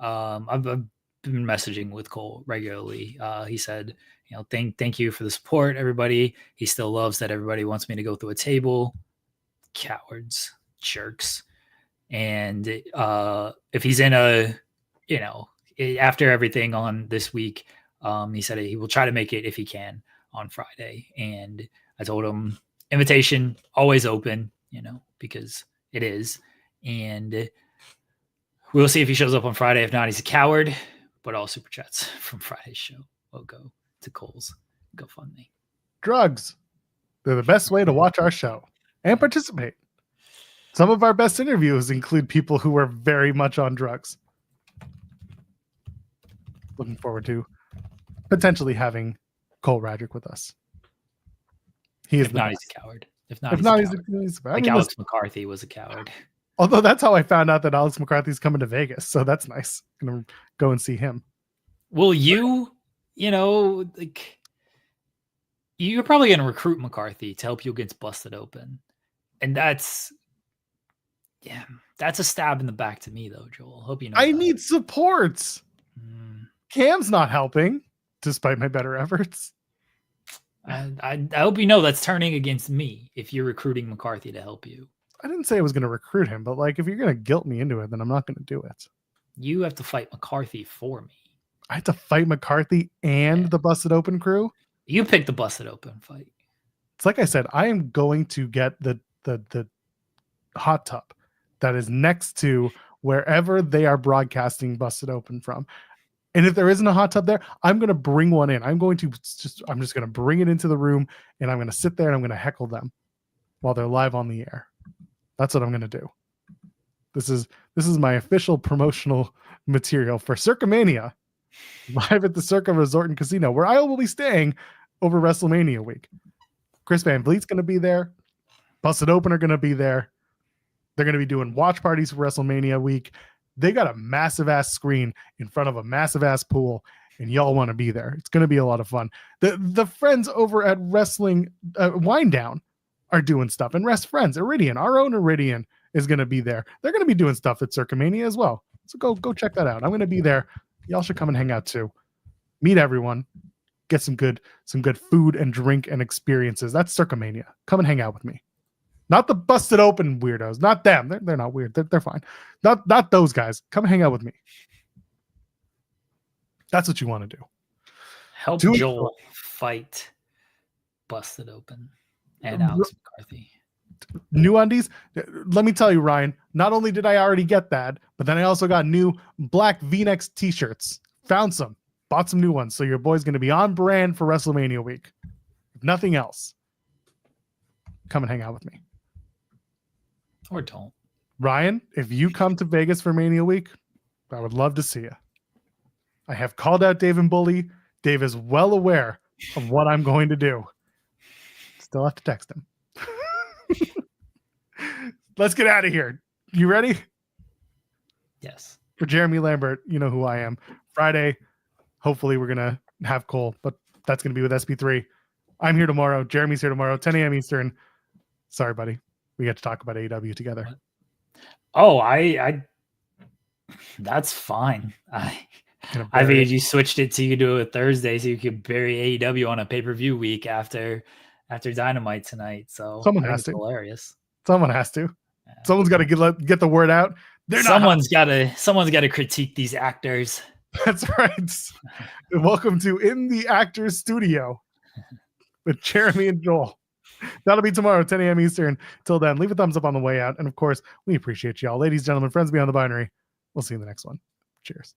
Speaker 2: I've been messaging with Cole regularly. He said, thank you for the support, everybody. He still loves that everybody wants me to go through a table. Cowards, jerks. And if he's in after everything on this week, he said he will try to make it if he can on Friday. And I told him invitation always open, because it is. And we'll see if he shows up on Friday. If not, he's a coward. But all super chats from Friday's show will go to Cole's GoFundMe.
Speaker 1: Drugs. They're the best way to watch our show and participate. Some of our best interviews include people who are very much on drugs. Looking forward to potentially having Cole Radrick with us. He's a
Speaker 2: coward. If not, he's a coward. Like Alex McCarthy was a coward.
Speaker 1: Although that's how I found out that Alex McCarthy's coming to Vegas. So that's nice. I'm going to go and see him.
Speaker 2: Will you, you're probably going to recruit McCarthy to help you against Busted Open. And that's a stab in the back to me, though, Joel. Hope you know.
Speaker 1: I need support. Cam's not helping, despite my better efforts.
Speaker 2: I hope you know that's turning against me if you're recruiting McCarthy to help you.
Speaker 1: I didn't say I was going to recruit him, but if you're going to guilt me into it, then I'm not going to do it.
Speaker 2: You have to fight McCarthy for me.
Speaker 1: I have to fight McCarthy and the Busted Open crew?
Speaker 2: You picked the Busted Open fight.
Speaker 1: It's like I said, I am going to get the hot tub that is next to wherever they are broadcasting Busted Open from. And if there isn't a hot tub there, I'm going to bring one in. I'm just going to bring it into the room, and I'm going to sit there and I'm going to heckle them while they're live on the air. That's what I'm going to do. This is my official promotional material for Circumania, live at the Circa Resort and Casino, where I will be staying over WrestleMania week. Chris Van Vliet's going to be there. Busted Open are going to be there. They're going to be doing watch parties for WrestleMania week. They got a massive ass screen in front of a massive ass pool, and y'all want to be there. It's going to be a lot of fun. The friends over at Wrestling Wind Down are doing stuff, and Rest Friends, Iridian, our own Iridian, is going to be there. They're going to be doing stuff at Circumania as well. So go check that out. I'm going to be there. Y'all should come and hang out too. Meet everyone. Get some good food and drink and experiences. That's Circumania. Come and hang out with me. Not the Busted Open weirdos. Not them. They're not weird. They're fine. Not those guys. Come hang out with me. That's what you want to do.
Speaker 2: Help Joel fight Busted Open and Alex McCarthy.
Speaker 1: New undies. Let me tell you, Ryan, not only did I already get that, but then I also got new black V-neck t-shirts. Found some. Bought some new ones. So your boy's going to be on brand for WrestleMania week. If nothing else, come and hang out with me.
Speaker 2: Or don't.
Speaker 1: Ryan, if you come to Vegas for Mania week, I would love to see you. I have called out Dave and Bully. Dave is well aware of what I'm going to do. Still have to text him. Let's get out of here. You ready?
Speaker 2: Yes.
Speaker 1: For Jeremy Lambert, you know who I am. Friday, hopefully we're going to have Cole, but that's going to be with SP3. I'm here tomorrow. Jeremy's here tomorrow, 10 a.m. Eastern. Sorry, buddy. We get to talk about AEW together.
Speaker 2: Oh, I that's fine. I figured you switched it so you could do it Thursday so you could bury AEW on a pay-per-view week after Dynamite tonight. So
Speaker 1: someone has to.
Speaker 2: Hilarious.
Speaker 1: Someone has to. Yeah. Someone's got to get the word out.
Speaker 2: Someone's got to critique these actors.
Speaker 1: That's right. Welcome to In the Actors Studio with Jeremy and Joel. That'll be tomorrow, 10 a.m. Eastern. Till then, leave a thumbs up on the way out. And of course, we appreciate y'all. Ladies, gentlemen, friends beyond the binary. We'll see you in the next one. Cheers.